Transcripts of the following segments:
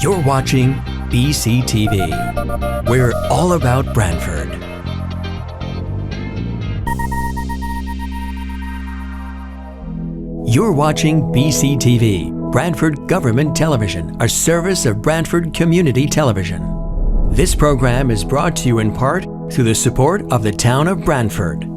You're watching BCTV. We're all about Branford. You're watching BCTV, Branford Government Television, a service of Branford Community Television. This program is brought to you in part through the support of the town of Branford.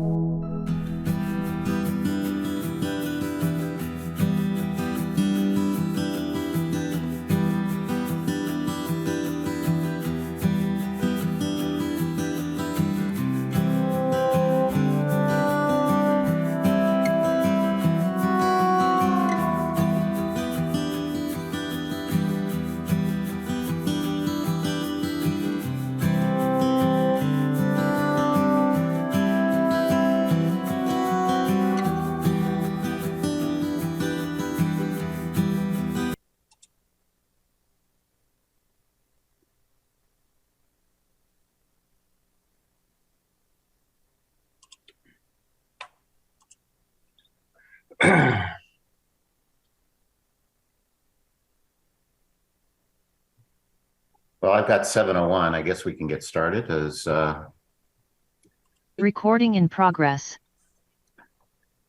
Well, I've got 7:01. I guess we can get started as recording in progress.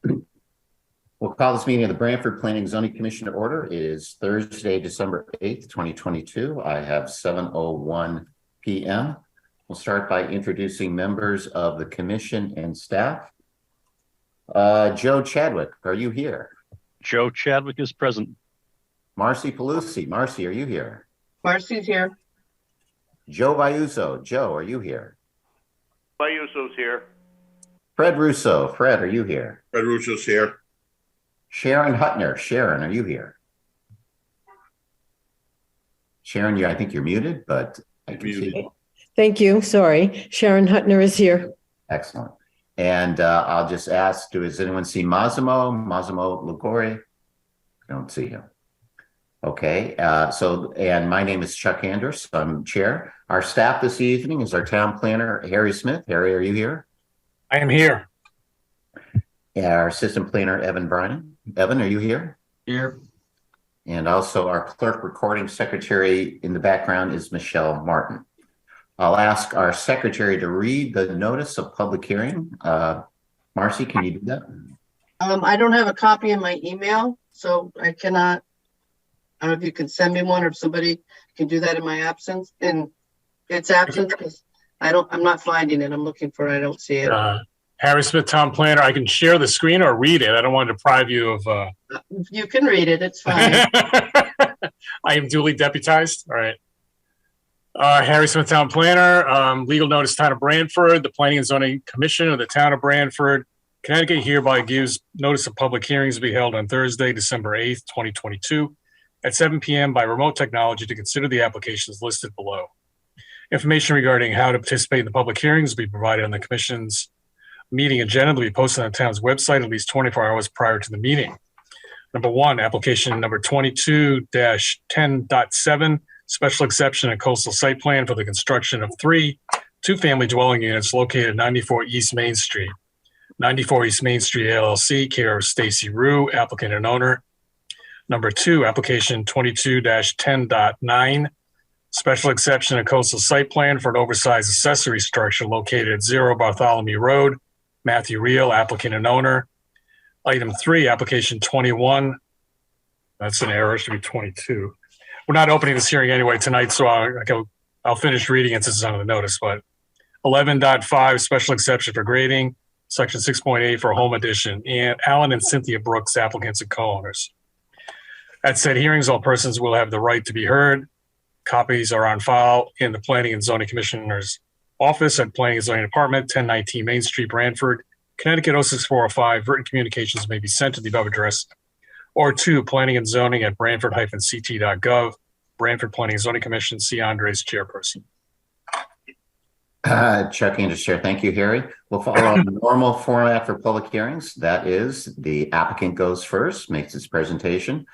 We'll call this meeting of the Branford Planning and Zoning Commission to order. It is Thursday, December 8th, 2022. I have 7:01 p.m. We'll start by introducing members of the commission and staff. Joe Chadwick, are you here? Joe Chadwick is present. Marcy Pelusi. Marcy, are you here? Marcy's here. Joe Vayuso. Joe, are you here? Vayuso's here. Fred Russo. Fred, are you here? Fred Russo's here. Sharon Hutner. Sharon, are you here? Sharon, I think you're muted, but I can see you. Thank you. Sorry. Sharon Hutner is here. Excellent. And I'll just ask, does anyone see Massimo Ligori? I don't see him. Okay, and my name is Chuck Anders. I'm chair. Our staff this evening is our town planner, Harry Smith. Harry, are you here? I am here. Our assistant planner, Evan Brynan. Evan, are you here? Here. And also our clerk recording secretary in the background is Michelle Martin. I'll ask our secretary to read the notice of public hearing. Marcy, can you do that? I don't have a copy in my email, so I cannot. I don't know if you can send me one or if somebody can do that in my absence. In its absence, because I'm not finding it. I'm looking for it. I don't see it. Harry Smith, town planner. I can share the screen or read it. I don't want to deprive you of. You can read it. It's fine. I am duly deputized. All right. Harry Smith, town planner. Legal notice, town of Branford. The Planning and Zoning Commission of the town of Branford, Connecticut hereby gives notice of public hearings to be held on Thursday, December 8th, 2022. At 7 p.m. by remote technology to consider the applications listed below. Information regarding how to participate in the public hearings will be provided on the Commission's meeting agenda to be posted on the town's website at least 24 hours prior to the meeting. Number one, application number 22-10.7, special exception and coastal site plan for the construction of 3 two-family dwelling units located at 94 East Main Street. 94 East Main Street LLC, care of Stacy Rue, applicant and owner. Number 2, application 22-10.9, special exception and coastal site plan for an oversized accessory structure located at 0 Bartholomew Road, Matthew Reel, applicant and owner. Item 3, application 21, that's an error, it should be 22. We're not opening this hearing anyway tonight, so I'll finish reading it since it's under the notice, but 11.5, special exception for grading, section 6.8 for home addition, and Alan and Cynthia Brooks, applicants and co-owners. At said hearings, all persons will have the right to be heard. Copies are on file in the Planning and Zoning Commissioner's office at Planning and Zoning Department, 1019 Main Street, Branford, Connecticut 06405. Written communications may be sent to the above address or to planning and zoning at branford-ct.gov. Branford Planning and Zoning Commission, C. Andres, chairperson. Chuck Anders, chair. Thank you, Harry. We'll follow the normal format for public hearings. That is, the applicant goes first, makes its presentation.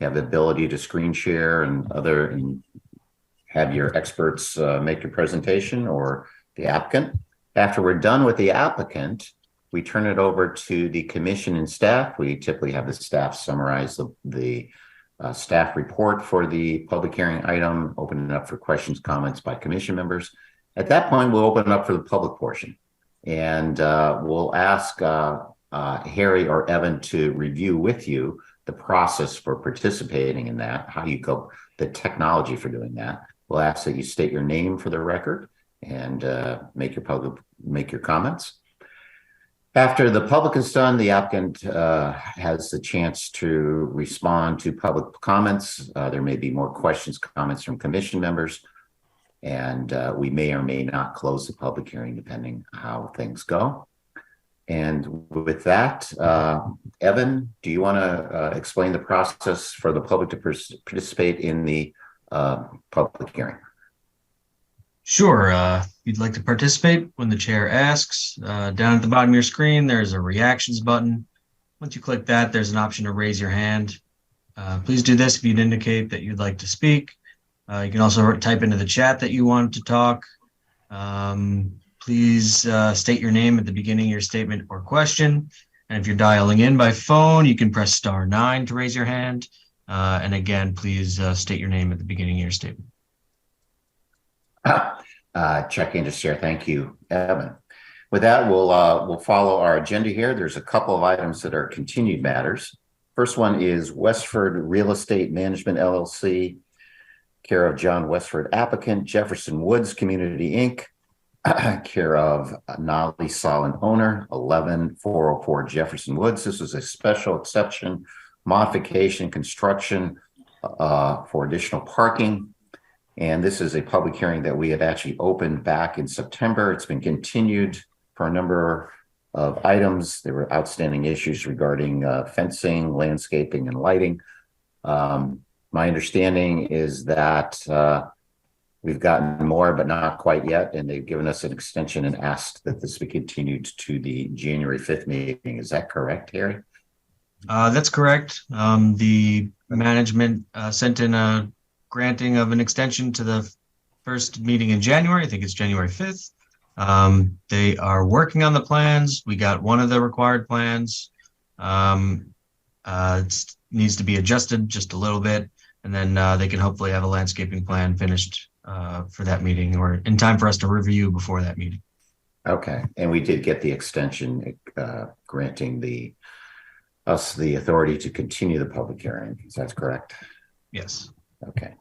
You have the ability to screen share and have your experts make your presentation or the applicant. After we're done with the applicant, we turn it over to the commission and staff. We typically have the staff summarize the staff report for the public hearing item, open it up for questions, comments by commission members. At that point, we'll open it up for the public portion. And we'll ask Harry or Evan to review with you the process for participating in that, how you go, the technology for doing that. We'll ask that you state your name for the record and make your comments. After the public is done, the applicant has the chance to respond to public comments. There may be more questions, comments from commission members, and we may or may not close the public hearing depending how things go. And with that, Evan, do you want to explain the process for the public to participate in the public hearing? Sure. If you'd like to participate when the chair asks, down at the bottom of your screen, there's a reactions button. Once you click that, there's an option to raise your hand. Please do this if you'd indicate that you'd like to speak. You can also type into the chat that you want to talk. Please state your name at the beginning of your statement or question. And if you're dialing in by phone, you can press *9 to raise your hand. And again, please state your name at the beginning of your statement. Check in to share. Thank you, Evan. With that, we'll follow our agenda here. There's a couple of items that are continued matters. First one is Westford Real Estate Management LLC, care of John Westford applicant, Jefferson Woods Community Inc., care of Nolly Solon owner, 11404 Jefferson Woods. This is a special exception, modification, construction for additional parking. And this is a public hearing that we had actually opened back in September. It's been continued for a number of items. There were outstanding issues regarding fencing, landscaping, and lighting. My understanding is that we've gotten more, but not quite yet. And they've given us an extension and asked that this be continued to the January 5th meeting. Is that correct, Harry? That's correct. The management sent in a granting of an extension to the first meeting in January. I think it's January 5th. They are working on the plans. We got one of the required plans. It needs to be adjusted just a little bit, and then they can hopefully have a landscaping plan finished for that meeting, or in time for us to review before that meeting. Okay, and we did get the extension granting us the authority to continue the public hearing. Is that correct? Yes. Okay.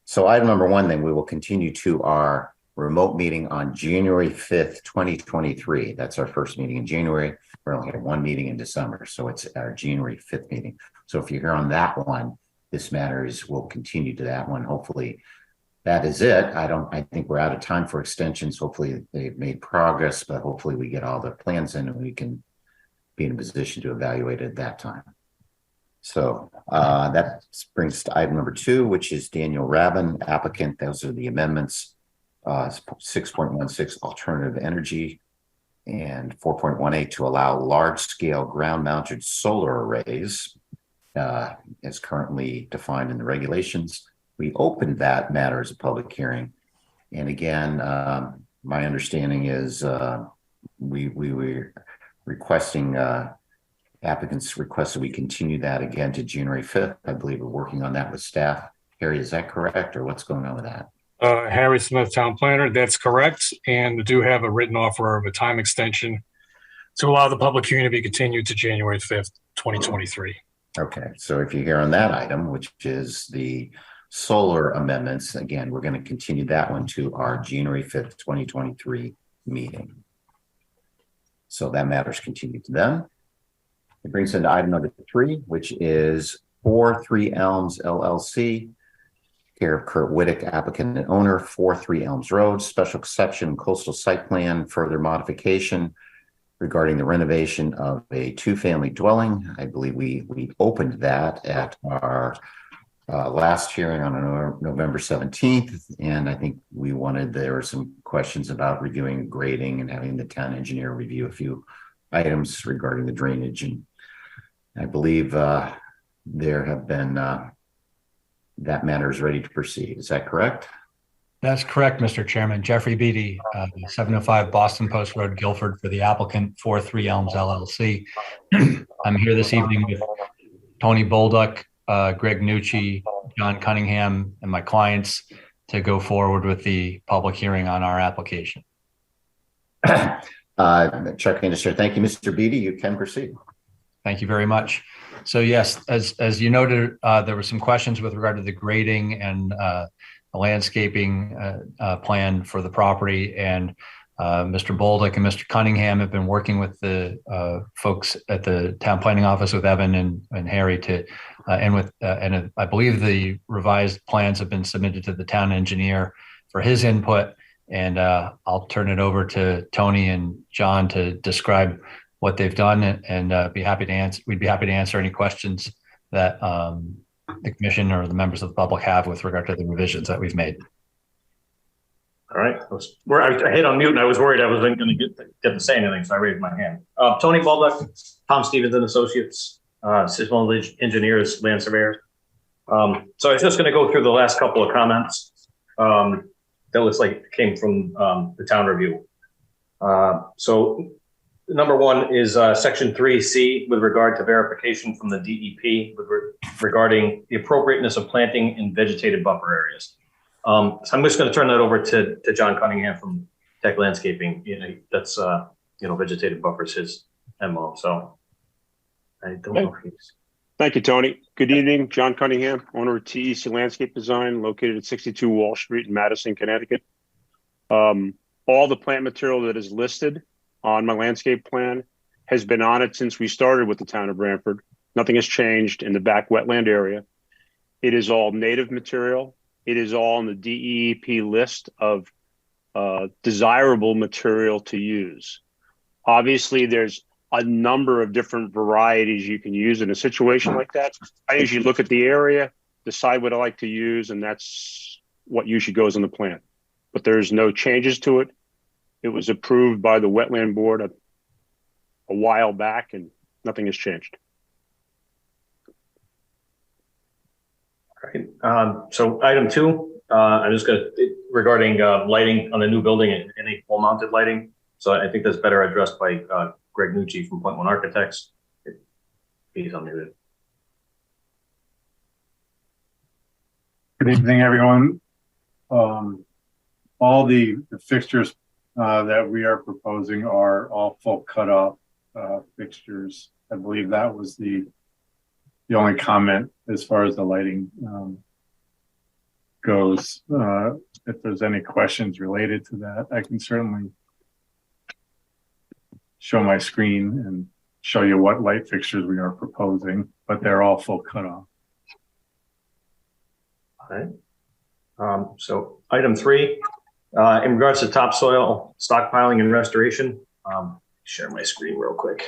So item number one, then we will continue to our remote meeting on January 5th, 2023. That's our first meeting in January. We're only having one meeting in December, so it's our January 5th meeting. So if you're here on that one, this matters. We'll continue to that one. Hopefully that is it. I think we're out of time for extensions. Hopefully they've made progress, but hopefully we get all the plans in and we can be in a position to evaluate it at that time. So that brings us to item number two, which is Daniel Rabin, applicant. Those are the amendments, 6.16 alternative energy and 4.18 to allow large-scale ground-mounted solar arrays as currently defined in the regulations. We opened that matter as a public hearing. And again, my understanding is we were requesting applicants requested we continue that again to January 5th. I believe we're working on that with staff. Harry, is that correct, or what's going on with that? Harry Smith, town planner, that's correct. And we do have a written offer of a time extension to allow the public hearing to be continued to January 5th, 2023. Okay, so if you're here on that item, which is the solar amendments, again, we're going to continue that one to our January 5th, 2023 meeting. So that matter's continued to them. It brings us into item number three, which is 43 Elms LLC, care of Kurt Whittick, applicant and owner, 43 Elms Road, special exception coastal site plan, further modification regarding the renovation of a two-family dwelling. I believe we opened that at our last hearing on November 17th. And I think there were some questions about reviewing grading and having the town engineer review a few items regarding the drainage. And I believe there have been, that matter is ready to proceed. Is that correct? That's correct, Mr. Chairman. Jeffrey Beatty, 705 Boston Post Road, Guilford, for the applicant, 43 Elms LLC. I'm here this evening with Tony Bolduck, Greg Nucci, John Cunningham, and my clients to go forward with the public hearing on our application. Chuck Anderson, thank you. Mr. Beatty, you can proceed. Thank you very much. So yes, as you noted, there were some questions with regard to the grading and the landscaping plan for the property. And Mr. Bolduc and Mr. Cunningham have been working with the folks at the town planning office with Evan and Harry to, and I believe the revised plans have been submitted to the town engineer for his input. And I'll turn it over to Tony and John to describe what they've done, and be happy to answer. We'd be happy to answer any questions that the commission or the members of the public have with regard to the revisions that we've made. All right. I hit on mute and I was worried I wasn't going to get to say anything, so I raised my hand. Tony Baldock, Tom Stevens and Associates, civil engineers, land surveyors. So I was just going to go through the last couple of comments that looks like came from the town review. So number one is section 3C with regard to verification from the DEP regarding the appropriateness of planting in vegetated buffer areas. So I'm just going to turn that over to John Cunningham from Tech Landscaping. That's vegetated buffers his MO. So I don't know if he's. Thank you, Tony. Good evening, John Cunningham, owner of TEC Landscape Design, located at 62 Wall Street in Madison, Connecticut. All the plant material that is listed on my landscape plan has been on it since we started with the town of Branford. Nothing has changed in the back wetland area. It is all native material. It is all on the DEP list of desirable material to use. Obviously, there's a number of different varieties you can use in a situation like that. I usually look at the area, decide what I like to use, and that's what usually goes on the plan. But there's no changes to it. It was approved by the wetland board a while back, and nothing has changed. Right. So item 2, I'm just going to, regarding lighting on the new building and any pole mounted lighting. So I think that's better addressed by Greg Nucci from Point One Architects. He's unmuted. Good evening, everyone. All the fixtures that we are proposing are all full cutoff fixtures. I believe that was the only comment as far as the lighting goes. If there's any questions related to that, I can certainly show my screen and show you what light fixtures we are proposing, but they're all full cutoff. All right. So item 3, in regards to topsoil stockpiling and restoration, share my screen real quick.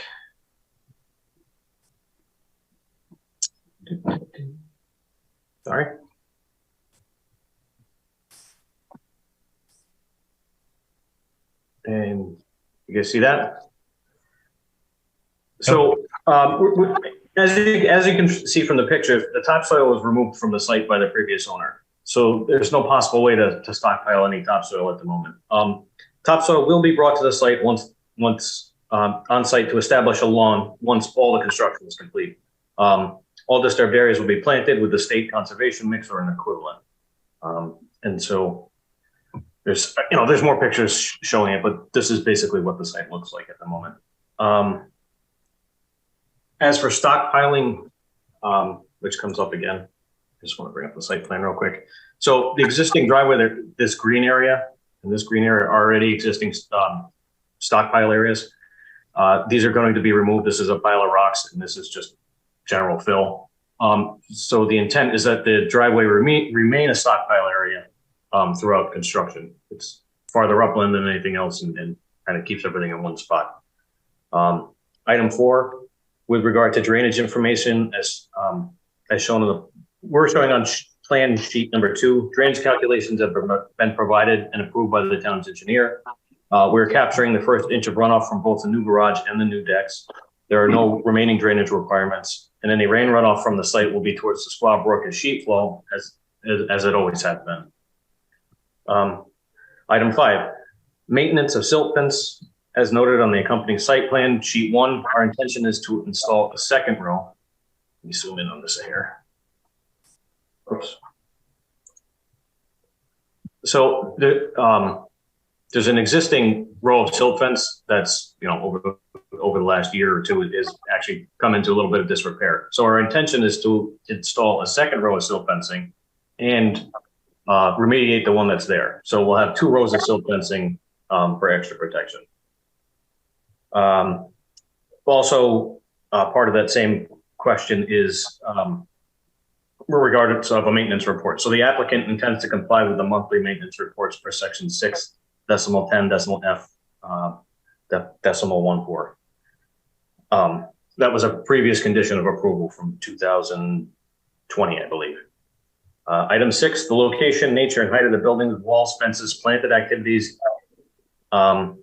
Sorry. And you guys see that? So as you can see from the picture, the topsoil was removed from the site by the previous owner. So there's no possible way to stockpile any topsoil at the moment. Topsoil will be brought to the site once on site to establish a lawn once all the construction is complete. All disturbed areas will be planted with the state conservation mix or an equivalent. And so there's more pictures showing it, but this is basically what the site looks like at the moment. As for stockpiling, which comes up again, I just want to bring up the site plan real quick. So the existing driveway, this green area and this green area are already existing stockpile areas. These are going to be removed. This is a pile of rocks, and this is just general fill. So the intent is that the driveway remain a stockpile area throughout construction. It's farther upland than anything else, and kind of keeps everything in one spot. Item 4, with regard to drainage information, as shown in we're showing on plan sheet number 2, drainage calculations have been provided and approved by the town's engineer. We're capturing the first inch of runoff from both the new garage and the new decks. There are no remaining drainage requirements, and any rain runoff from the site will be towards the Squaw Brook and sheet flow as it always has been. Item 5, maintenance of silt fence. As noted on the accompanying site plan, sheet 1, our intention is to install a second row. Let me zoom in on this here. Oops. So there's an existing row of silt fence that's, over the last year or two is actually come into a little bit of disrepair. So our intention is to install a second row of silt fencing and remediate the one that's there. So we'll have 2 rows of silt fencing for extra protection. Also, part of that same question is regardless of a maintenance report. So the applicant intends to comply with the monthly maintenance reports per section 6, decimal 10, decimal F, decimal 14. That was a previous condition of approval from 2020, I believe. Item 6, the location, nature, and height of the buildings, walls, fences, planted activities, and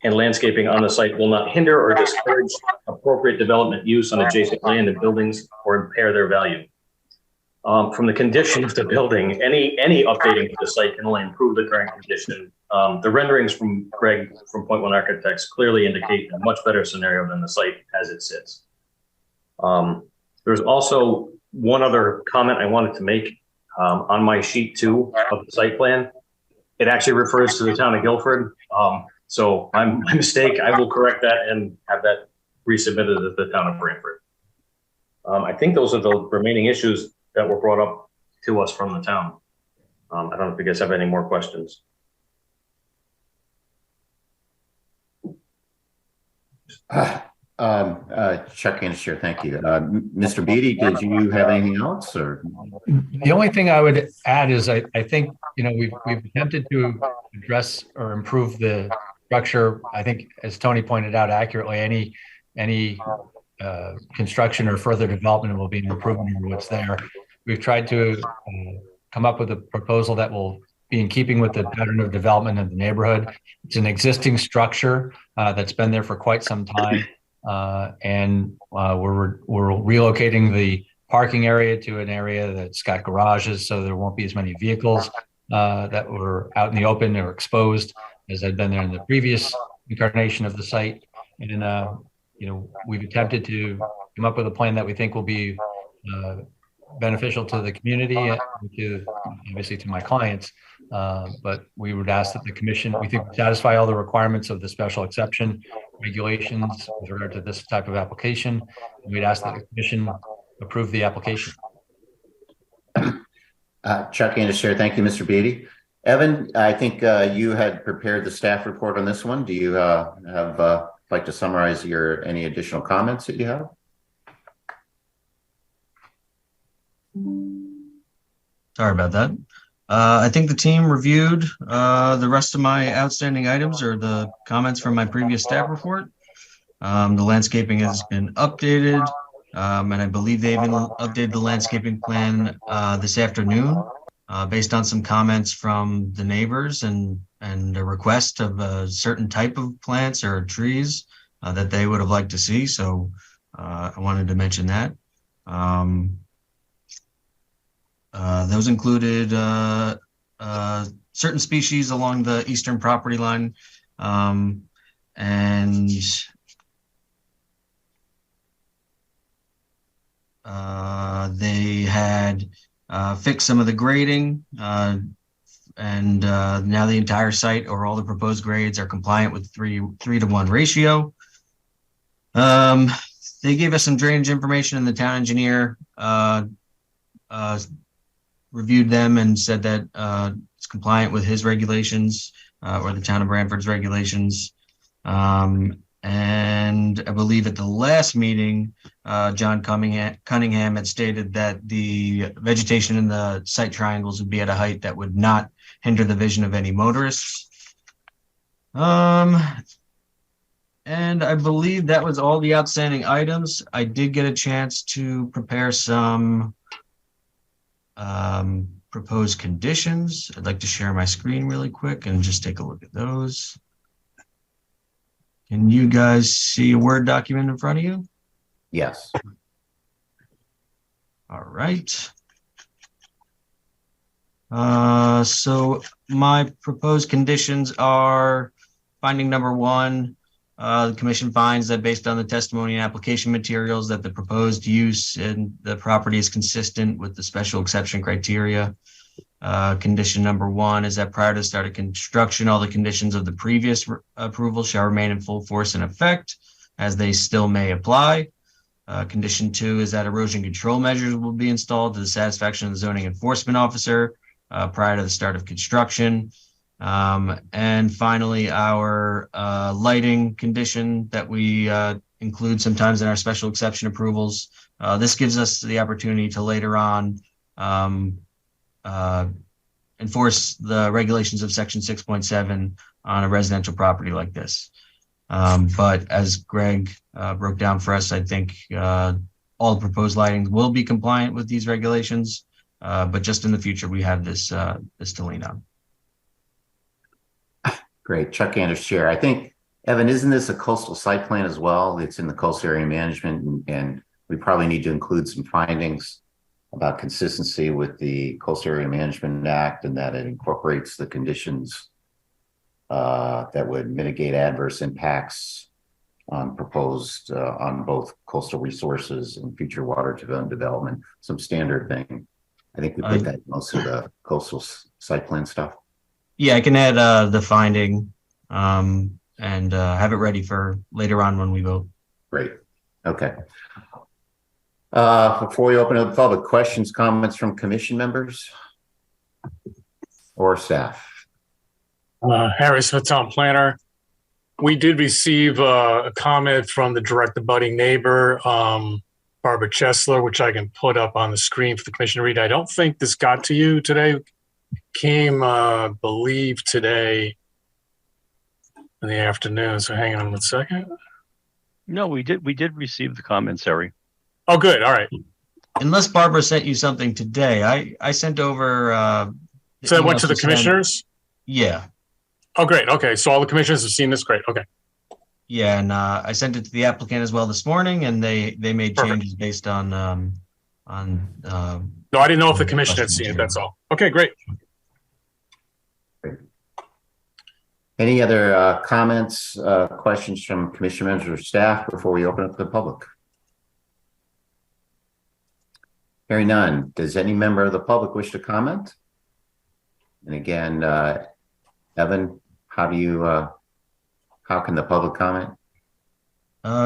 landscaping on the site will not hinder or discourage appropriate development use on adjacent land and buildings or impair their value. From the condition of the building, any updating to the site can only improve the current condition. The renderings from Greg from Point One Architects clearly indicate a much better scenario than the site as it sits. There's also one other comment I wanted to make on my sheet 2 of the site plan. It actually refers to the town of Guilford. So my mistake, I will correct that and have that resubmitted to the town of Branford. I think those are the remaining issues that were brought up to us from the town. I don't know if you guys have any more questions. Chuck Anderson, thank you. Mr. Beatty, did you have anything else? Or the only thing I would add is I think we've attempted to address or improve the structure. I think, as Tony pointed out accurately, any construction or further development will be an improvement over what's there. We've tried to come up with a proposal that will be in keeping with the pattern of development of the neighborhood. It's an existing structure that's been there for quite some time, and we're relocating the parking area to an area that's got garages, so there won't be as many vehicles that were out in the open or exposed as had been there in the previous incarnation of the site. And we've attempted to come up with a plan that we think will be beneficial to the community and obviously to my clients. But we would ask that the commission, we think, satisfy all the requirements of the special exception regulations with regard to this type of application. And we'd ask that the commission approve the application. Chuck Anderson, thank you, Mr. Beatty. Evan, I think you had prepared the staff report on this one. Do you like to summarize any additional comments that you have? Sorry about that. I think the team reviewed the rest of my outstanding items or the comments from my previous staff report. The landscaping has been updated, and I believe they even updated the landscaping plan this afternoon based on some comments from the neighbors and a request of a certain type of plants or trees that they would have liked to see. So I wanted to mention that. Those included certain species along the eastern property line, and they had fixed some of the grading, and now the entire site or all the proposed grades are compliant with 3:1 ratio. They gave us some drainage information, and the town engineer reviewed them and said that it's compliant with his regulations or the town of Branford's regulations. And I believe at the last meeting, John Cunningham had stated that the vegetation in the site triangles would be at a height that would not hinder the vision of any motorists. And I believe that was all the outstanding items. I did get a chance to prepare some proposed conditions. I'd like to share my screen really quick and just take a look at those. Can you guys see a Word document in front of you? Yes. All right. So my proposed conditions are finding number 1, The commission finds that based on the testimony and application materials that the proposed use in the property is consistent with the special exception criteria. Condition number 1 is that prior to the start of construction, all the conditions of the previous approval shall remain in full force and effect, as they still may apply. Condition 2 is that erosion control measures will be installed to the satisfaction of the zoning enforcement officer prior to the start of construction. And finally, our lighting condition that we include sometimes in our special exception approvals. This gives us the opportunity to later on enforce the regulations of section 6.7 on a residential property like this. But as Greg broke down for us, I think all proposed lighting will be compliant with these regulations, but just in the future, we have this to lean on. Great. Chuck Anders, Chair. I think, Evan, isn't this a coastal site plan as well? It's in the coastal area management, and we probably need to include some findings about consistency with the Coastal Area Management Act, and that it incorporates the conditions that would mitigate adverse impacts on proposed on both coastal resources and future water development, some standard thing. I think we put that in most of the coastal site plan stuff. Yeah, I can add the finding and have it ready for later on when we vote. Great. Okay. Before we open up the public, questions, comments from commission members or staff? Harry Smith, town planner. We did receive a comment from the direct abutting neighbor, Barbara Chesler, which I can put up on the screen for the commission to read. I don't think this got to you today. Came, believe today in the afternoon. So hang on 1 second. No, we did receive the comments, Harry. Oh, good. All right. Unless Barbara sent you something today, I sent over. So it went to the commissioners? Yeah. Oh, great. Okay. So all the commissioners have seen this. Great. Okay. Yeah. And I sent it to the applicant as well this morning, and they made changes based on. No, I didn't know if the commission had seen it. That's all. Okay, great. Any other comments, questions from commission members or staff before we open up to the public? Hearing none. Does any member of the public wish to comment? And again, Evan, how can the public comment?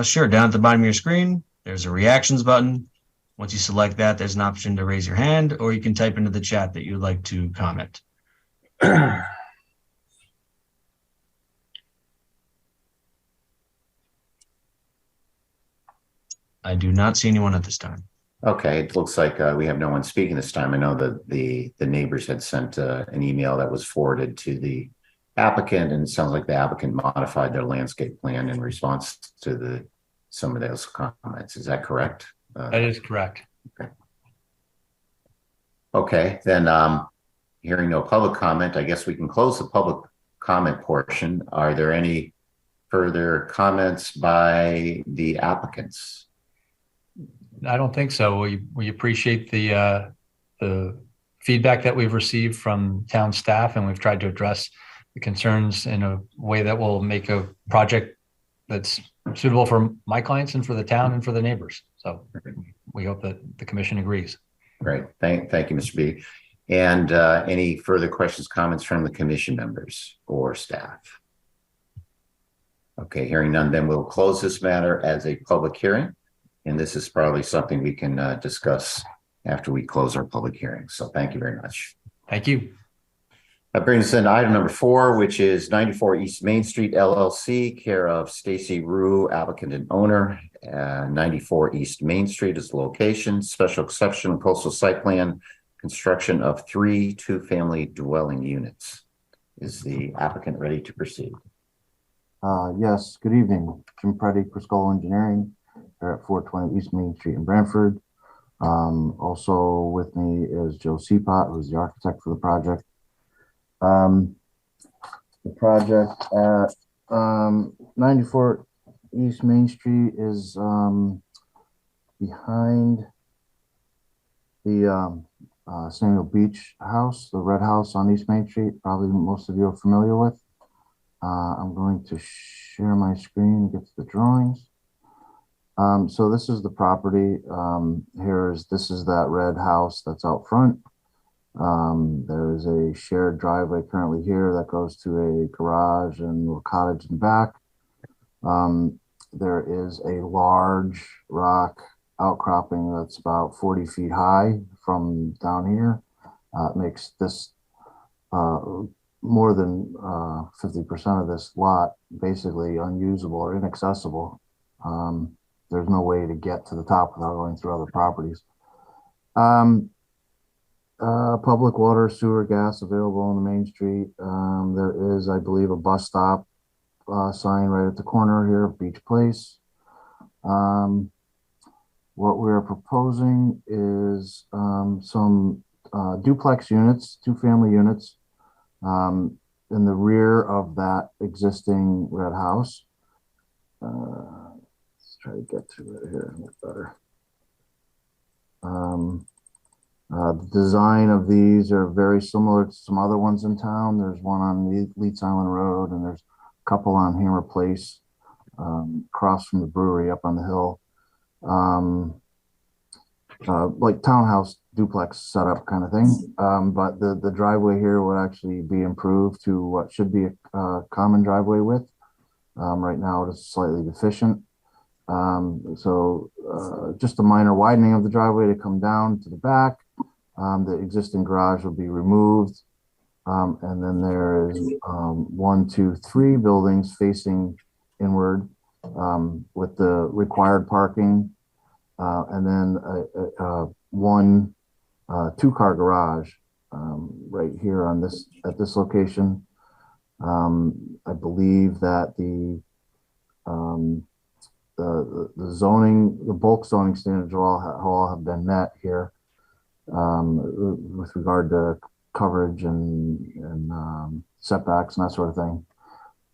Sure. Down at the bottom of your screen, there's a reactions button. Once you select that, there's an option to raise your hand, or you can type into the chat that you'd like to comment. I do not see anyone at this time. Okay, it looks like we have no one speaking this time. I know that the neighbors had sent an email that was forwarded to the applicant, and it sounds like the applicant modified their landscape plan in response to some of those comments. Is that correct? That is correct. Okay, then hearing no public comment, I guess we can close the public comment portion. Are there any further comments by the applicants? I don't think so. We appreciate the feedback that we've received from town staff, and we've tried to address the concerns in a way that will make a project that's suitable for my clients and for the town and for the neighbors. So we hope that the commission agrees. Great. Thank you, Mr. B. And any further questions, comments from the commission members or staff? Okay, hearing none, then we'll close this matter as a public hearing. And this is probably something we can discuss after we close our public hearing. So thank you very much. Thank you. That brings us into item number 4, which is 94 East Main Street LLC, care of Stacy Rue, applicant and owner. 94 East Main Street is the location. Special exception coastal site plan, construction of 3 two-family dwelling units. Is the applicant ready to proceed? Yes. Good evening. Jim Preddy, Criscola Engineering. They're at 420 East Main Street in Branford. Also with me is Joe Seapot, who's the architect for the project. The project at 94 East Main Street is behind the Samuel Beach house, the red house on East Main Street, probably most of you are familiar with. I'm going to share my screen, get to the drawings. So this is the property. This is that red house that's out front. There is a shared driveway currently here that goes to a garage and a cottage in the back. There is a large rock outcropping that's about 40 feet high from down here. It makes this more than 50% of this lot basically unusable or inaccessible. There's no way to get to the top without going through other properties. Public water, sewer, gas available on the main street. There is, I believe, a bus stop sign right at the corner here of Beach Place. What we're proposing is some duplex units, two-family units, in the rear of that existing red house. Let's try to get to it here a bit better. The design of these are very similar to some other ones in town. There's one on Leeds Island Road, and there's a couple on Hammer Place, across from the brewery up on the hill. Like townhouse duplex setup kind of thing. But the driveway here would actually be improved to what should be a common driveway width. Right now it is slightly deficient. So just a minor widening of the driveway to come down to the back. The existing garage will be removed. And then there is 1, 2, 3 buildings facing inward with the required parking. And then one 2-car garage right here on at this location. I believe that the zoning, the bulk zoning standards all have been met here with regard to coverage and setbacks and that sort of thing.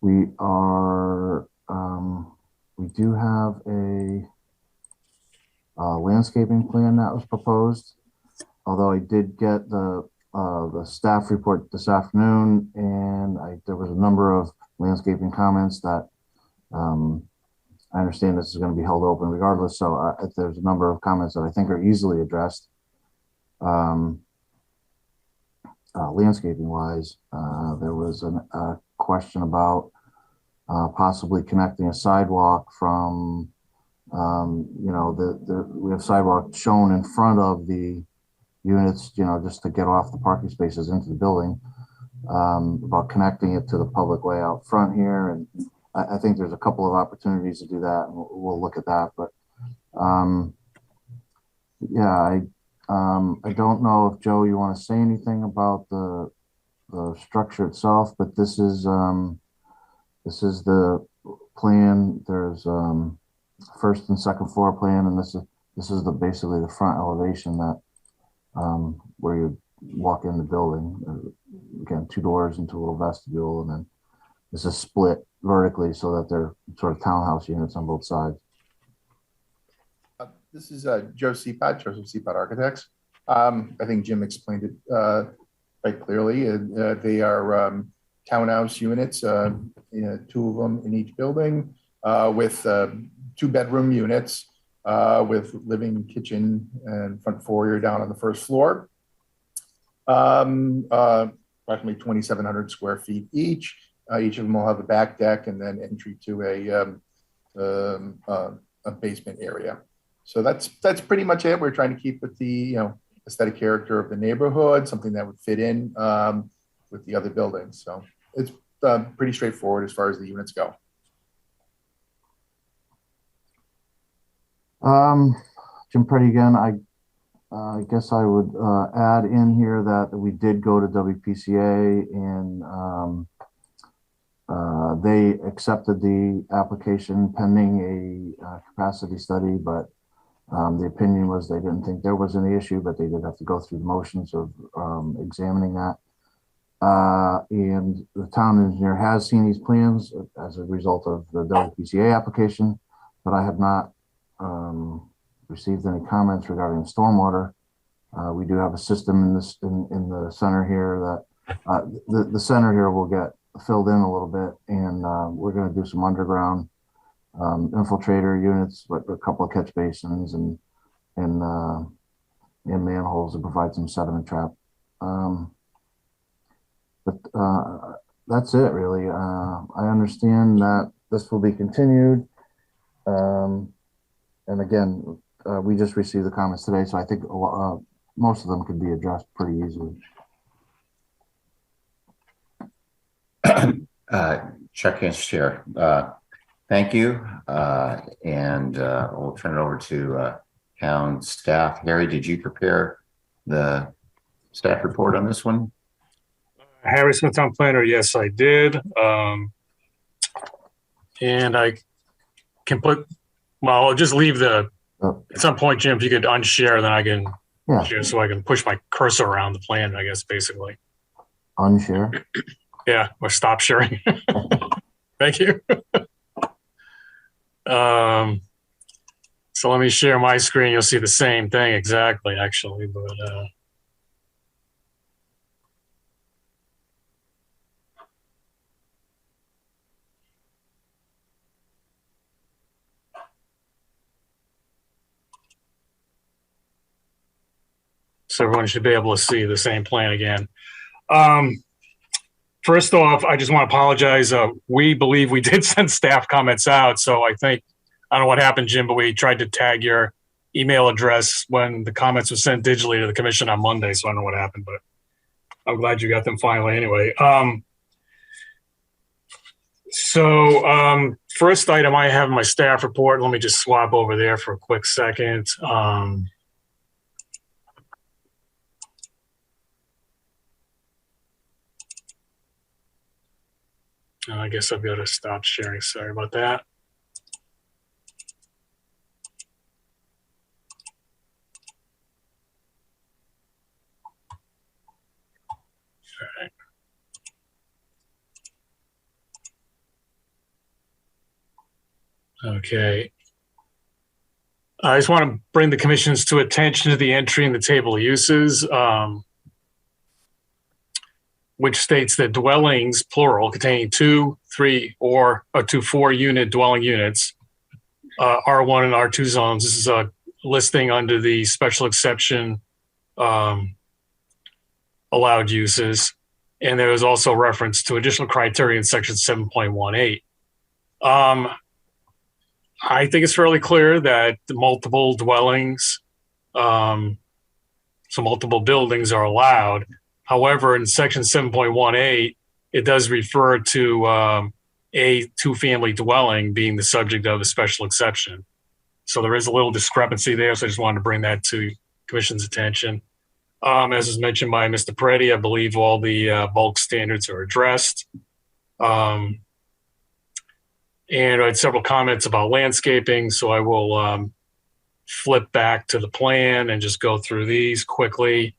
We do have a landscaping plan that was proposed, although I did get the staff report this afternoon, and there was a number of landscaping comments that I understand this is going to be held open regardless. So there's a number of comments that I think are easily addressed. Landscaping wise, there was a question about possibly connecting a sidewalk from, we have sidewalk shown in front of the units, just to get off the parking spaces into the building, about connecting it to the public way out front here. And I think there's a couple of opportunities to do that, and we'll look at that. But yeah, I don't know if Joe, you want to say anything about the structure itself, but this is the plan. There's first and second floor plan, and this is basically the front elevation that where you walk in the building. Again, 2 doors into a little vestibule, and then this is split vertically so that they're sort of townhouse units on both sides. This is Joseph Seapot Architects. I think Jim explained it quite clearly. They are townhouse units, 2 of them in each building, with 2-bedroom units with living, kitchen, and front foyer down on the first floor. Approximately 2,700 square feet each. Each of them will have a back deck and then entry to a basement area. So that's pretty much it. We're trying to keep with the aesthetic character of the neighborhood, something that would fit in with the other buildings. So it's pretty straightforward as far as the units go. Jim Preddy again. I guess I would add in here that we did go to WPCA, and they accepted the application pending a capacity study, but the opinion was they didn't think there was any issue, but they did have to go through the motions of examining that. And the town engineer has seen these plans as a result of the WPCA application, but I have not received any comments regarding the stormwater. We do have a system in the center here that the center here will get filled in a little bit, and we're going to do some underground infiltrator units, like a couple of catch basins and manholes to provide some sediment trap. But that's it, really. I understand that this will be continued. And again, we just received the comments today, so I think most of them could be addressed pretty easily. Check in, Chair. Thank you. And we'll turn it over to town staff. Harry, did you prepare the staff report on this one? Harry Smith, town planner. Yes, I did. And I can put, well, I'll just leave at some point, Jim, if you could unshare, then I can share so I can push my cursor around the plan, I guess, basically. Unshare? Yeah, or stop sharing. Thank you. So let me share my screen. You'll see the same thing exactly, actually, but so everyone should be able to see the same plan again. First off, I just want to apologize. We believe we did send staff comments out. So I think, I don't know what happened, Jim, but we tried to tag your email address when the comments were sent digitally to the commission on Monday. So I don't know what happened, but I'm glad you got them finally anyway. First item I have in my staff report, let me just swap over there for a quick second. I guess I've got to stop sharing. Sorry about that. All right. Okay. I just want to bring the commission's to attention to the entry in the table of uses, which states that dwellings, plural, containing 2, 3, or up to 4 unit dwelling units, R1 and R2 zones. This is a listing under the special exception allowed uses. And there was also reference to additional criteria in section 7.18. I think it's fairly clear that the multiple dwellings, so multiple buildings are allowed. However, in section 7.18, it does refer to a two-family dwelling being the subject of a special exception. So there is a little discrepancy there. So I just wanted to bring that to Commission's attention. As was mentioned by Mr. Peretti, I believe all the bulk standards are addressed. And I had several comments about landscaping, so I will flip back to the plan and just go through these quickly.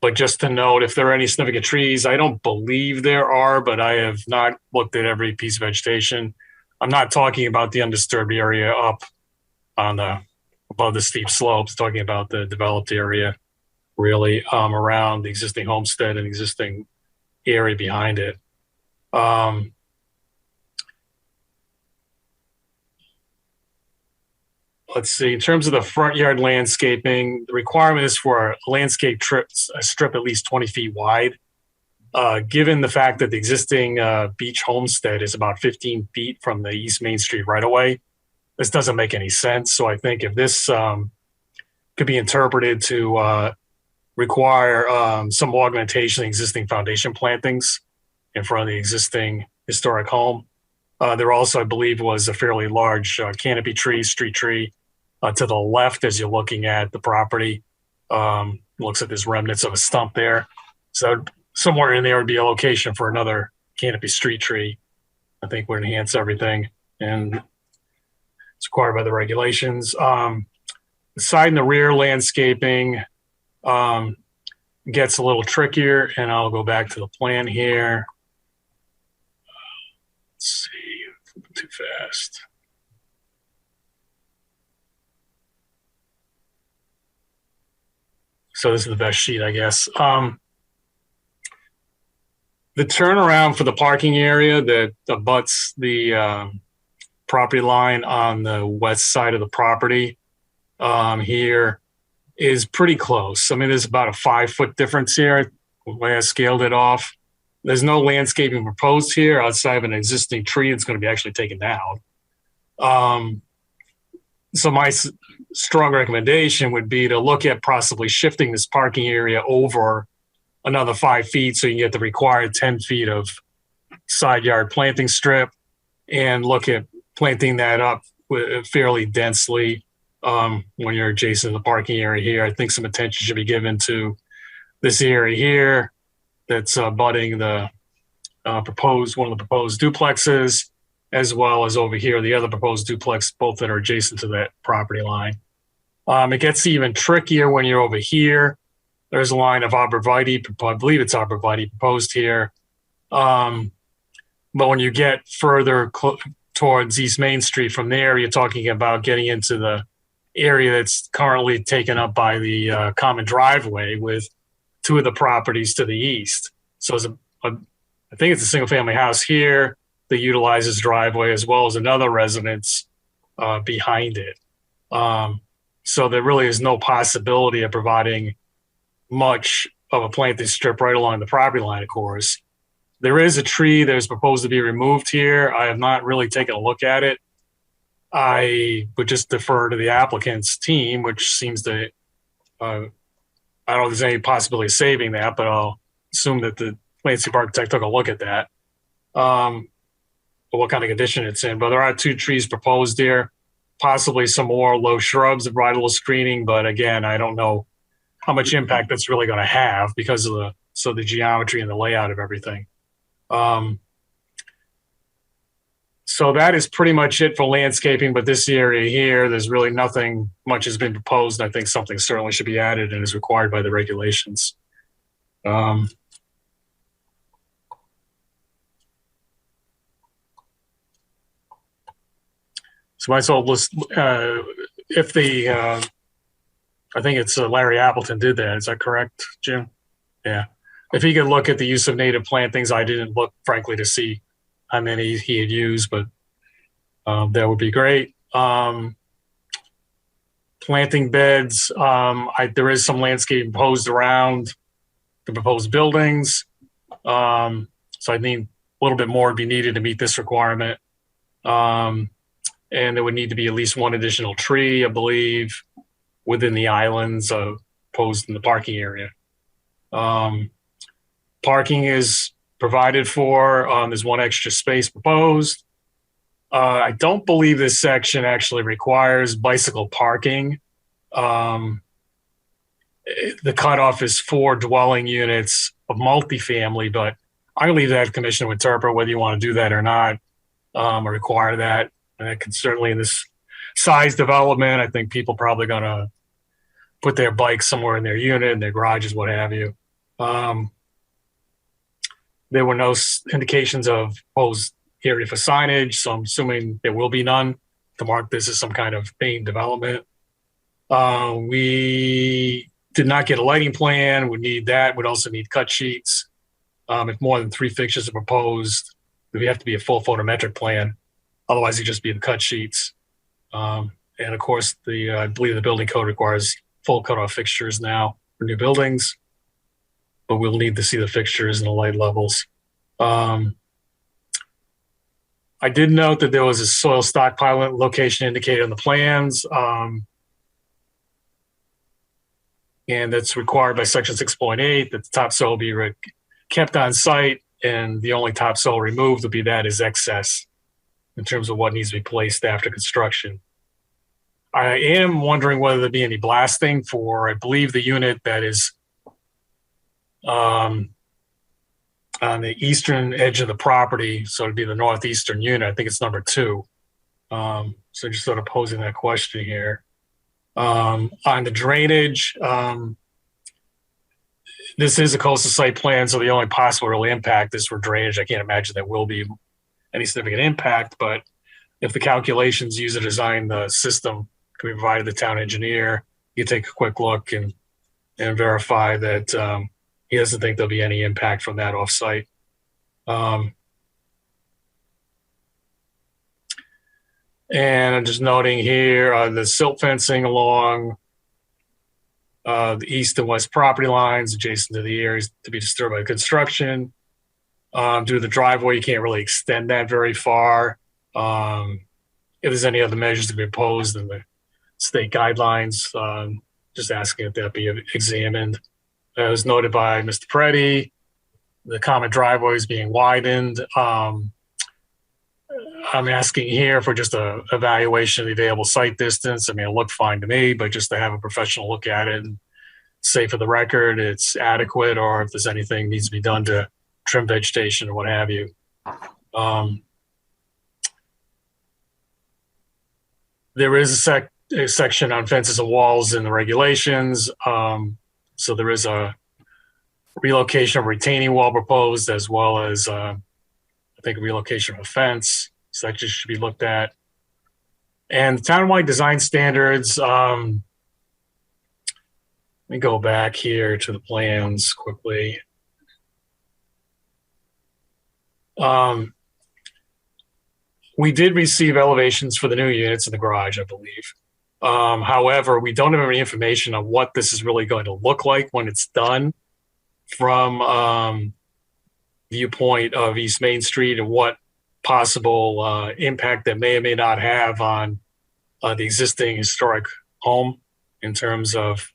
But just to note, if there are any significant trees, I don't believe there are, but I have not looked at every piece of vegetation. I'm not talking about the undisturbed area up on the above the steep slopes, talking about the developed area, really around the existing homestead and existing area behind it. Let's see, in terms of the front yard landscaping, the requirement is for a landscape strip at least 20 feet wide. Given the fact that the existing beach homestead is about 15 feet from the East Main Street right away, this doesn't make any sense. So I think if this could be interpreted to require some augmentation of existing foundation plantings in front of the existing historic home. There also, I believe, was a fairly large canopy tree, street tree to the left as you're looking at the property. Looks like there's remnants of a stump there. So somewhere in there would be a location for another canopy street tree. I think would enhance everything, and it's required by the regulations. The side and the rear landscaping gets a little trickier, and I'll go back to the plan here. Let's see, too fast. So this is the best sheet, I guess. The turnaround for the parking area that abuts the property line on the west side of the property here is pretty close. I mean, there's about a 5-foot difference here, the way I scaled it off. There's no landscaping proposed here outside of an existing tree that's going to be actually taken down. So my strong recommendation would be to look at possibly shifting this parking area over another 5 feet so you can get the required 10 feet of side yard planting strip, and look at planting that up fairly densely when you're adjacent to the parking area here. I think some attention should be given to this area here that's abutting the one of the proposed duplexes, as well as over here, the other proposed duplex, both that are adjacent to that property line. It gets even trickier when you're over here. There's a line of arborvitae, I believe it's arborvitae proposed here. But when you get further towards East Main Street from there, you're talking about getting into the area that's currently taken up by the common driveway with 2 of the properties to the east. So I think it's a single family house here that utilizes driveway, as well as another residence behind it. So there really is no possibility of providing much of a planting strip right along the property line, of course. There is a tree that is proposed to be removed here. I have not really taken a look at it. I would just defer to the applicant's team, which seems to, I don't know if there's any possibility of saving that, but I'll assume that the landscape architect took a look at that. What kind of condition it's in. But there are 2 trees proposed here, possibly some more low shrubs that provide a little screening. But again, I don't know how much impact that's really going to have because of the geometry and the layout of everything. So that is pretty much it for landscaping. But this area here, there's really nothing much has been proposed. I think something certainly should be added and is required by the regulations. So I saw list if the I think it's Larry Appleton did that. Is that correct, Jim? Yeah. If he could look at the use of native plantings, I didn't look, frankly, to see how many he had used, but that would be great. Planting beds, there is some landscaping proposed around the proposed buildings. So I think a little bit more would be needed to meet this requirement. And there would need to be at least 1 additional tree, I believe, within the islands posed in the parking area. Parking is provided for. There's 1 extra space proposed. I don't believe this section actually requires bicycle parking. The cutoff is 4 dwelling units of multifamily, but I leave that commission to interpret whether you want to do that or not, or require that. And that can certainly, in this size development, I think people probably going to put their bikes somewhere in their unit, in their garages, what have you. There were no indications of proposed area for signage, so I'm assuming there will be none to mark this as some kind of main development. We did not get a lighting plan. We need that. We'd also need cut sheets. If more than 3 fixtures are proposed, we have to be a full photometric plan. Otherwise, it'd just be the cut sheets. And of course, I believe the building code requires full cutoff fixtures now for new buildings, but we'll need to see the fixtures and the light levels. I did note that there was a soil stockpile location indicated on the plans, and that's required by section 6.8 that the topsoil be kept on site, and the only topsoil removed will be that is excess in terms of what needs to be placed after construction. I am wondering whether there'd be any blasting for, I believe, the unit that is on the eastern edge of the property. So it'd be the northeastern unit. I think it's number 2. So just sort of posing that question here. On the drainage, this is a coastal site plan, so the only possible real impact is for drainage. I can't imagine there will be any significant impact, but if the calculations used to design the system can be provided to the town engineer, you take a quick look and and verify that he doesn't think there'll be any impact from that offsite. And I'm just noting here the silt fencing along the east and west property lines adjacent to the areas to be disturbed by construction. Due to the driveway, you can't really extend that very far. If there's any other measures to be imposed in the state guidelines, just asking that be examined. It was noted by Mr. Preddy, the common driveway is being widened. I'm asking here for just a evaluation of the available site distance. I mean, it looked fine to me, but just to have a professional look at it and say for the record it's adequate, or if there's anything needs to be done to trim vegetation or what have you. There is a section on fences and walls in the regulations. So there is a relocation of retaining wall proposed, as well as I think a relocation of a fence. So that just should be looked at. And townwide design standards, let me go back here to the plans quickly. We did receive elevations for the new units in the garage, I believe. However, we don't have any information on what this is really going to look like when it's done from viewpoint of East Main Street, and what possible impact that may or may not have on the existing historic home in terms of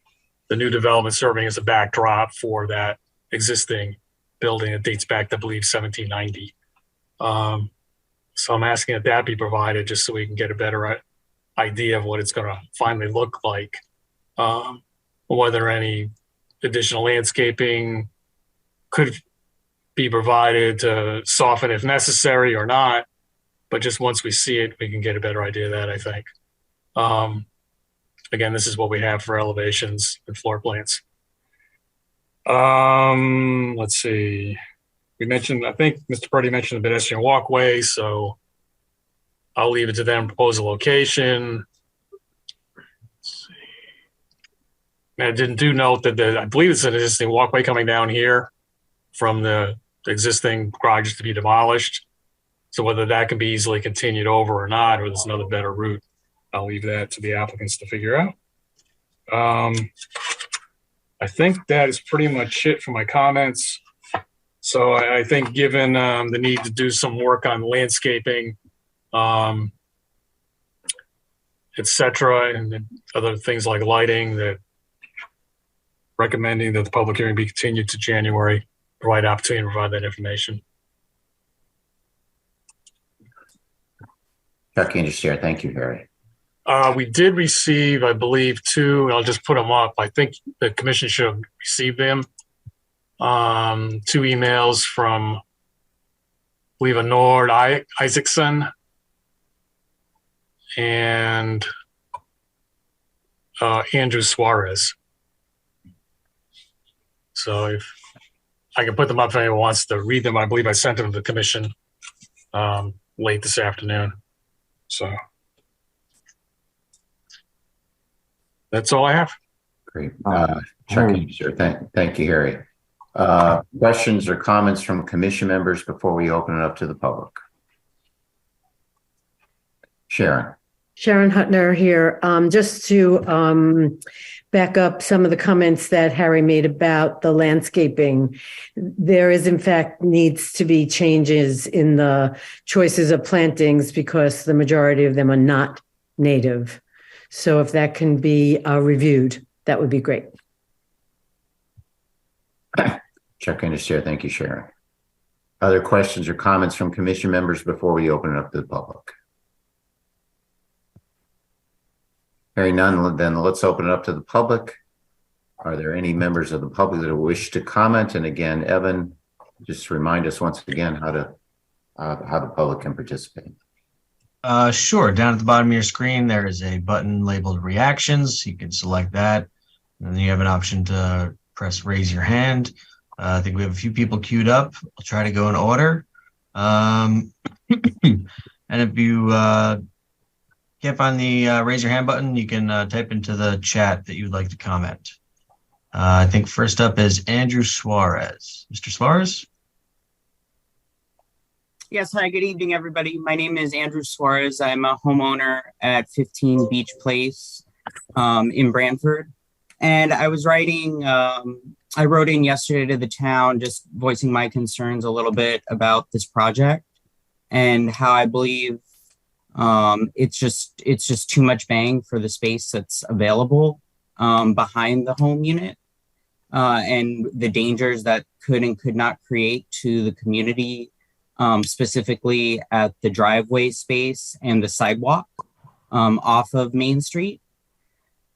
the new development serving as a backdrop for that existing building that dates back to, I believe, 1790. So I'm asking that be provided just so we can get a better idea of what it's going to finally look like, whether any additional landscaping could be provided to soften if necessary or not. But just once we see it, we can get a better idea of that, I think. Again, this is what we have for elevations and floor plans. Let's see. We mentioned, I think Mr. Purdy mentioned the pedestrian walkway, so I'll leave it to them to propose a location. Let's see. And I do note that I believe it's an existing walkway coming down here from the existing garage to be demolished. So whether that can be easily continued over or not, or there's another better route, I'll leave that to the applicants to figure out. I think that is pretty much it for my comments. So I think given the need to do some work on landscaping, et cetera, and other things like lighting, that recommending that the public hearing be continued to January, provide opportunity to provide that information. Chuck Anderson, thank you, Harry. We did receive, I believe, two, and I'll just put them up. I think the commission should have received them. Two emails from, I believe, a Nord Isaacson and Andrew Suarez. So if I can put them up if anyone wants to read them, I believe I sent them to the commission late this afternoon. So that's all I have. Great. Chuck, sure. Thank you, Harry. Questions or comments from commission members before we open it up to the public? Sharon. Sharon Hutner here. Just to back up some of the comments that Harry made about the landscaping. There is, in fact, needs to be changes in the choices of plantings because the majority of them are not native. So if that can be reviewed, that would be great. Chuck Anderson, thank you, Sharon. Other questions or comments from commission members before we open it up to the public? Hearing none, then let's open it up to the public. Are there any members of the public that wish to comment? And again, Evan, just remind us once again how the public can participate. Sure. Down at the bottom of your screen, there is a button labeled reactions. You can select that. And then you have an option to press raise your hand. I think we have a few people queued up. I'll try to go in order. And if you get on the raise your hand button, you can type into the chat that you'd like to comment. I think first up is Andrew Suarez. Mr. Suarez? Yes, hi, good evening, everybody. My name is Andrew Suarez. I'm a homeowner at 15 Beach Place in Branford. And I was writing, I wrote in yesterday to the town just voicing my concerns a little bit about this project and how I believe it's just too much bang for the space that's available behind the home unit. And the dangers that could and could not create to the community, specifically at the driveway space and the sidewalk off of Main Street.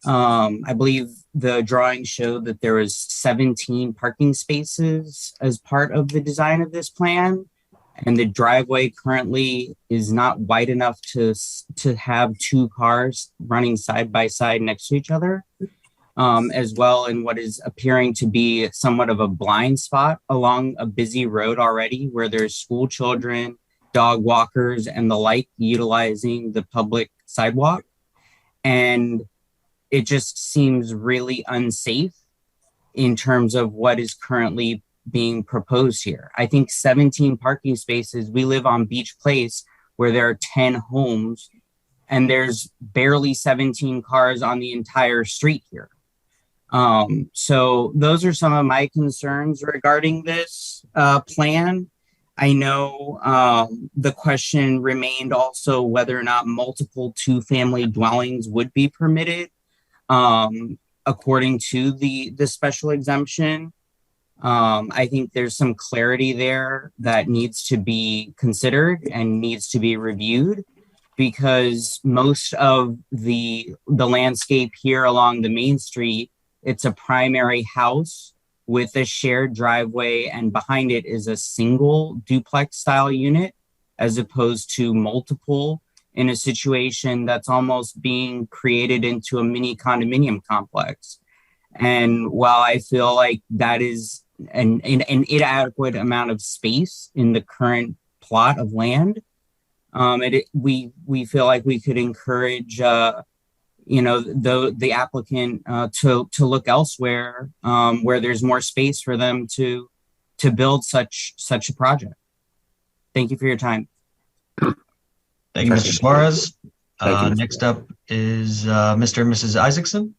I believe the drawing showed that there was 17 parking spaces as part of the design of this plan. And the driveway currently is not wide enough to have two cars running side by side next to each other. As well in what is appearing to be somewhat of a blind spot along a busy road already where there's school children, dog walkers, and the like utilizing the public sidewalk. And it just seems really unsafe in terms of what is currently being proposed here. I think 17 parking spaces, we live on Beach Place where there are 10 homes and there's barely 17 cars on the entire street here. So those are some of my concerns regarding this plan. I know the question remained also whether or not multiple two-family dwellings would be permitted according to the special exemption. I think there's some clarity there that needs to be considered and needs to be reviewed because most of the landscape here along the Main Street, it's a primary house with a shared driveway, and behind it is a single duplex style unit, as opposed to multiple in a situation that's almost being created into a mini condominium complex. And while I feel like that is an inadequate amount of space in the current plot of land, we feel like we could encourage the applicant to look elsewhere where there's more space for them to build such a project. Thank you for your time. Thank you, Mr. Suarez. Next up is Mr. and Mrs. Isaacson.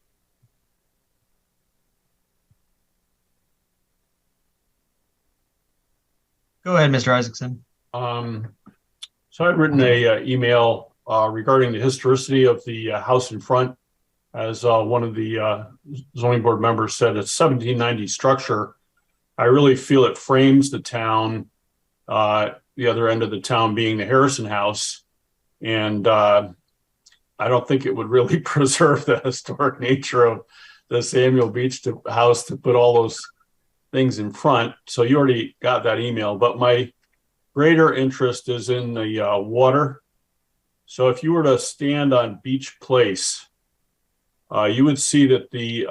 Go ahead, Mr. Isaacson. So I'd written a email regarding the historicity of the house in front. As one of the zoning board members said, it's 1790 structure. I really feel it frames the town, the other end of the town being the Harrison House. And I don't think it would really preserve the historic nature of the Samuel Beach house to put all those things in front. So you already got that email, but my greater interest is in the water. So if you were to stand on Beach Place, you would see that the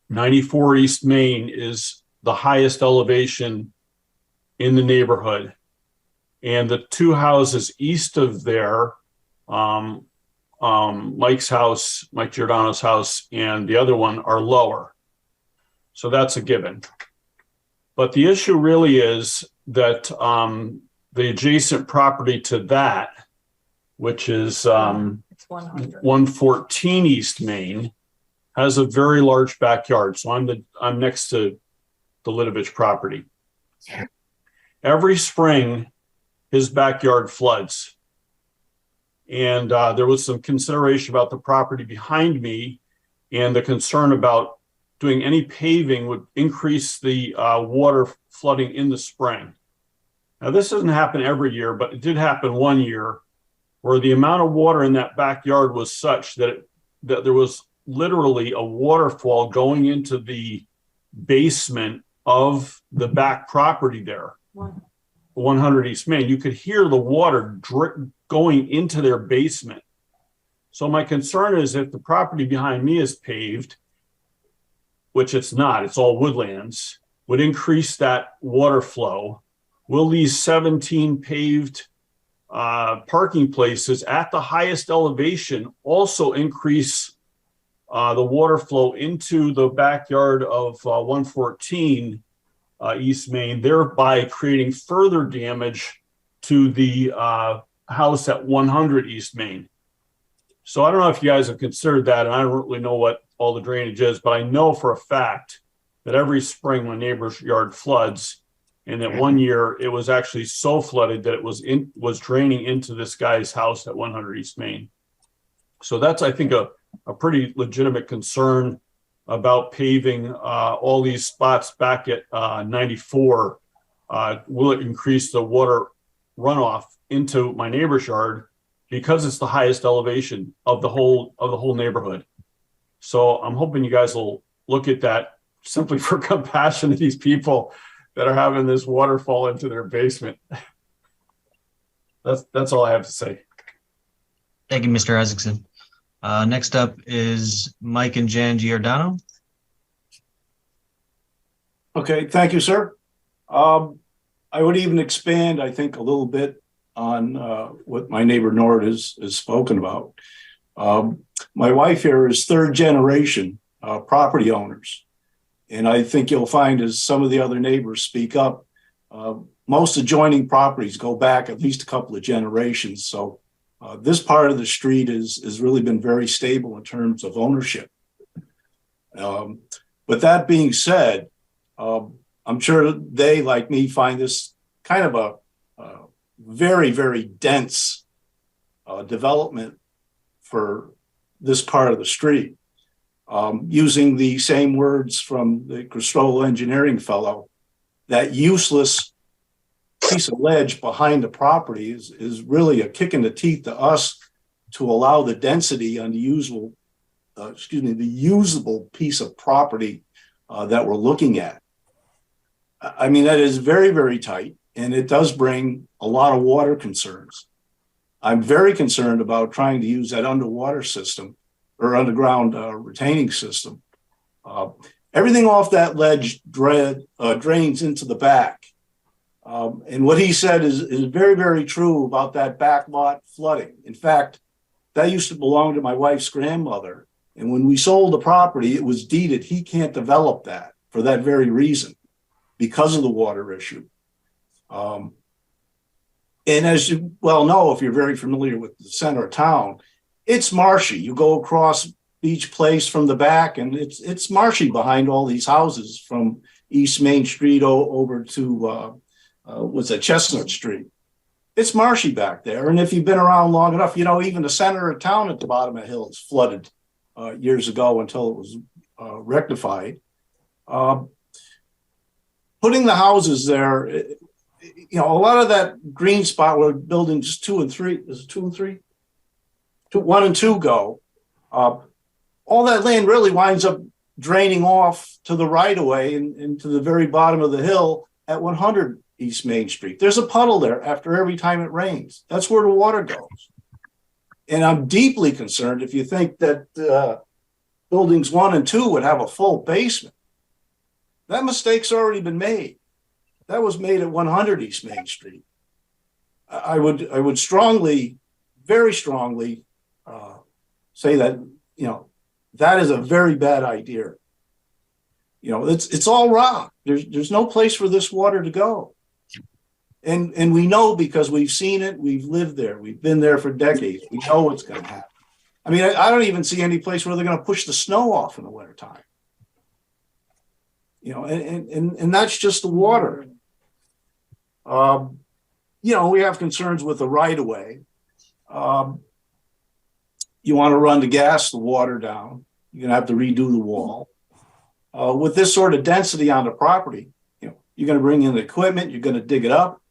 94 East Main is the highest elevation in the neighborhood. And the two houses east of there, Mike's house, Mike Giordano's house, and the other one are lower. So that's a given. But the issue really is that the adjacent property to that, which is 114 East Main, has a very large backyard. So I'm next to the Litovich property. Every spring, his backyard floods. And there was some consideration about the property behind me, and the concern about doing any paving would increase the water flooding in the spring. Now, this doesn't happen every year, but it did happen one year where the amount of water in that backyard was such that there was literally a waterfall going into the basement of the back property there, 100 East Main. You could hear the water going into their basement. So my concern is if the property behind me is paved, which it's not, it's all woodlands, would increase that water flow. Will these 17 paved parking places at the highest elevation also increase the water flow into the backyard of 114 East Main, thereby creating further damage to the house at 100 East Main. So I don't know if you guys have considered that, and I don't really know what all the drainage is, but I know for a fact that every spring my neighbor's yard floods, and that one year it was actually so flooded that it was draining into this guy's house at 100 East Main. So that's, I think, a pretty legitimate concern about paving all these spots back at 94. Will it increase the water runoff into my neighbor's yard because it's the highest elevation of the whole neighborhood? So I'm hoping you guys will look at that simply for compassion to these people that are having this waterfall into their basement. That's all I have to say. Thank you, Mr. Isaacson. Next up is Mike and Jan Giordano. Okay, thank you, sir. I would even expand, I think, a little bit on what my neighbor Nord has spoken about. My wife here is third generation property owners. And I think you'll find as some of the other neighbors speak up, most adjoining properties go back at least a couple of generations. So this part of the street has really been very stable in terms of ownership. But that being said, I'm sure they, like me, find this kind of a very, very dense development for this part of the street. Using the same words from the Cristolo engineering fellow, that useless piece of ledge behind the property is really a kick in the teeth to us to allow the density on the usable piece of property that we're looking at. I mean, that is very, very tight, and it does bring a lot of water concerns. I'm very concerned about trying to use that underwater system or underground retaining system. Everything off that ledge drains into the back. And what he said is very, very true about that back lot flooding. In fact, that used to belong to my wife's grandmother. And when we sold the property, it was deeded. He can't develop that for that very reason, because of the water issue. And as you well know, if you're very familiar with the center of town, it's marshy. You go across Beach Place from the back, and it's marshy behind all these houses from East Main Street over to Chestnut Street. It's marshy back there. And if you've been around long enough, you know, even the center of town at the bottom of the hill is flooded years ago until it was rectified. Putting the houses there, you know, a lot of that green spot where buildings 2 and 3, is it 2 and 3? 1 and 2 go. All that land really winds up draining off to the right of way and to the very bottom of the hill at 100 East Main Street. There's a puddle there after every time it rains. That's where the water goes. And I'm deeply concerned if you think that buildings 1 and 2 would have a full basement. That mistake's already been made. That was made at 100 East Main Street. I would strongly, very strongly say that, you know, that is a very bad idea. You know, it's all rock. There's no place for this water to go. And we know because we've seen it, we've lived there, we've been there for decades. We know what's going to happen. I mean, I don't even see any place where they're going to push the snow off in the wintertime. You know, and that's just the water. You know, we have concerns with the right of way. You want to run the water down. You're going to have to redo the wall. With this sort of density on the property, you know, you're going to bring in the equipment, you're going to dig it up.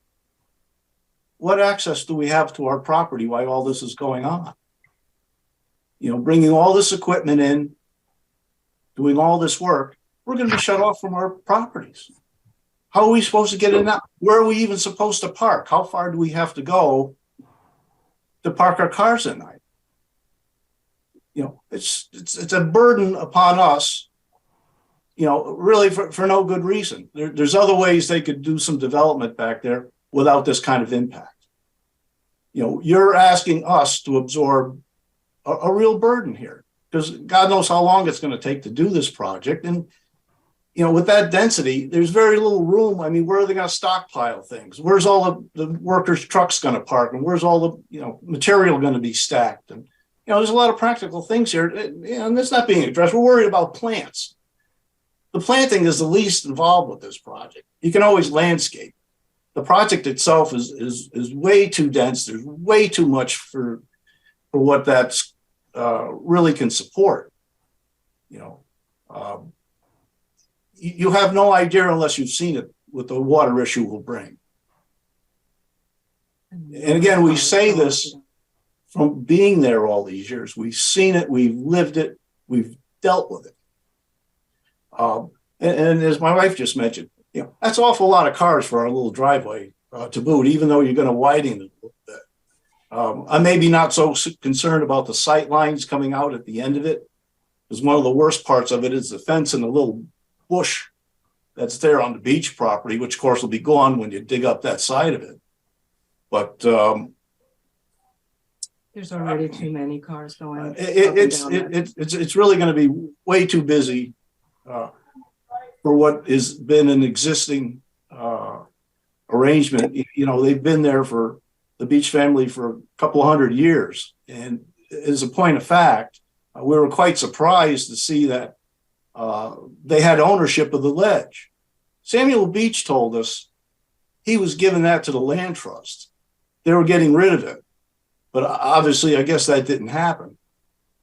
What access do we have to our property while all this is going on? You know, bringing all this equipment in, doing all this work, we're going to be shut off from our properties. How are we supposed to get in that? Where are we even supposed to park? How far do we have to go to park our cars at night? You know, it's a burden upon us, you know, really for no good reason. There's other ways they could do some development back there without this kind of impact. You know, you're asking us to absorb a real burden here because God knows how long it's going to take to do this project. And, with that density, there's very little room. I mean, where are they going to stockpile things? Where's all the workers' trucks going to park? And where's all the, material going to be stacked? And, there's a lot of practical things here, and that's not being addressed. We're worried about plants. The planting is the least involved with this project. You can always landscape. The project itself is way too dense. There's way too much for what that's really can support. You have no idea unless you've seen it what the water issue will bring. And again, we say this from being there all these years. We've seen it, we've lived it, we've dealt with it. And as my wife just mentioned, that's an awful lot of cars for our little driveway to boot, even though you're going to widen it a little bit. I'm maybe not so concerned about the sight lines coming out at the end of it, because one of the worst parts of it is the fence and the little bush that's there on the beach property, which of course will be gone when you dig up that side of it. But there's already too many cars going. It's really going to be way too busy for what has been an existing arrangement. They've been there for the Beach family for a couple of 100 years, and as a point of fact, we were quite surprised to see that they had ownership of the ledge. Samuel Beach told us he was giving that to the land trust. They were getting rid of it. But obviously, I guess that didn't happen,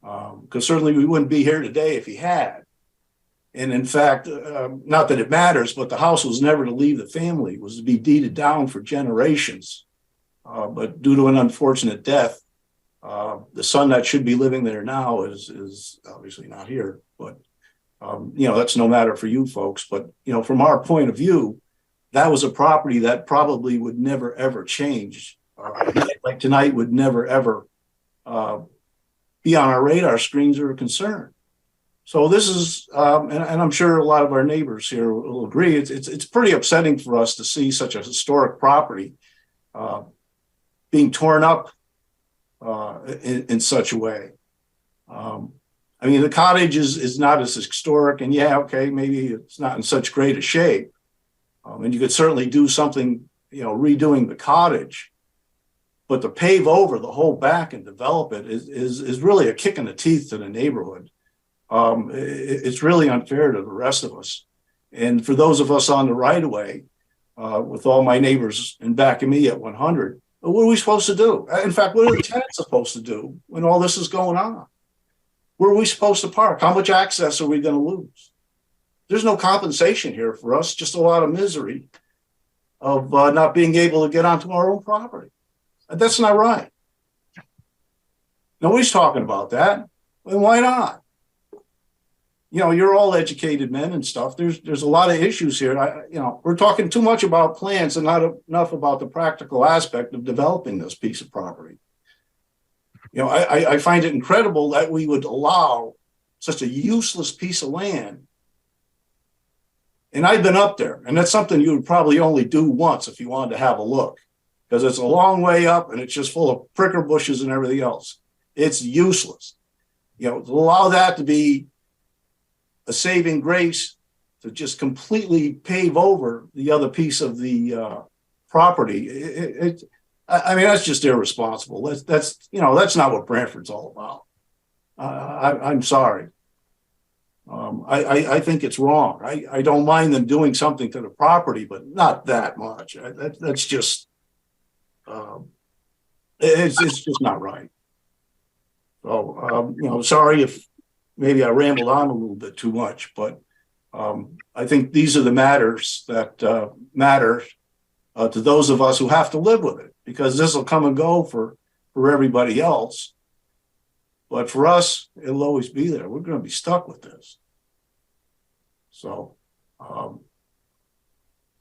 because certainly we wouldn't be here today if he had. And in fact, not that it matters, but the house was never to leave the family. It was to be deeded down for generations. But due to an unfortunate death, the son that should be living there now is obviously not here. But that's no matter for you folks. But from our point of view, that was a property that probably would never ever change. Like tonight would never ever be on our radar screens or a concern. So this is, and I'm sure a lot of our neighbors here will agree. It's pretty upsetting for us to see such a historic property being torn up in such a way. I mean, the cottage is not as historic, and maybe it's not in such great a shape. And you could certainly do something, redoing the cottage. But to pave over the whole back and develop it is really a kick in the teeth to the neighborhood. It's really unfair to the rest of us. And for those of us on the right of way, with all my neighbors in back of me at 100, what are we supposed to do? In fact, what are the tenants supposed to do when all this is going on? Where are we supposed to park? How much access are we going to lose? There's no compensation here for us, just a lot of misery of not being able to get onto our own property. That's not right. Nobody's talking about that. And why not? You're all educated men and stuff. There's a lot of issues here. We're talking too much about plans and not enough about the practical aspect of developing this piece of property. I find it incredible that we would allow such a useless piece of land. And I've been up there, and that's something you would probably only do once if you wanted to have a look, because it's a long way up and it's just full of pricker bushes and everything else. It's useless. To allow that to be a saving grace to just completely pave over the other piece of the property. I mean, that's just irresponsible. That's not what Branford's all about. I'm sorry. I think it's wrong. I don't mind them doing something to the property, but not that much. That's just, it's just not right. So, sorry if maybe I rambled on a little bit too much, but I think these are the matters that matter to those of us who have to live with it, because this will come and go for everybody else. But for us, it'll always be there. We're going to be stuck with this. So, is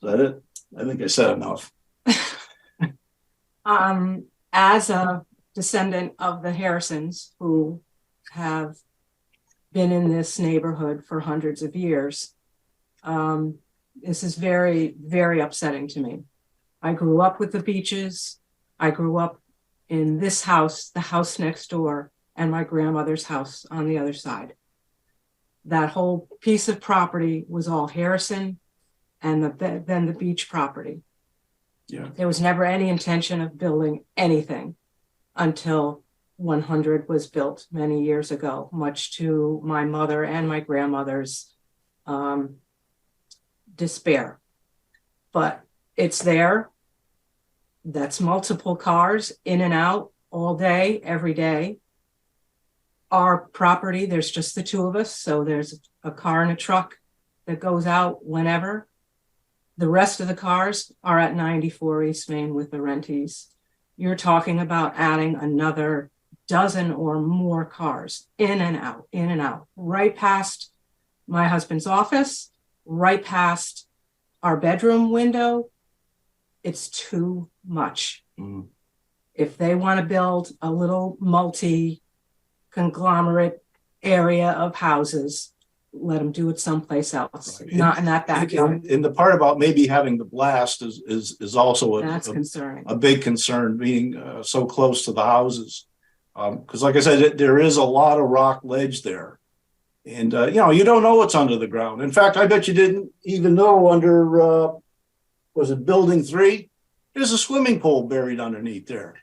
that it? I think I said enough. As a descendant of the Harrisons, who have been in this neighborhood for hundreds of years, this is very, very upsetting to me. I grew up with the Beaches. I grew up in this house, the house next door, and my grandmother's house on the other side. That whole piece of property was all Harrison and then the beach property. Yeah. There was never any intention of building anything until 100 was built many years ago, much to my mother and my grandmother's despair. But it's there. That's multiple cars in and out all day, every day. Our property, there's just the two of us. So there's a car and a truck that goes out whenever. The rest of the cars are at 94 East Main with the rentees. You're talking about adding another dozen or more cars in and out, right past my husband's office, right past our bedroom window. It's too much. Mm. If they want to build a little multi-conglomerate area of houses, let them do it someplace else, Right. not in that backyard. And the part about maybe having the blast is also That's concerning. a big concern, being so close to the houses. Because like I said, there is a lot of rock ledge there. And, you don't know what's under the ground. In fact, I bet you didn't even know under, was it building 3? There's a swimming pool buried underneath there.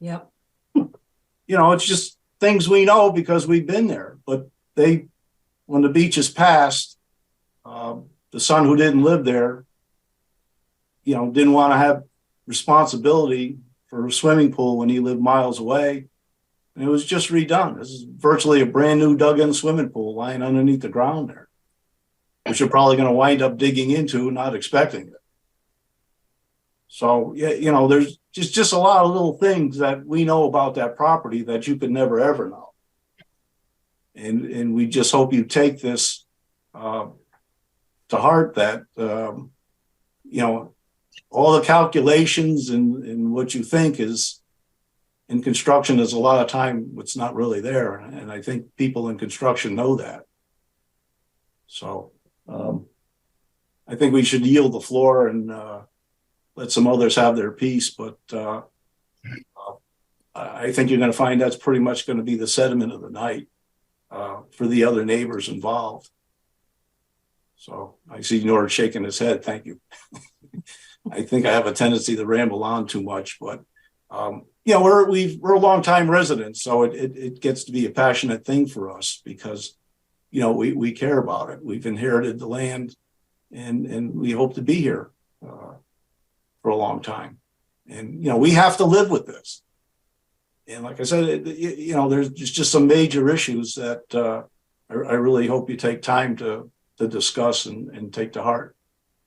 Yep. It's just things we know because we've been there. But when the beach is passed, the son who didn't live there, didn't want to have responsibility for a swimming pool when he lived miles away. And it was just redone. This is virtually a brand new dug-in swimming pool lying underneath the ground there, which you're probably going to wind up digging into, not expecting it. So, yeah, there's just a lot of little things that we know about that property that you could never, ever know. And we just hope you take this to heart that, all the calculations and what you think is in construction is a lot of time what's not really there. And I think people in construction know that. So I think we should yield the floor and let some others have their piece. But I think you're going to find that's pretty much going to be the sentiment of the night for the other neighbors involved. So I see Nord shaking his head. Thank you. I think I have a tendency to ramble on too much, but we're a longtime residents, so it gets to be a passionate thing for us because we care about it. We've inherited the land, and we hope to be here for a long time. And we have to live with this. And like I said, there's just some major issues that I really hope you take time to discuss and take to heart.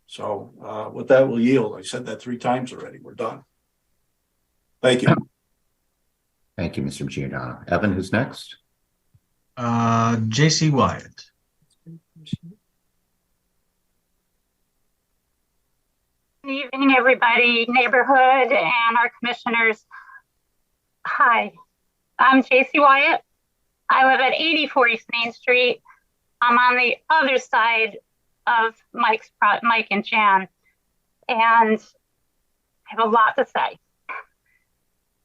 So with that, we'll yield. I said that 3 times already. We're done. Thank you. Thank you, Mr. Giordano. Evan, who's next? J.C. Wyatt. Good evening, everybody, neighborhood, and our commissioners. Hi, I'm J.C. Wyatt. I live at 84 East Main Street. I'm on the other side of Mike and Jan, and I have a lot to say.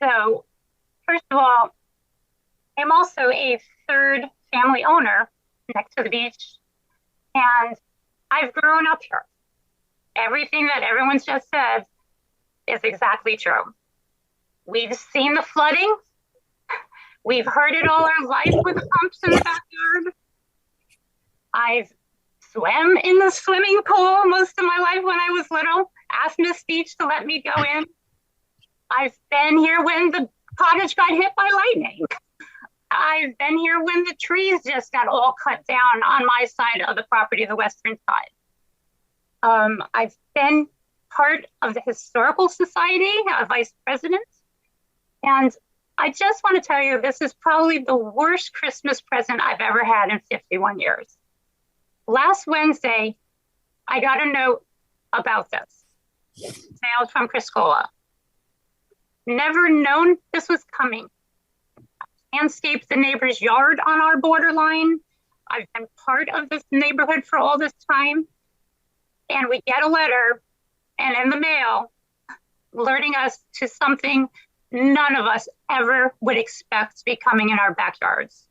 So, first of all, I'm also a 3rd family owner next to the beach, and I've grown up here. Everything that everyone's just said is exactly true. We've seen the flooding. We've heard it all our life with pumps in the backyard. I've swam in the swimming pool most of my life when I was little, asked Miss Beach to let me go in. I've been here when the cottage got hit by lightning. I've been here when the trees just got all cut down on my side of the property, the western side. I've been part of the Historical Society, a vice president. And I just want to tell you, this is probably the worst Christmas present I've ever had in 51 years. Last Wednesday, I got a note about this, mailed from Criscola. Never known this was coming. Landscaped the neighbor's yard on our borderline. I've been part of this neighborhood for all this time. And we get a letter and in the mail alerting us to something none of us ever would expect to be coming in our backyards.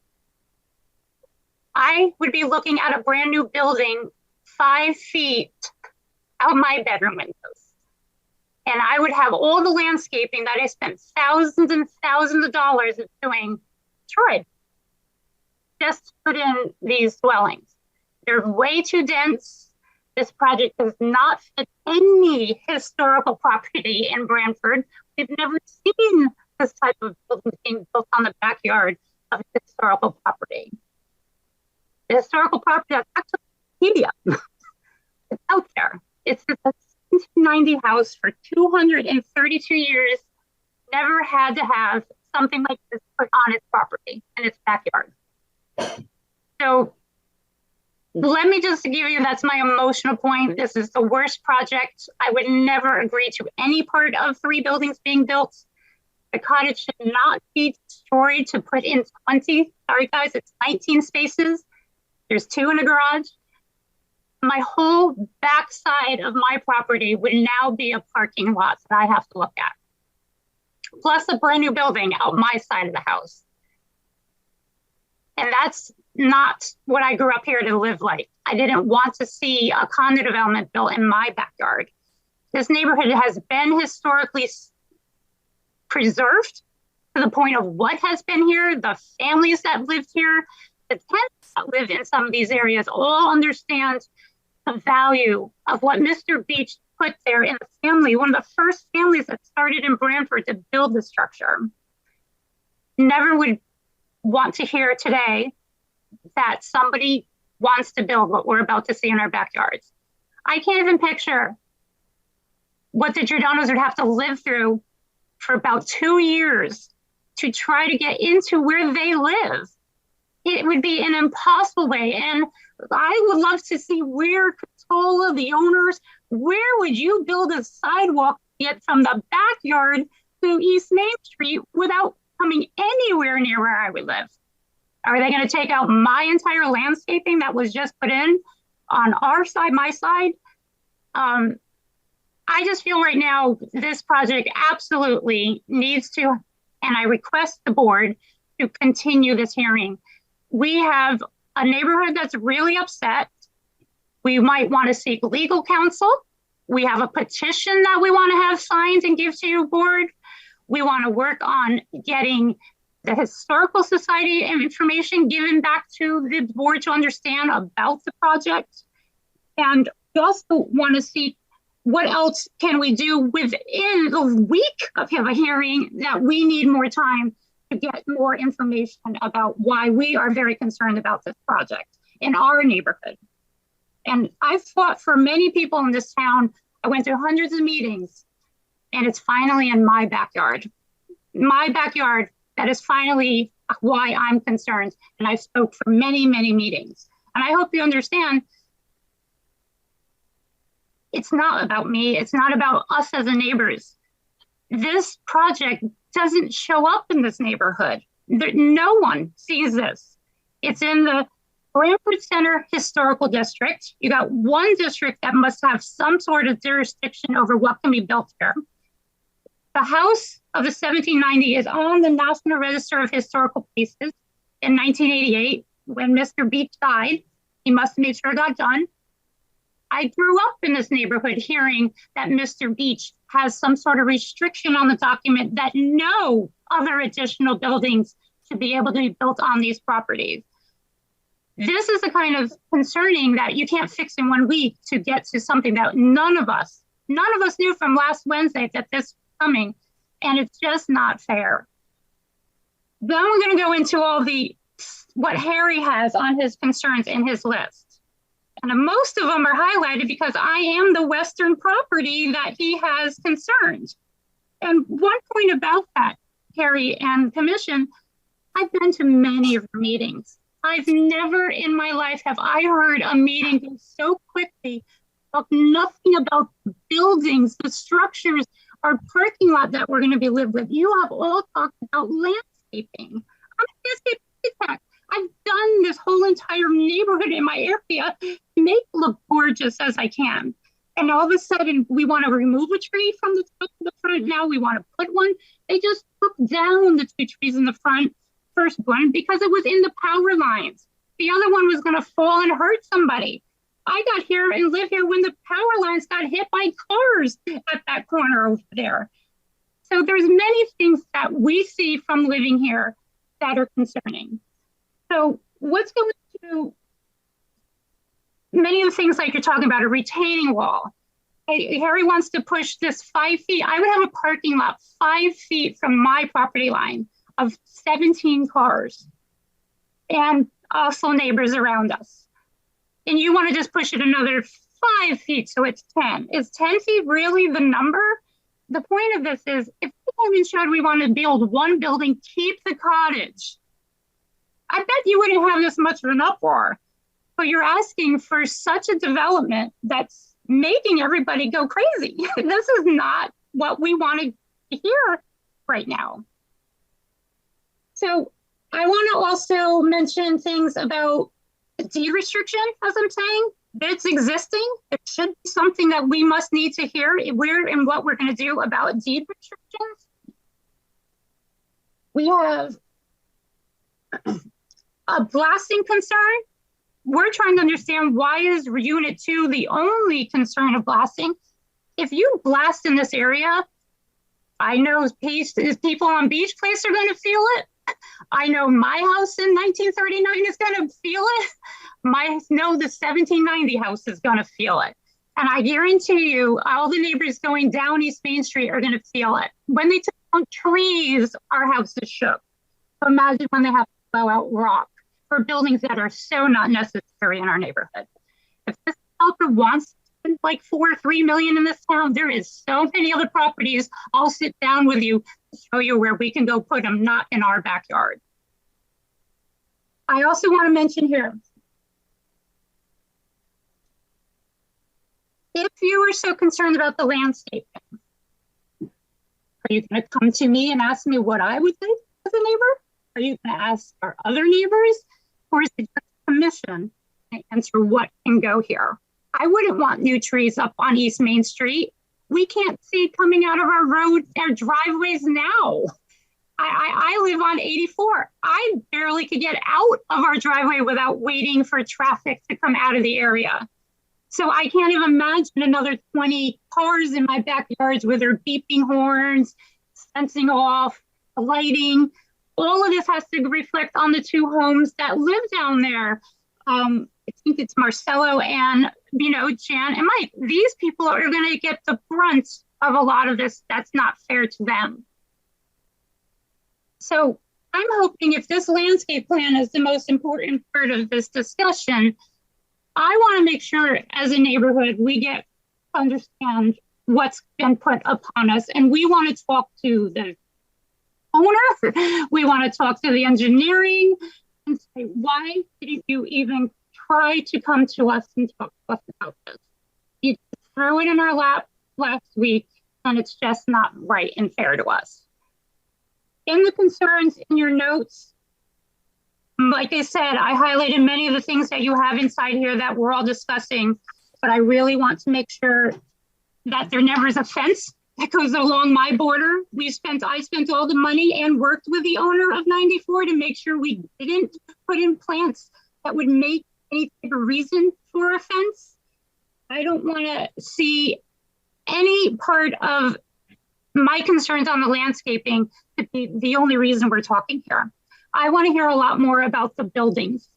I would be looking at a brand new building 5 feet out my bedroom windows. And I would have all the landscaping that I spent thousands and thousands of dollars doing destroyed just to put in these dwellings. They're way too dense. This project does not fit any historical property in Branford. We've never seen this type of building being built on the backyard of a historical property. The historical property that's actually Wikipedia. It's out there. It's a 1790 house for 232 years, never had to have something like this put on its property in its backyard. So let me just give you, that's my emotional point. This is the worst project. I would never agree to any part of 3 buildings being built. The cottage should not be destroyed to put in 20. Sorry guys, it's 19 spaces. There's 2 in a garage. My whole backside of my property would now be a parking lot that I have to look at. Plus a brand new building out my side of the house. And that's not what I grew up here to live like. I didn't want to see a condo development built in my backyard. This neighborhood has been historically preserved to the point of what has been here, the families that lived here, the tenants that live in some of these areas all understand the value of what Mr. Beach put there in the family, one of the first families that started in Branford to build the structure. Never would want to hear today that somebody wants to build what we're about to see in our backyards. I can't even picture what the Giordanos would have to live through for about 2 years to try to get into where they live. It would be an impossible way. And I would love to see where Cotola, the owners, where would you build a sidewalk to get from the backyard to East Main Street without coming anywhere near where I would live? Are they going to take out my entire landscaping that was just put in on our side, my side? I just feel right now this project absolutely needs to, and I request the board to continue this hearing. We have a neighborhood that's really upset. We might want to seek legal counsel. We have a petition that we want to have signed and give to your board. We want to work on getting the Historical Society information given back to the board to understand about the project. And we also want to see what else can we do within a week of a hearing that we need more time to get more information about why we are very concerned about this project in our neighborhood. And I've fought for many people in this town. I went to hundreds of meetings, and it's finally in my backyard. My backyard, that is finally why I'm concerned. And I spoke for many, many meetings. And I hope you understand, it's not about me. It's not about us as a neighbors. This project doesn't show up in this neighborhood. No one sees this. It's in the Branford Center Historical District. You got one district that must have some sort of jurisdiction over what can be built here. The house of the 1790 is on the National Register of Historical Places in 1988 when Mr. Beach died. He must have made sure it got done. I grew up in this neighborhood hearing that Mr. Beach has some sort of restriction on the document that no other additional buildings should be able to be built on these properties. This is the kind of concerning that you can't fix in 1 week to get to something that none of us knew from last Wednesday that this was coming, and it's just not fair. Then we're going to go into all what Harry has on his concerns in his list. And most of them are highlighted because I am the western property that he has concerns. And one point about that, Harry and Commission, I've been to many of your meetings. I've never in my life have I heard a meeting go so quickly, talk nothing about buildings, the structures, our parking lot that we're going to be lived with. You have all talked about landscaping. I'm a landscape architect. I've done this whole entire neighborhood in my area to make it look gorgeous as I can. And all of a sudden, we want to remove a tree from the front. Now we want to put one. They just took down the 2 trees in the front, first one, because it was in the power lines. The other one was going to fall and hurt somebody. I got here and live here when the power lines got hit by cars at that corner over there. So there's many things that we see from living here that are concerning. So what's going to, many of the things like you're talking about, a retaining wall. Harry wants to push this 5 feet. I would have a parking lot 5 feet from my property line of 17 cars and also neighbors around us. And you want to just push it another 5 feet, so it's 10. Is 10 feet really the number? The point of this is, if we came and showed we want to build one building, keep the cottage, I bet you wouldn't have this much of an uproar. But you're asking for such a development that's making everybody go crazy. This is not what we want to hear right now. So I want to also mention things about deed restriction, as I'm saying. It's existing. It should be something that we must need to hear where and what we're going to do about deed restrictions. We have a blasting concern. We're trying to understand, why is Unit 2 the only concern of blasting? If you blast in this area, I know people on Beach Place are going to feel it. I know my house in 1939 is going to feel it. I know the 1790 house is going to feel it. And I guarantee you, all the neighbors going down East Main Street are going to feel it. When they took down trees, our house is shook. So imagine when they have to blow out rock for buildings that are so not necessary in our neighborhood. If this developer wants like 4 or 3 million in this town, there is so many other properties. I'll sit down with you to show you where we can go put them, not in our backyard. I also want to mention here, if you are so concerned about the landscaping, are you going to come to me and ask me what I would think as a neighbor? Are you going to ask our other neighbors? Or is it just a commission to answer what can go here? I wouldn't want new trees up on East Main Street. We can't see coming out of our road, our driveways now. I live on 84. I barely could get out of our driveway without waiting for traffic to come out of the area. So I can't even imagine another 20 cars in my backyards with their beeping horns, fencing off, lighting. All of this has to reflect on the 2 homes that live down there. I think it's Marcelo and, Jan and Mike. These people are going to get the brunt of a lot of this. That's not fair to them. So I'm hoping, if this landscape plan is the most important part of this discussion, I want to make sure as a neighborhood we get to understand what's been put upon us. And we want to talk to the owner. We want to talk to the engineering and say, why didn't you even try to come to us and talk to us about this? You threw it in our lap last week, and it's just not right and fair to us. In the concerns in your notes, like I said, I highlighted many of the things that you have inside here that we're all discussing, but I really want to make sure that there never is a fence that goes along my border. I spent all the money and worked with the owner of 94 to make sure we didn't put in plants that would make any type of reason for a fence. I don't want to see any part of my concerns on the landscaping to be the only reason we're talking here. I want to hear a lot more about the buildings.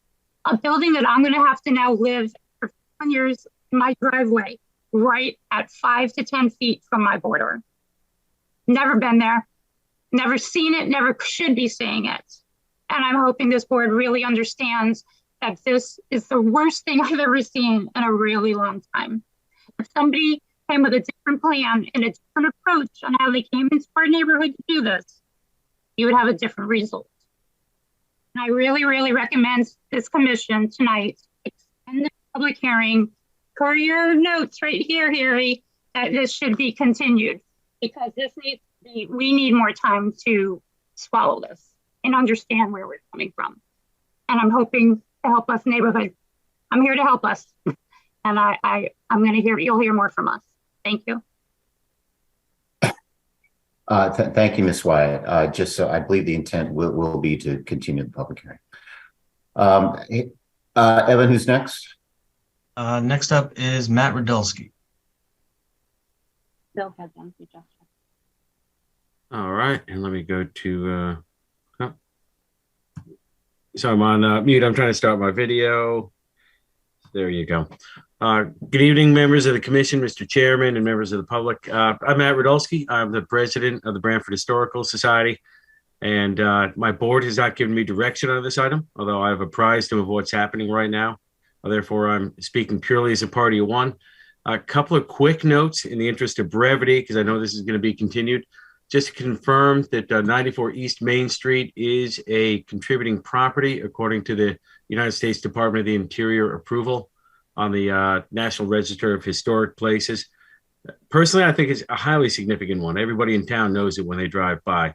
A building that I'm going to have to now live for 10 years in my driveway, right at 5 to 10 feet from my border. Never been there, never seen it, never should be seeing it. And I'm hoping this board really understands that this is the worst thing I've ever seen in a really long time. If somebody came with a different plan and a different approach on how they came into our neighborhood to do this, you would have a different result. And I really, really recommend this commission tonight extend the public hearing per your notes right here, Harry, that this should be continued, because this needs to be, we need more time to swallow this and understand where we're coming from. And I'm hoping to help us neighborhood. I'm here to help us. And I'm going to you'll hear more from us. Thank you. Thank you, Ms. Wyatt. Just so I believe the intent will be to continue the public hearing. Evan, who's next? Next up is Matt Radulski. Bill has one suggestion. All right, and let me go to. So I'm on mute. I'm trying to start my video. There you go. Good evening, members of the commission, Mr. Chairman, and members of the public. I'm Matt Radulski. I'm the president of the Branford Historical Society, and my board has not given me direction on this item, although I've apprised them of what's happening right now. Therefore, I'm speaking purely as a party of one. A couple of quick notes in the interest of brevity, because I know this is going to be continued. Just to confirm that 94 East Main Street is a contributing property according to the United States Department of the Interior approval on the National Register of Historic Places. Personally, I think it's a highly significant one. Everybody in town knows it when they drive by.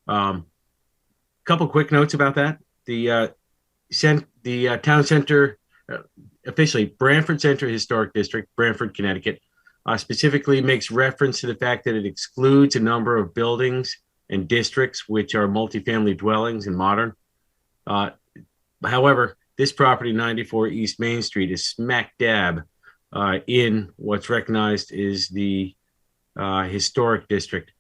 Couple quick notes about that. The town center, officially Branford Center Historic District, Branford, Connecticut, specifically makes reference to the fact that it excludes a number of buildings and districts which are multifamily dwellings and modern. However, this property, 94 East Main Street, is smack dab in what's recognized as the historic district.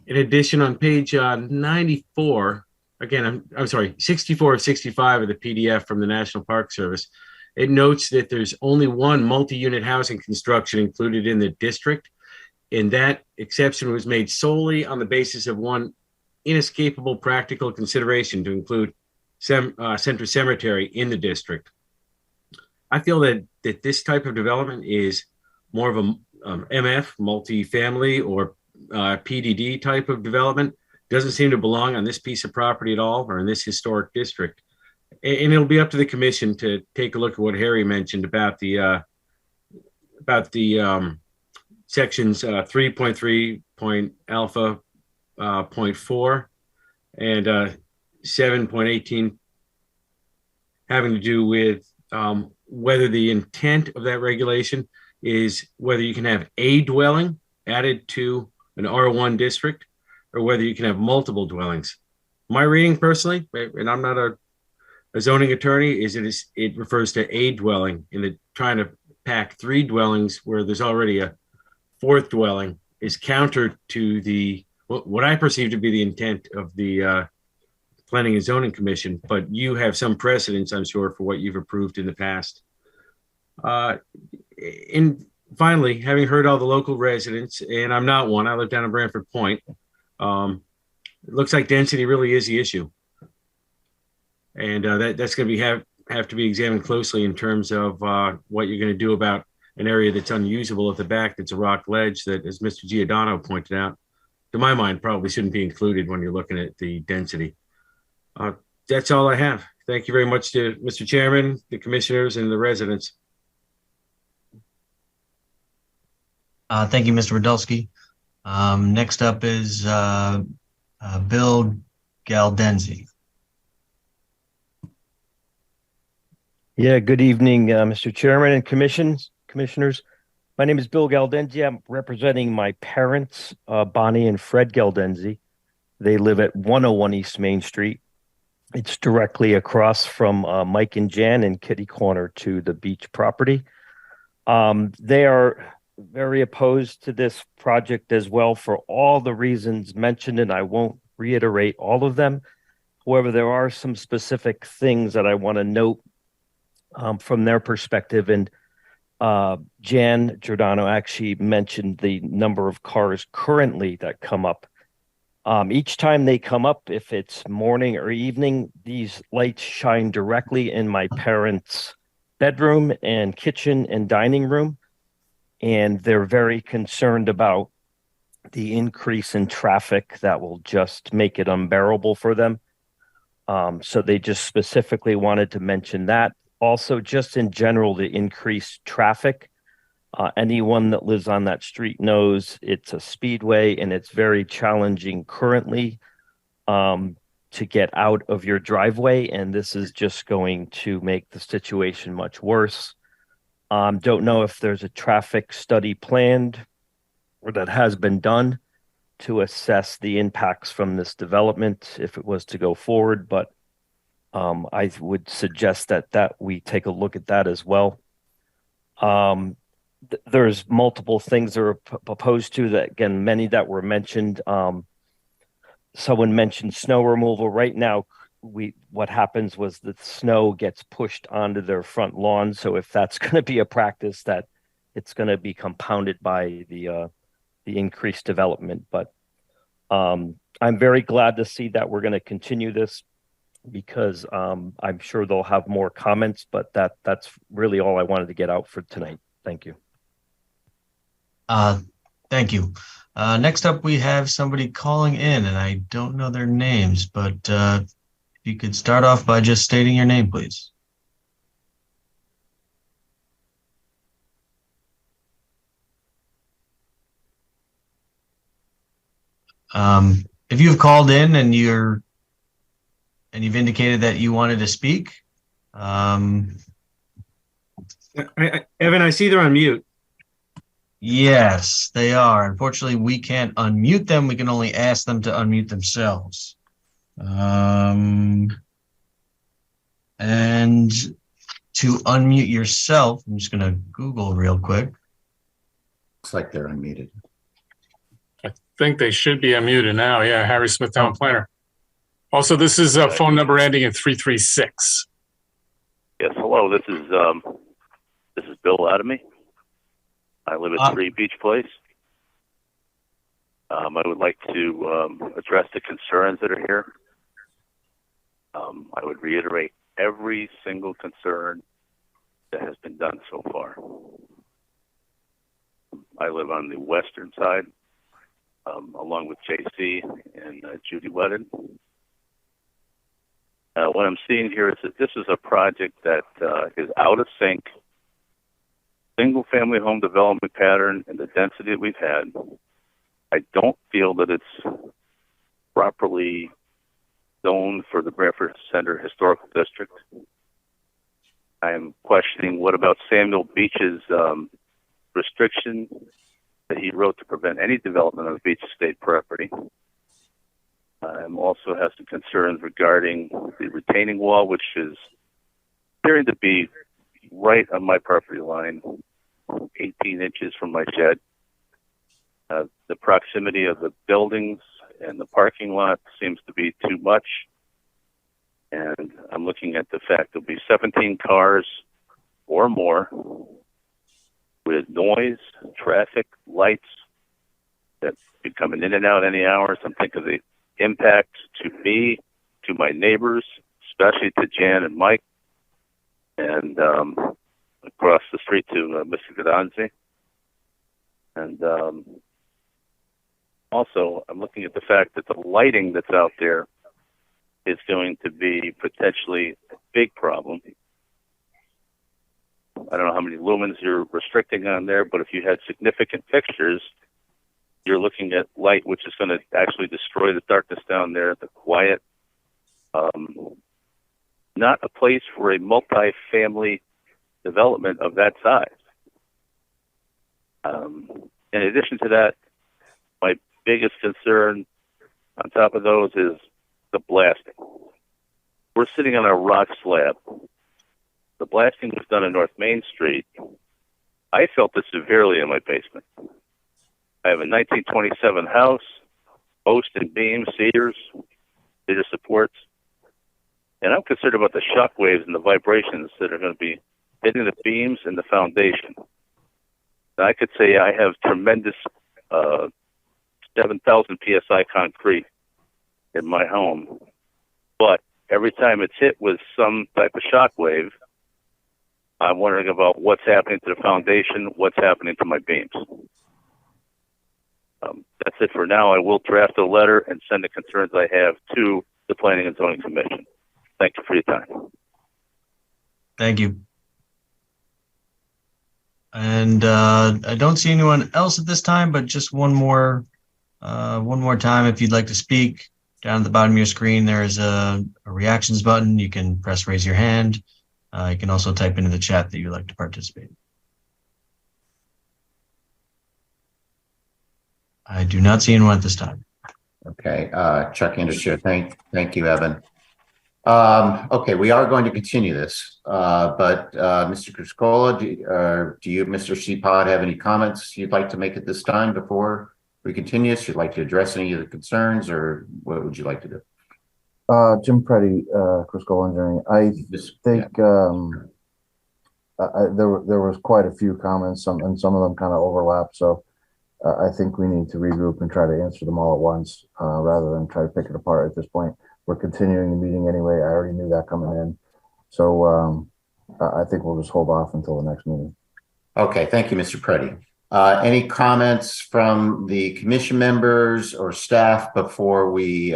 In addition, on page 94, again, I'm sorry, 64 of 65 of the PDF from the National Park Service, it notes that there's only one multi-unit housing construction included in the district, and that exception was made solely on the basis of one inescapable practical consideration to include Center Cemetery in the district. I feel that this type of development is more of a MF, multifamily, or PDD type of development. Doesn't seem to belong on this piece of property at all, or in this historic district. And it'll be up to the commission to take a look at what Harry mentioned about the sections 3.3 point 4 and 7.18 having to do with whether the intent of that regulation is whether you can have a dwelling added to an R1 district or whether you can have multiple dwellings. My reading personally, and I'm not a zoning attorney, is it refers to a dwelling, in the trying to pack 3 dwellings where there's already a 4th dwelling is counter to the what I perceive to be the intent of the Planning and Zoning Commission, but you have some precedence, I'm sure, for what you've approved in the past. And finally, having heard all the local residents, and I'm not one, I live down in Branford Point, it looks like density really is the issue. And that's going to have to be examined closely in terms of what you're going to do about an area that's unusable at the back. That's a rock ledge that, as Mr. Giordano pointed out, to my mind, probably shouldn't be included when you're looking at the density. That's all I have. Thank you very much to Mr. Chairman, the commissioners, and the residents. Thank you, Mr. Radulski. Next up is Bill Galdenzi. Yeah, good evening, Mr. Chairman and commissioners. My name is Bill Galdenzi. I'm representing my parents, Bonnie and Fred Galdenzi. They live at 101 East Main Street. It's directly across from Mike and Jan and kitty corner to the beach property. They are very opposed to this project as well for all the reasons mentioned, and I won't reiterate all of them. However, there are some specific things that I want to note from their perspective. And Jan Giordano actually mentioned the number of cars currently that come up. Each time they come up, if it's morning or evening, these lights shine directly in my parents' bedroom and kitchen and dining room. And they're very concerned about the increase in traffic that will just make it unbearable for them. So they just specifically wanted to mention that. Also, just in general, the increased traffic. Anyone that lives on that street knows it's a speedway and it's very challenging currently to get out of your driveway. And this is just going to make the situation much worse. Don't know if there's a traffic study planned or that has been done to assess the impacts from this development if it was to go forward, but I would suggest that we take a look at that as well. There's multiple things that are proposed to that, again, many that were mentioned. Someone mentioned snow removal. Right now, what happens was the snow gets pushed onto their front lawn. So if that's going to be a practice, that it's going to be compounded by the increased development. But I'm very glad to see that we're going to continue this, because I'm sure they'll have more comments, but that's really all I wanted to get out for tonight. Thank you. Thank you. Next up, we have somebody calling in, and I don't know their names, but if you could start off by just stating your name, please. If you've called in and you've indicated that you wanted to speak, Evan, I see they're on mute. Yes, they are. Unfortunately, we can't unmute them. We can only ask them to unmute themselves. And to unmute yourself, I'm just going to Google real quick. Looks like they're unmuted. I think they should be unmuted now. Yeah, Harry Smith, Town Planner. Also, this is a phone number ending in 336. Yes, hello. This is Bill Adamy. I live at 3 Beach Place. I would like to address the concerns that are here. I would reiterate every single concern that has been done so far. I live on the western side, along with JC and Judy Wedded. What I'm seeing here is that this is a project that is out of sync. Single-family home development pattern and the density that we've had. I don't feel that it's properly zoned for the Branford Center Historical District. I am questioning what about Samuel Beach's restriction that he wrote to prevent any development on the Beach Estate property. I also have some concerns regarding the retaining wall, which is appearing to be right on my property line, 18 inches from my shed. The proximity of the buildings and the parking lot seems to be too much. And I'm looking at the fact there'll be 17 cars or more with noise, traffic, lights that be coming in and out any hour. So I'm thinking of the impact to me, to my neighbors, especially to Jan and Mike, and across the street to Mr. Gadanzi. And also, I'm looking at the fact that the lighting that's out there is going to be potentially a big problem. I don't know how many lumens you're restricting on there, but if you had significant fixtures, you're looking at light, which is going to actually destroy the darkness down there, the quiet. Not a place for a multi-family development of that size. In addition to that, my biggest concern on top of those is the blasting. We're sitting on a rock slab. The blasting was done on North Main Street. I felt this severely in my basement. I have a 1927 house, post and beams, cedar supports, and I'm concerned about the shock waves and the vibrations that are going to be hitting the beams and the foundation. Now, I could say I have tremendous 7,000 PSI concrete in my home, but every time it's hit with some type of shock wave, I'm wondering about what's happening to the foundation, what's happening to my beams. That's it for now. I will draft a letter and send the concerns I have to the Planning and Zoning Commission. Thank you for your time. Thank you. And I don't see anyone else at this time, but just one more time, if you'd like to speak, down at the bottom of your screen, there is a reactions button. You can press raise your hand. You can also type into the chat that you'd like to participate. I do not see anyone at this time. Okay, Chuck Anderson, thank you, Evan. Okay, we are going to continue this, but Mr. Criscola, do you, Mr. Seapod, have any comments you'd like to make at this time before we continue? You'd like to address any of the concerns, or what would you like to do? Jim Preddy, Criscola Engineering. I think there was quite a few comments, and some of them kind of overlap. So I think we need to regroup and try to answer them all at once, rather than try to pick it apart at this point. We're continuing the meeting anyway. I already knew that coming in. So I think we'll just hold off until the next meeting. Okay, thank you, Mr. Preddy. Any comments from the commission members or staff before we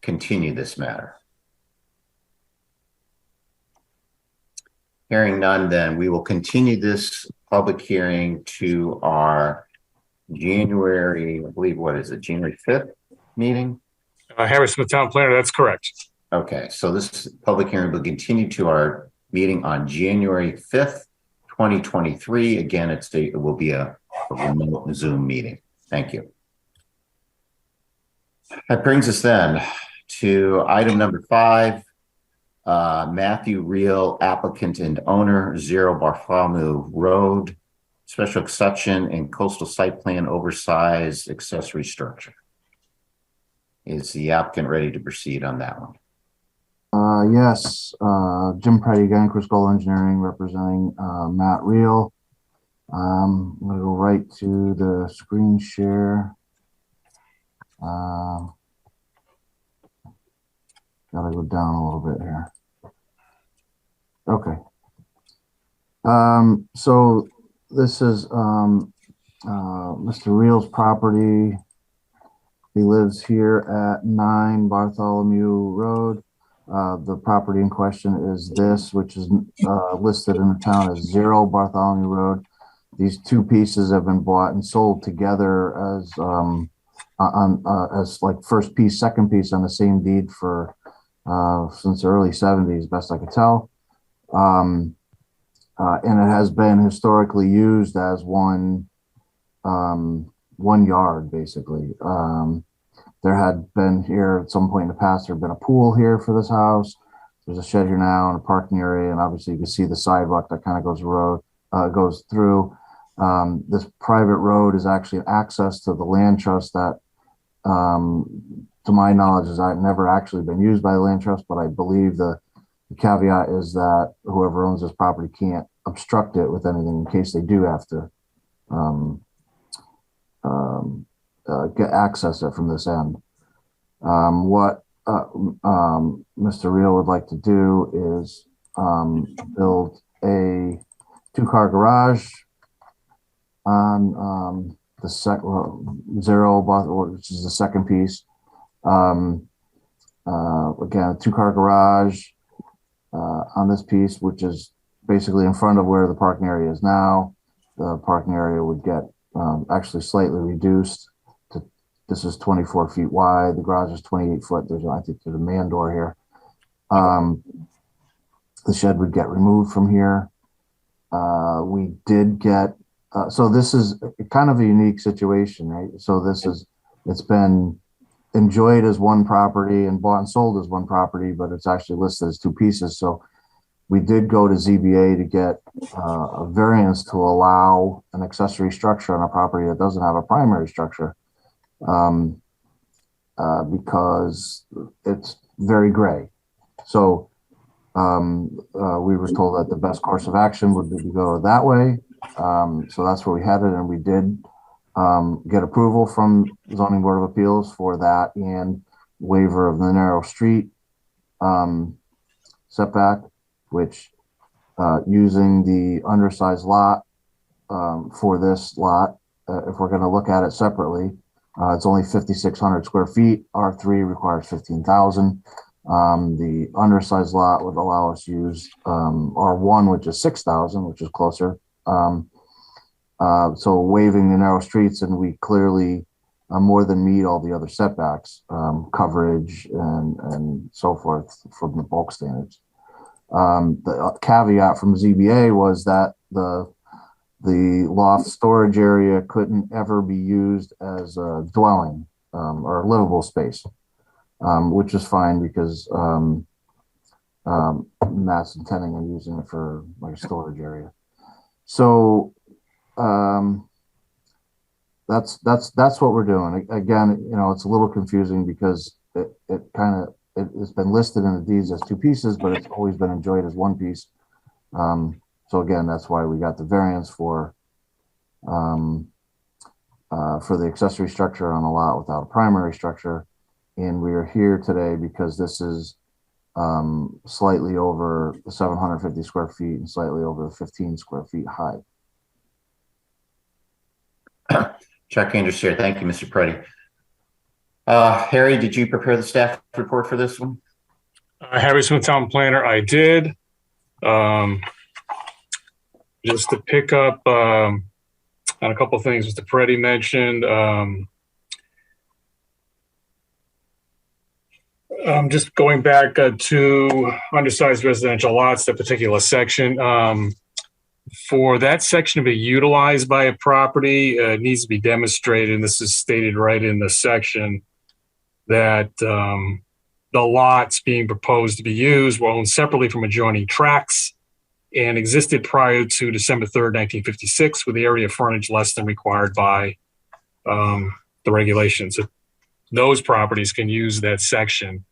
continue this matter? Hearing none, then we will continue this public hearing to our January, I believe, what is it, January 5th meeting? Harry Smith, Town Planner, that's correct. Okay, so this public hearing will continue to our meeting on January 5th, 2023. Again, it will be a remote Zoom meeting. Thank you. That brings us then to item number 5, Matthew Reel, applicant and owner, 0 Bartholomew Road, special exception and coastal site plan, oversized accessory structure. Is the applicant ready to proceed on that one? Yes, Jim Preddy again, Criscola Engineering, representing Matt Reel. I'm going to go right to the screen share. Gotta go down a little bit here. Okay. So this is Mr. Reel's property. He lives here at 9 Bartholomew Road. The property in question is this, which is listed in the town as 0 Bartholomew Road. These two pieces have been bought and sold together as like first piece, second piece on the same deed for since the early 70s, best I could tell. And it has been historically used as one yard, basically. There had been here at some point in the past, there had been a pool here for this house. There's a shed here now and a parking area, and obviously you can see the sidewalk that kind of goes through. This private road is actually access to the land trust that, to my knowledge, has never actually been used by the land trust, but I believe the caveat is that whoever owns this property can't obstruct it with anything in case they do have to access it from this end. What Mr. Reel would like to do is build a 2-car garage on the 0, which is the second piece. Again, a 2-car garage on this piece, which is basically in front of where the parking area is now. The parking area would get actually slightly reduced. This is 24 feet wide. The garage is 28 foot. I think there's a man door here. The shed would get removed from here. We did get, so this is kind of a unique situation, right? So it's been enjoyed as one property and bought and sold as one property, but it's actually listed as 2 pieces. So we did go to ZBA to get a variance to allow an accessory structure on a property that doesn't have a primary structure, because it's very gray. So we were told that the best course of action would be to go that way. So that's where we headed, and we did get approval from Zoning Board of Appeals for that and waiver of the narrow street setback, which using the undersized lot for this lot, if we're going to look at it separately, it's only 5,600 square feet. R3 requires 15,000. The undersized lot would allow us to use R1, which is 6,000, which is closer. So waiving the narrow streets, and we clearly more than meet all the other setbacks, coverage and so forth from the bulk standards. The caveat from ZBA was that the the loft storage area couldn't ever be used as a dwelling or a livable space, which is fine because Matt's intending on using it for like a storage area. So that's what we're doing. Again, you know, it's a little confusing because it's been listed in the deeds as two pieces, but it's always been enjoyed as one piece. So again, that's why we got the variance for the accessory structure on a lot without a primary structure. And we are here today because this is slightly over the 750 square feet and slightly over the 15 square feet high. Chuck Andrews here. Thank you, Mr. Preddy. Harry, did you prepare the staff report for this one? Harry Smith, Town Planner, I did. Just to pick up on a couple of things Mr. Preddy mentioned. Just going back to undersized residential lots, that particular section. For that section to be utilized by a property, it needs to be demonstrated, and this is stated right in the section, that the lots being proposed to be used were owned separately from adjoining tracts and existed prior to December 3rd, 1956, with the area frontage less than required by the regulations. Those properties can use that section.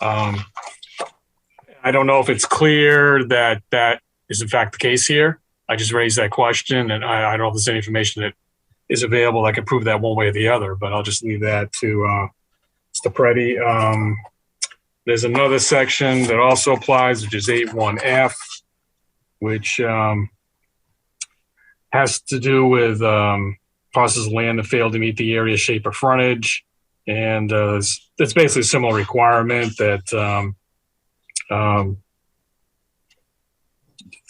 I don't know if it's clear that that is in fact the case here. I just raised that question, and I don't know if there's any information that is available that can prove that one way or the other, but I'll just leave that to Mr. Preddy. There's another section that also applies, which is 8.1F, which has to do with parcels of land that fail to meet the area, shape, or frontage. And it's basically a similar requirement that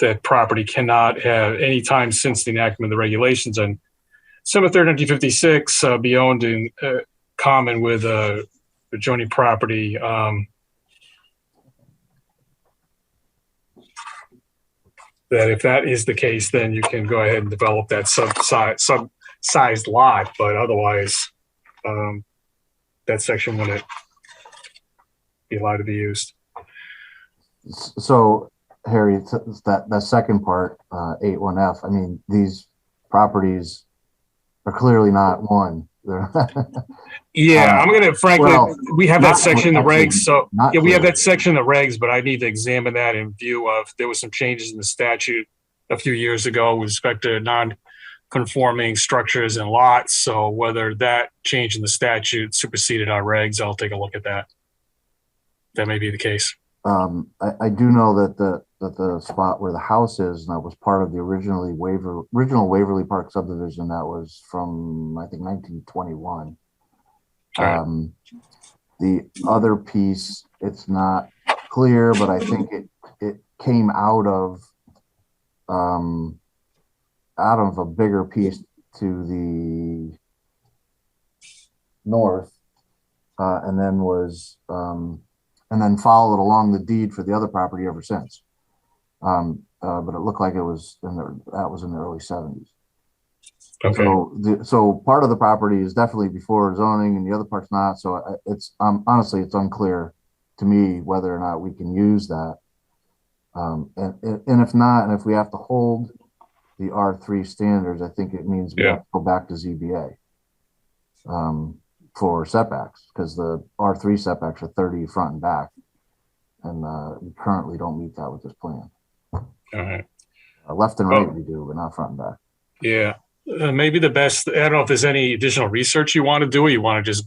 that property cannot have any time since the enactment of the regulations on December 3rd, 1956 be owned in common with adjoining property. That if that is the case, then you can go ahead and develop that sub-sized lot, but otherwise that section wouldn't be allowed to be used. So, Harry, that second part, 8.1F, I mean, these properties are clearly not one. Yeah, I'm going to, frankly, we have that section in the actually, regs. So, not yeah, we have clearly. that section in the regs, but I need to examine that in view of, there was some changes in the statute a few years ago with respect to non-conforming structures and lots. So whether that change in the statute superseded our regs, I'll take a look at that. That may be the case. I do know that the spot where the house is, and that was part of the original Waverly Park subdivision that was from, I think, 1921. Right. The other piece, it's not clear, but I think it came out of a bigger piece to the north, and then followed along the deed for the other property ever since. But it looked like that was in the early 70s. Okay. So part of the property is definitely before zoning, and the other part's not. So it's honestly, it's unclear to me whether or not we can use that. And if not, and if we have to hold the R3 standards, I think it means we have to go back to ZBA for setbacks, because the R3 setbacks are 30 front and back, and we currently don't meet that with this plan. All right. Left and right we do, but not front and back. Yeah, maybe the best, I don't know if there's any additional research you want to do, or you want to just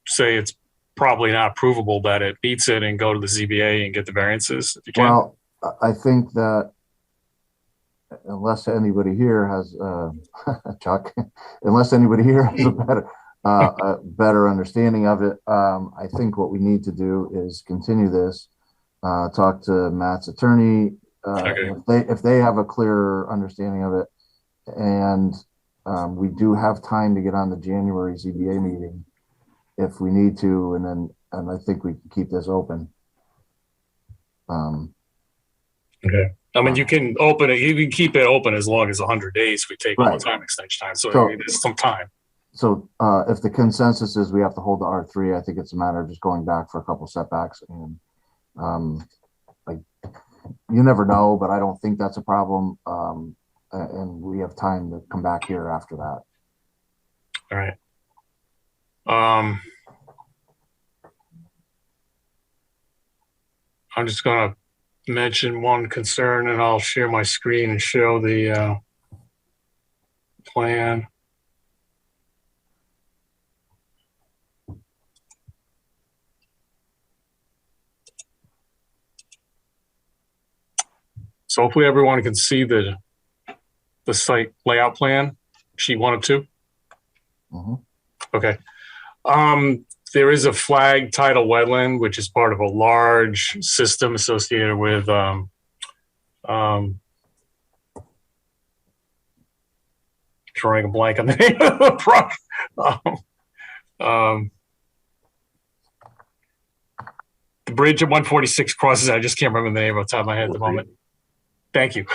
say it's probably not provable that it meets it and go to the ZBA and get the variances if you can. Well, I think that unless anybody here has, Chuck, unless anybody here has a better understanding of it, I think what we need to do is continue this, talk to Matt's attorney, if they have a clearer understanding of it, and we do have time to get on the January ZBA meeting if we need to, and I think we can keep this open. Okay. I mean, you can open it, you can keep it open as long as 100 days if we take all the Right. time extension time. So, So- it is some time. So if the consensus is we have to hold the R3, I think it's a matter of just going back for a couple setbacks and like you never know, but I don't think that's a problem. And we have time to come back here after that. All right. I'm just going to mention one concern and I'll share my screen and show the plan. So hopefully everyone can see the site layout plan, sheet 1 of 2. Okay. There is a flag tidal wetland, which is part of a large system associated with drawing a blank on the name of the project. The bridge at 146 crosses. I just can't remember the name off the top of my head at the moment. Thank you.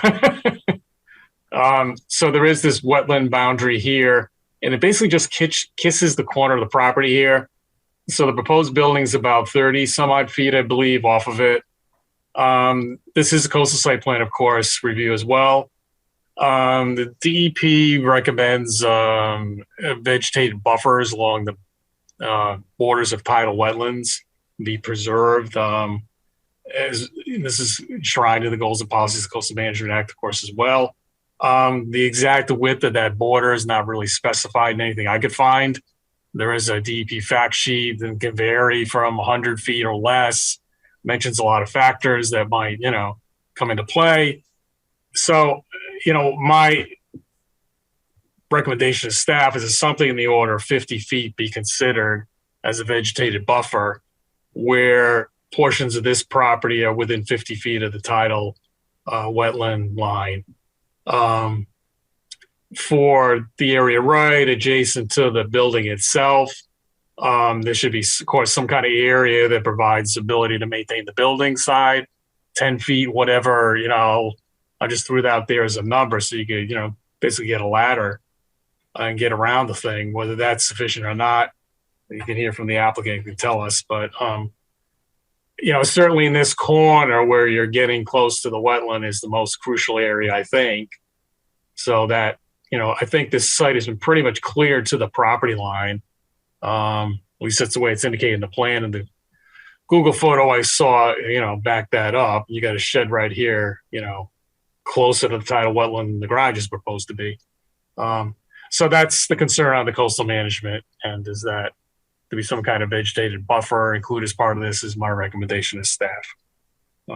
So there is this wetland boundary here, and it basically just kisses the corner of the property here. So the proposed building is about 30 some odd feet, I believe, off of it. This is a coastal site plan, of course, review as well. The DEP recommends vegetated buffers along the borders of tidal wetlands be preserved. As this is enshrined in the goals and policies of the Coastal Management Act, of course, as well. The exact width of that border is not really specified in anything I could find. There is a DEP fact sheet that can vary from 100 feet or less, mentions a lot of factors that might, come into play. So, my recommendation to staff is that something in the order of 50 feet be considered as a vegetated buffer where portions of this property are within 50 feet of the tidal wetland line. For the area right adjacent to the building itself, there should be, of course, some kind of area that provides ability to maintain the building side, 10 feet, whatever, I just threw that out there as a number so you could, basically get a ladder and get around the thing. Whether that's sufficient or not, you can hear from the applicant, you can tell us. But, certainly in this corner where you're getting close to the wetland is the most crucial area, I think. So that, I think this site has been pretty much cleared to the property line. At least that's the way it's indicated in the plan, and the Google photo I saw, back that up. You got a shed right here, closer to the tidal wetland than the garage is proposed to be. So that's the concern on the coastal management, and is that to be some kind of vegetated buffer included as part of this is my recommendation to staff.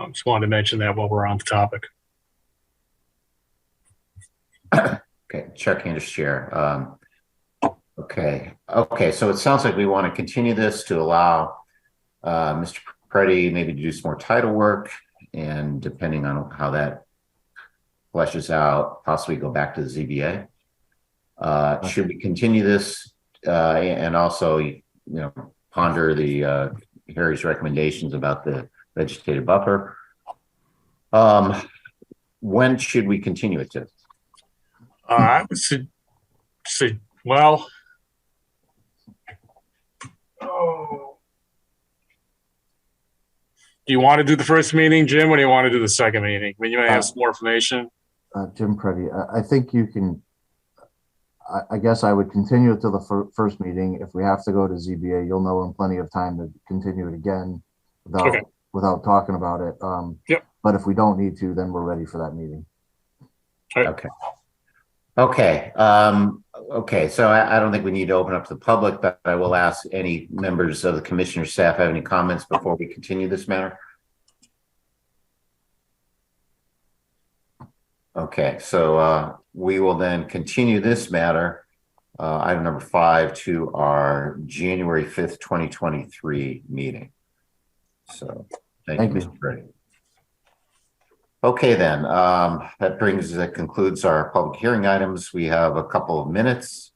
Just wanted to mention that while we're on the topic. Okay, Chair Candace Chair. Okay, so it sounds like we want to continue this to allow Mr. Preddy maybe to do some more title work, and depending on how that fleshes out, possibly go back to the ZBA. Should we continue this and also, ponder the Harry's recommendations about the vegetated buffer? When should we continue it to? I would say, well, do you want to do the first meeting, Jim, or do you want to do the second meeting? When you may have some more information. Jim Preddy, I think you can, I guess I would continue it to the first meeting. If we have to go to ZBA, you'll know in plenty of time to continue it again without talking about it. Yep. But if we don't need to, then we're ready for that meeting. Okay. Okay. So I don't think we need to open up to the public, but I will ask any members of the commissioner staff have any comments before we continue this matter. Okay, so we will then continue this matter, item number 5, to our January 5th, 2023 meeting. So thank you, Mr. Brady. Okay, then that concludes our public hearing items. We have a couple of minutes.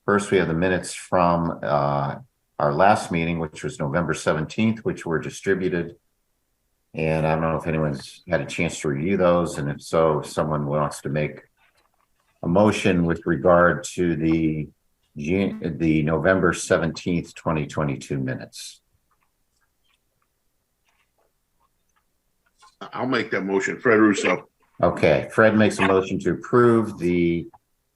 First, we have the minutes from our last meeting, which was November 17th, which were distributed. And I don't know if anyone's had a chance to review those, and if so, if someone wants to make a motion with regard to the November 17th, 2022 minutes. I'll make that motion. Fred Russo. Okay, Fred makes a motion to approve the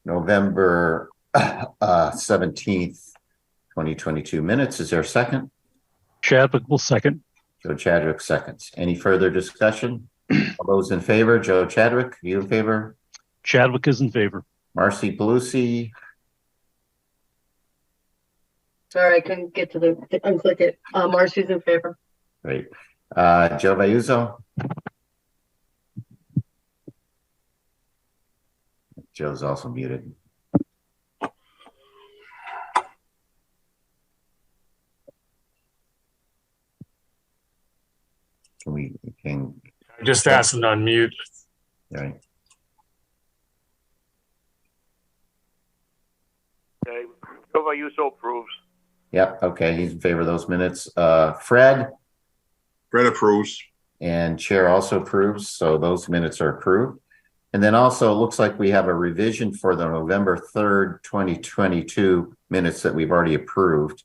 November 17th, 2022 minutes. Is there a second? Chadwick will second. Joe Chadwick seconds. Any further discussion? All those in favor? Joe Chadwick, you in favor? Chadwick is in favor. Marcy Belusi. Sorry, I couldn't get to unclick it. Marcy's in favor. Great. Joe Vayuzo. Joe's also muted. Can Just ask them to unmute. Right. Okay, Joe Vayuso approves. Yep. Okay. He's in favor of those minutes. Fred. Fred approves. And chair also approves. So those minutes are approved. And then also it looks like we have a revision for the November 3rd, 2022 minutes that we've already approved.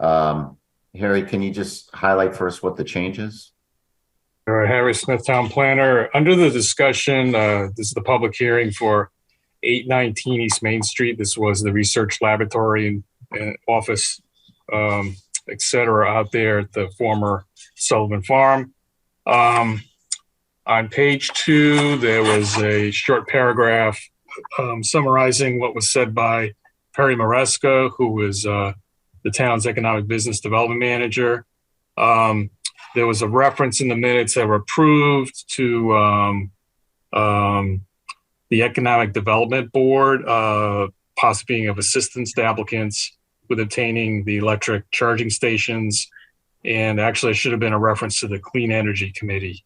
Harry, can you just highlight for us what the change is? All right, Harry Smith, Town Planner. Under the discussion, this is the public hearing for 819 East Main Street. This was the research laboratory and office, et cetera, out there at the former Sullivan Farm. On page 2, there was a short paragraph summarizing what was said by Perry Maresca, who was the town's economic business development manager. There was a reference in the minutes that were approved to the Economic Development Board, possibly being of assistance to applicants with obtaining the electric charging stations. And actually, it should have been a reference to the Clean Energy Committee.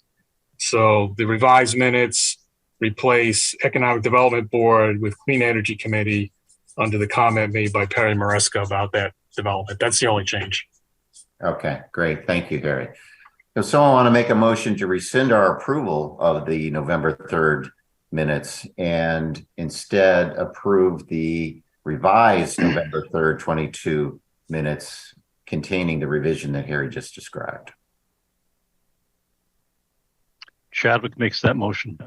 So the revised minutes replace Economic Development Board with Clean Energy Committee under the comment made by Perry Maresca about that development. That's the only change. Okay, great. Thank you, Harry. Does someone want to make a motion to rescind our approval of the November 3rd minutes and instead approve the revised November 3rd, 22 minutes containing the revision that Harry just described? Chadwick makes that motion.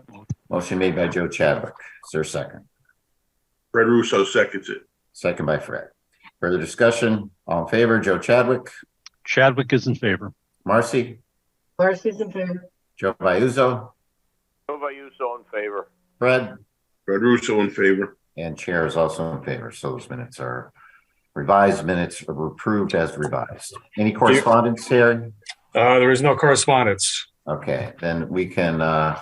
Motion made by Joe Chadwick. Is there a second? Fred Russo seconds it. Second by Fred. Further discussion? All in favor? Joe Chadwick. Chadwick is in favor. Marcy. Marcy's in favor. Joe Vayuzo. Joe Vayuso in favor. Fred. Fred Russo in favor. And chair is also in favor. So those minutes are revised minutes are approved as revised. Any correspondence, Harry? There is no correspondence. Okay, then we can, I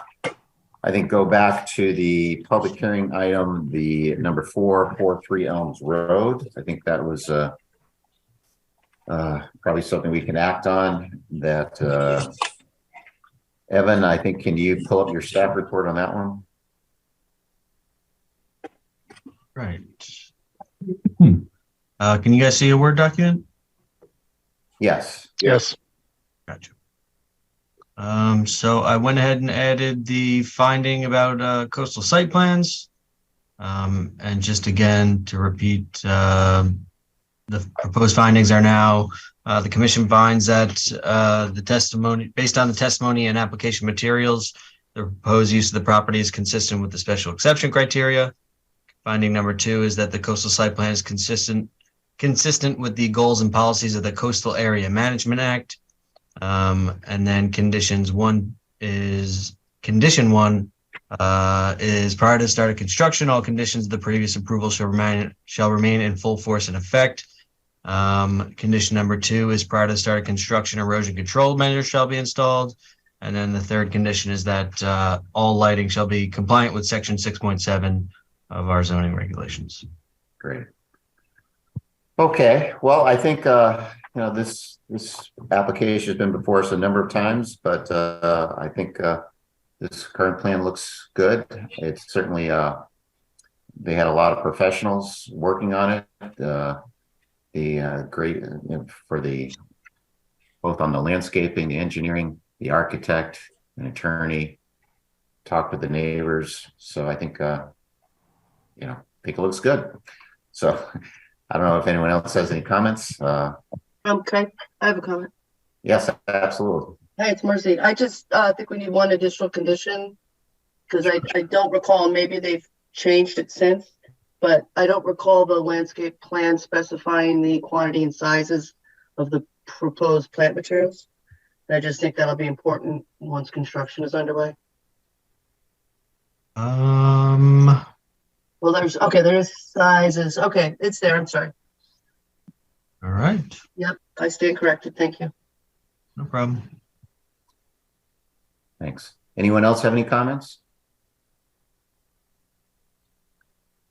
think, go back to the public hearing item, the number 443 Elms Road. I think that was probably something we can act on. That Evan, I think, can you pull up your staff report on that one? Right. Can you guys see a Word document? Yes. Yes. Gotcha. So I went ahead and added the finding about coastal site plans. And just again, to repeat, the proposed findings are now, the commission finds that the testimony, based on the testimony and application materials, the proposed use of the property is consistent with the special exception criteria. Finding number 2 is that the coastal site plan is consistent with the goals and policies of the Coastal Area Management Act. And then condition 1 is prior to start of construction, all conditions of the previous approval shall remain in full force and effect. Condition number 2 is prior to start of construction, erosion control measures shall be installed. And then the third condition is that all lighting shall be compliant with section 6.7 of our zoning regulations. Great. Okay, well, I think this application has been before us a number of times, but I think this current plan looks good. It's certainly they had a lot of professionals working on it. Great for the both on the landscaping, the engineering the architect, an attorney, talked with the neighbors. So I think, you know, I think it looks good. So I don't know if anyone else has any comments. Okay, I have a comment. Yes, absolutely. Hey, it's Mercy. I just think we need one additional condition because I don't recall, maybe they've changed it since, but I don't recall the landscape plan specifying the quantity and sizes of the proposed plant materials. I just think that'll be important once construction is underway. Well, there's sizes. Okay, it's there. I'm sorry. All right. Yep, I stand corrected. Thank you. No problem. Thanks. Anyone else have any comments?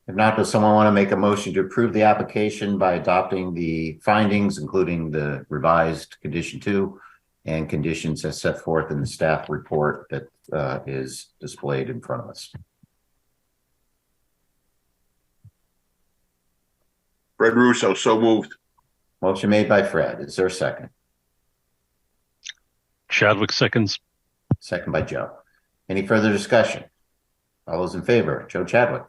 If not, does someone want to make a motion to approve the application by adopting the findings, including the revised condition 2 and conditions as set forth in the staff report that is displayed in front of us? Fred Russo, so moved. Motion made by Fred. Is there a second? Chadwick seconds. Second by Joe. Any further discussion? All those in favor? Joe Chadwick.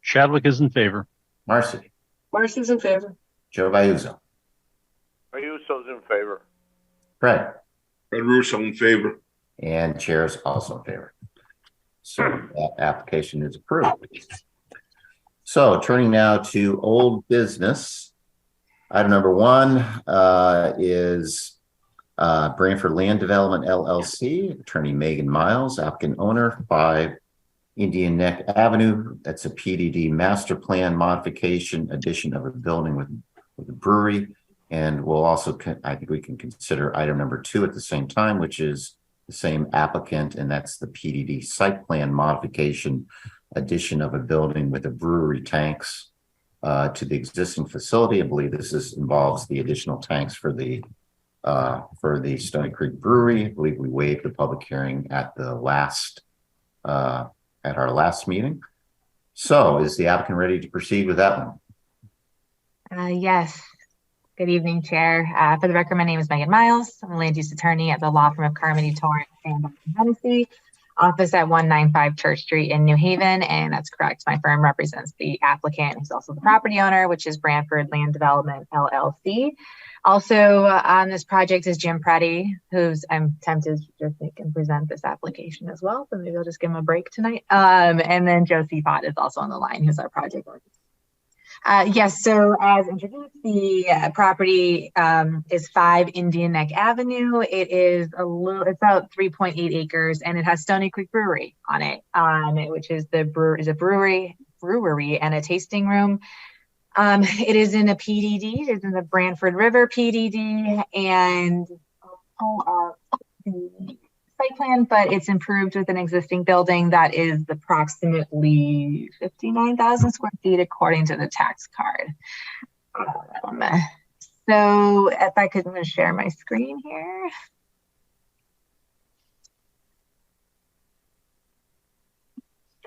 Chadwick is in favor. Marcy. Marcy's in favor. Joe Vayuzo. Ayuso's in favor. Fred. Fred Russo in favor. And chair is also in favor. So that application is approved. So turning now to old business. Item number 1 is Branford Land Development LLC, attorney Megan Miles, applicant owner, 5 Indian Neck Avenue. That's a PDD master plan modification, addition of a building with a brewery. And we'll also, I think we can consider item number 2 at the same time, which is the same applicant, and that's the PDD site plan modification, addition of a building with a brewery tanks to the existing facility. I believe this involves the additional tanks for the Stony Creek Brewery. I believe we waived the public hearing at the at our last meeting. So is the applicant ready to proceed with that one? Yes. Good evening, Chair. For the record, my name is Megan Miles. I'm a land use attorney at the law firm of Carmody, Torrance, and Hennessy, office at 195 Church Street in New Haven. And that's correct. My firm represents the applicant, who's also the property owner, which is Branford Land Development LLC. Also on this project is Jim Preddy, who's I'm tempted to just make and present this application as well. So maybe I'll just give him a break tonight. And then Joe Seapot is also on the line, who's our project architect. Yes, so as introduced, the property is 5 Indian Neck Avenue. It's about 3.8 acres, and it has Stony Creek Brewery on it, which is a brewery and a tasting room. It is in a PDD. It is in the Branford River PDD, and I'll pull up the site plan, but it's improved with an existing building that is approximately 59,000 square feet according to the tax card. So if I could share my screen here.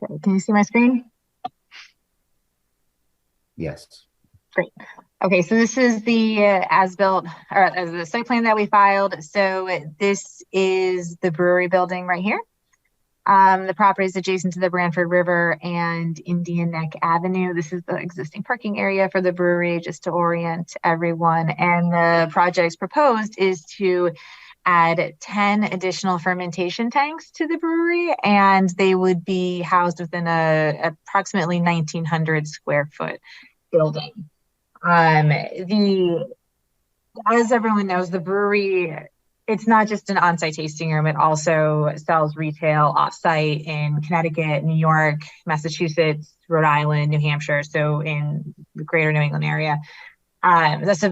Okay, can you see my screen? Yes. Great. Okay, so this is the as-built, or as the site plan that we filed. So this is the brewery building right here. The property is adjacent to the Branford River and Indian Neck Avenue. This is the existing parking area for the brewery, just to orient everyone. And the project's proposed is to add 10 additional fermentation tanks to the brewery, and they would be housed within a approximately 1,900 square foot building. As everyone knows, the brewery, it's not just an on-site tasting room. It also sells retail off-site in Connecticut, New York, Massachusetts, Rhode Island, New Hampshire. So in the greater New England area. That's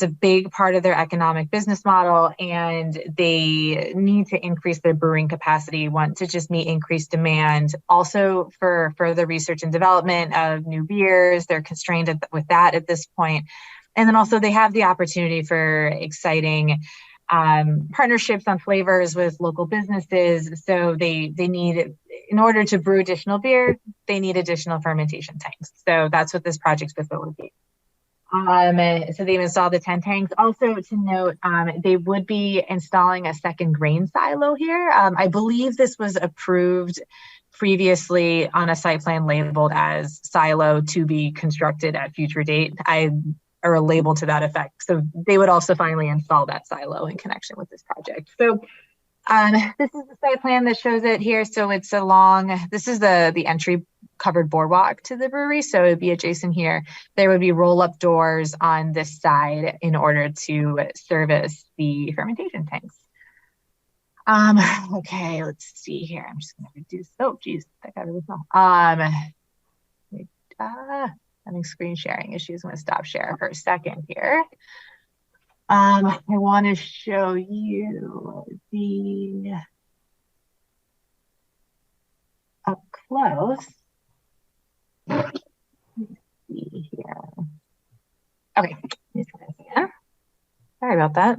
a big part of their economic business model, and they need to increase their brewing capacity, want to just meet increased demand. Also for further research and development of new beers, they're constrained with that at this point. And then also they have the opportunity for exciting partnerships on flavors with local businesses. So they need, in order to brew additional beer, they need additional fermentation tanks. So that's what this project's facility. So they've installed the 10 tanks. Also to note, they would be installing a second grain silo here. I believe this was approved previously on a site plan labeled as silo to be constructed at future date. Or a label to that effect. So they would also finally install that silo in connection with this project. So this is the site plan that shows it here. So it's this is the entry covered boardwalk to the brewery. So it'd be adjacent here. There would be roll-up doors on this side in order to service the fermentation tanks. Okay, let's see here. I'm just gonna reduce, oh geez, that got really small. Having screen sharing issues. I'm going to stop share for a second here. I want to show you the up close. Let's see here. Okay, let's try this again. Sorry about that.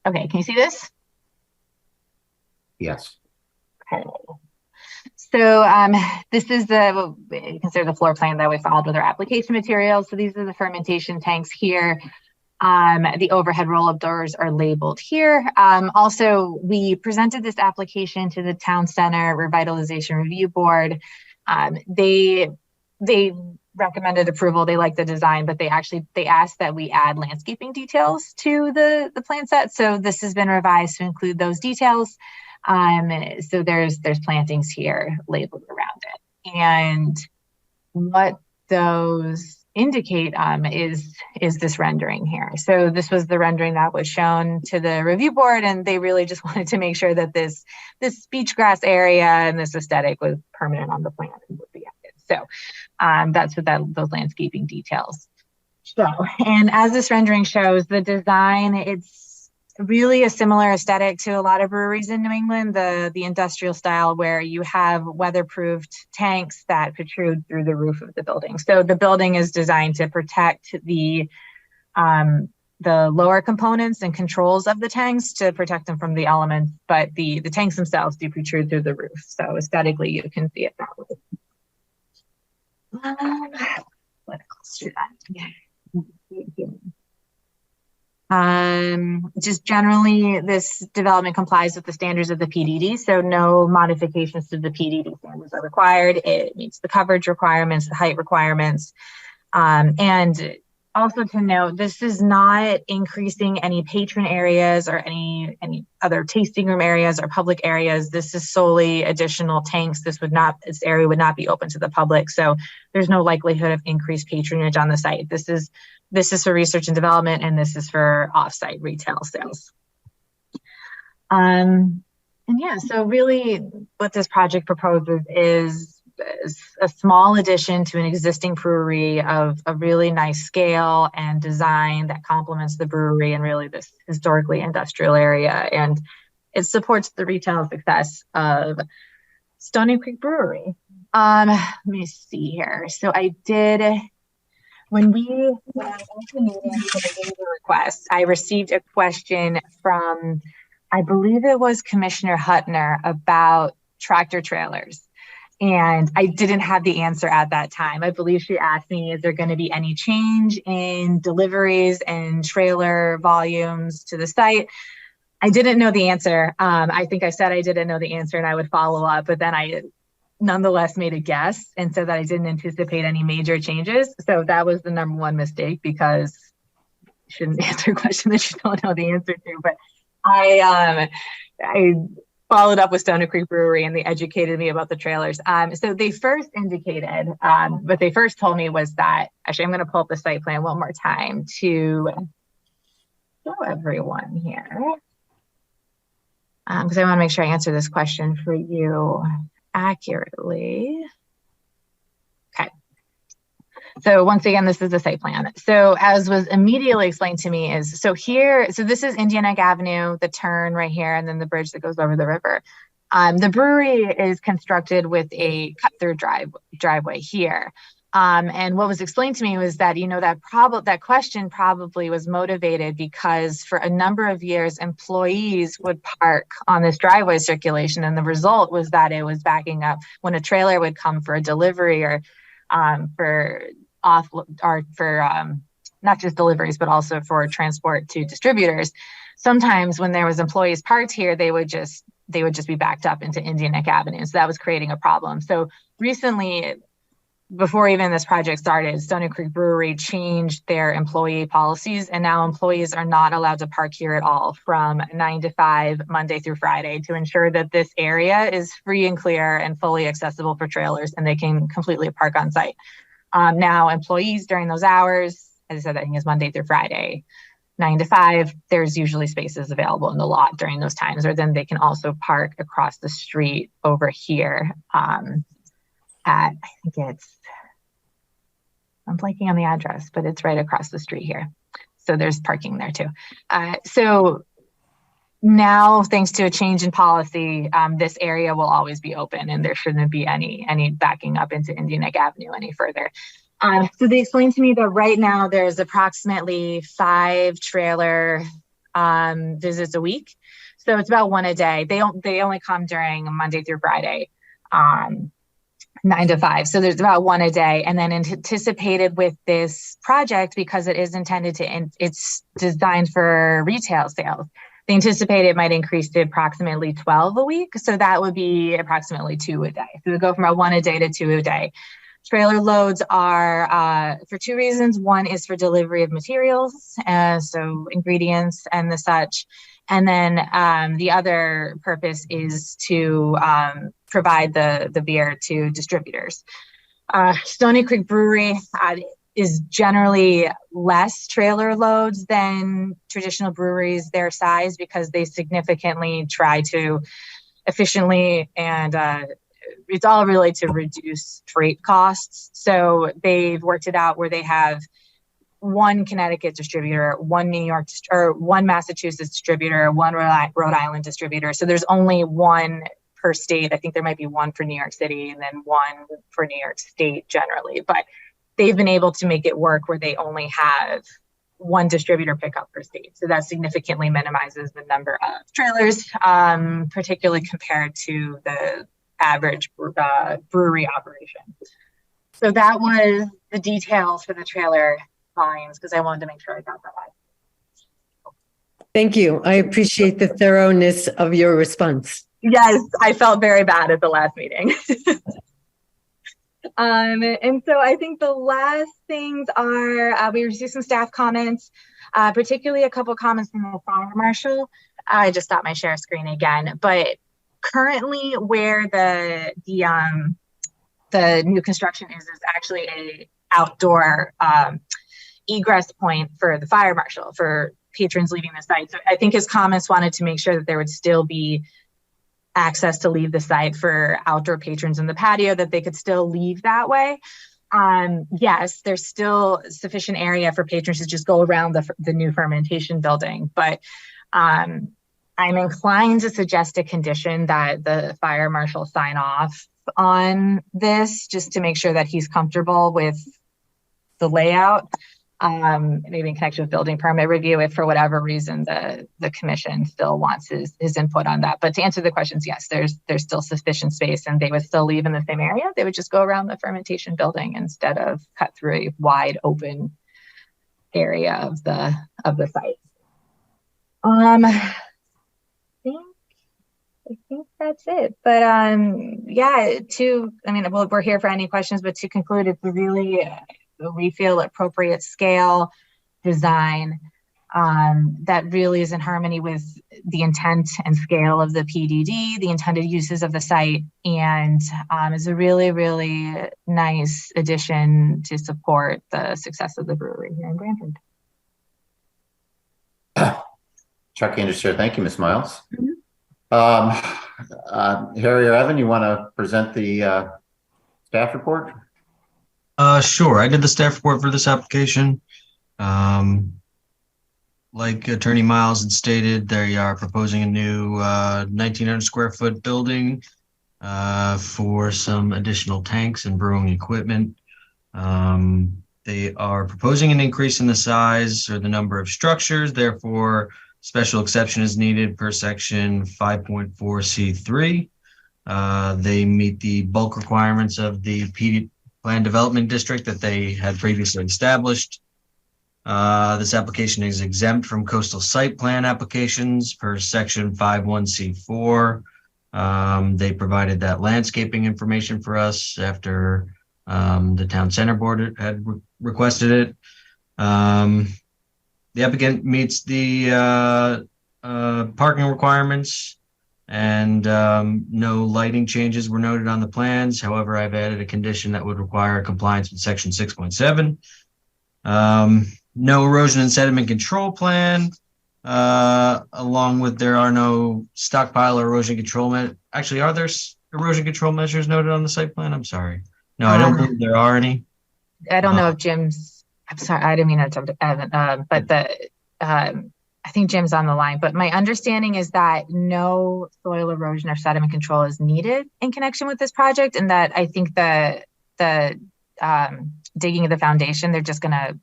Okay, can you see this? Yes. Okay. So this is what we consider the floor plan that we filed with our application materials. So these are the fermentation tanks here. The overhead roll-up doors are labeled here. Also, we presented this application to the Town Center Revitalization Review Board. They recommended approval. They like the design, but they asked that we add landscaping details to the plan set. So this has been revised to include those details. So there's plantings here labeled around it. And what those indicate is this rendering here. So this was the rendering that was shown to the review board, and they really just wanted to make sure that this beach grass area and this aesthetic was permanent on the plan and would be added. So that's what those landscaping details show. And as this rendering shows, the design, it's really a similar aesthetic to a lot of breweries in New England, the industrial style where you have weatherproofed tanks that protrude through the roof of the building. So the building is designed to protect the lower components and controls of the tanks to protect them from the elements, but the tanks themselves do protrude through the roof. So aesthetically, you can see it that way. What else should just generally, this development complies with the standards of the PDD, so no modifications to the PDD standards are required. It meets the coverage requirements, the height requirements, and also to note, this is not increasing any patron areas or any other tasting room areas or public areas. This is solely additional tanks. This area would not be open to the public, so there's no likelihood of increased patronage on the site. This is for research and development, and this is for off-site retail sales. And yeah, so really what this project proposes is a small addition to an existing brewery of a really nice scale and design that complements the brewery and really this historically industrial area. And it supports the retail success of Stony Creek Brewery. Let me see here. So when I went to meetings for the request, I received a question from, I believe it was Commissioner Hutner, about tractor trailers. And I didn't have the answer at that time. I believe she asked me, is there going to be any change in deliveries and trailer volumes to the site? I didn't know the answer. I think I said I didn't know the answer and I would follow up, but then I nonetheless made a guess and said that I didn't anticipate any major changes. So that was the number one mistake, because you shouldn't answer a question that you don't know the answer to. But I followed up with Stony Creek Brewery and they educated me about the trailers. So they first indicated, what they first told me was that, actually I'm going to pull up the site plan one more time to show everyone here. Because I want to make sure I answer this question for you accurately. Okay. So once again, this is the site plan. So as was immediately explained to me is, so this is Indian Neck Avenue, the turn right here, and then the bridge that goes over the river. The brewery is constructed with a cut-through driveway here. And what was explained to me was that, that question probably was motivated because for a number of years, employees would park on this driveway circulation. And the result was that it was backing up when a trailer would come for a delivery or for off or for not just deliveries, but also for transport to distributors. Sometimes when there was employees parked here, they would just be backed up into Indian Neck Avenue. So that was creating a problem. So recently, before even this project started, Stony Creek Brewery changed their employee policies, and now employees are not allowed to park here at all from 9 to 5, Monday through Friday, to ensure that this area is free and clear and fully accessible for trailers, and they can completely park on site. Now, employees during those hours, as I said, I think is Monday through Friday, 9 to 5, there's usually spaces available in the lot during those times, or then they can also park across the street over here at, I think it's, I'm blanking on the address, but it's right across the street here. So there's parking there too. So now, thanks to a change in policy, this area will always be open, and there shouldn't be any backing up into Indian Neck Avenue any further. So they explained to me that right now there's approximately 5 trailer visits a week. So it's about 1 a day. They only come during Monday through Friday, 9 to 5. So there's about 1 a day. And then anticipated with this project, because it is intended to, it's designed for retail sales, they anticipate it might increase to approximately 12 a week. So that would be approximately 2 a day. So we go from a 1 a day to 2 a day. Trailer loads are for 2 reasons. One is for delivery of materials, so ingredients and the such. And then the other purpose is to provide the beer to distributors. Stony Creek Brewery is generally less trailer loads than traditional breweries their size, because they significantly try to efficiently and it's all really to reduce freight costs. So they've worked it out where they have 1 Connecticut distributor, 1 New York or 1 Massachusetts distributor, 1 Rhode Island distributor. So there's only 1 per state. I think there might be 1 for New York City and then 1 for New York State generally. But they've been able to make it work where they only have 1 distributor pickup per state. So that significantly minimizes the number of trailers, particularly compared to the average brewery operation. So that was the details for the trailer volumes, because I wanted to make sure I got that right. Thank you. I appreciate the thoroughness of your response. Yes, I felt very bad at the last meeting. And so I think the last things are, we received some staff comments, particularly a couple comments from the fire marshal. I just stopped my share screen again, but currently where the new construction is actually a outdoor egress point for the fire marshal, for patrons leaving the site. So I think his comments wanted to make sure that there would still be access to leave the site for outdoor patrons in the patio, that they could still leave that way. Yes, there's still sufficient area for patrons to just go around the new fermentation building, but I'm inclined to suggest a condition that the fire marshal sign off on this, just to make sure that he's comfortable with the layout. Maybe in connection with building permit review, if for whatever reason the commission still wants his input on that. But to answer the questions, yes, there's still sufficient space, and they would still leave in the same area. They would just go around the fermentation building instead of cut through a wide open area of the site. I think that's it. But yeah, we're here for any questions, but to conclude, it's really we feel appropriate scale design that really is in harmony with the intent and scale of the PDD, the intended uses of the site, and is a really, really nice addition to support the success of the brewery here in Branford. Chuck Anderson, thank you, Ms. Miles. Harry or Evan, you want to present the staff report? Sure. I did the staff report for this application. Like Attorney Miles had stated, they are proposing a new 1,900 square foot building for some additional tanks and brewing equipment. They are proposing an increase in the size or the number of structures. Therefore, special exception is needed per section 5.4C3. They meet the bulk requirements of the Plan Development District that they had previously established. This application is exempt from coastal site plan applications per section 51C4. They provided that landscaping information for us after the town center board had requested it. The applicant meets the parking requirements, and no lighting changes were noted on the plans. However, I've added a condition that would require compliance with section 6.7. No erosion and sediment control plan, along with there are no stockpile or erosion control. Actually, are there erosion control measures noted on the site plan? I'm sorry. No, I don't believe there are any. I don't know if Jim's, I'm sorry, I didn't mean to interrupt Evan, but I think Jim's on the line, but my understanding is that no soil erosion or sediment control is needed in connection with this project. And that I think the digging of the foundation, they're just going to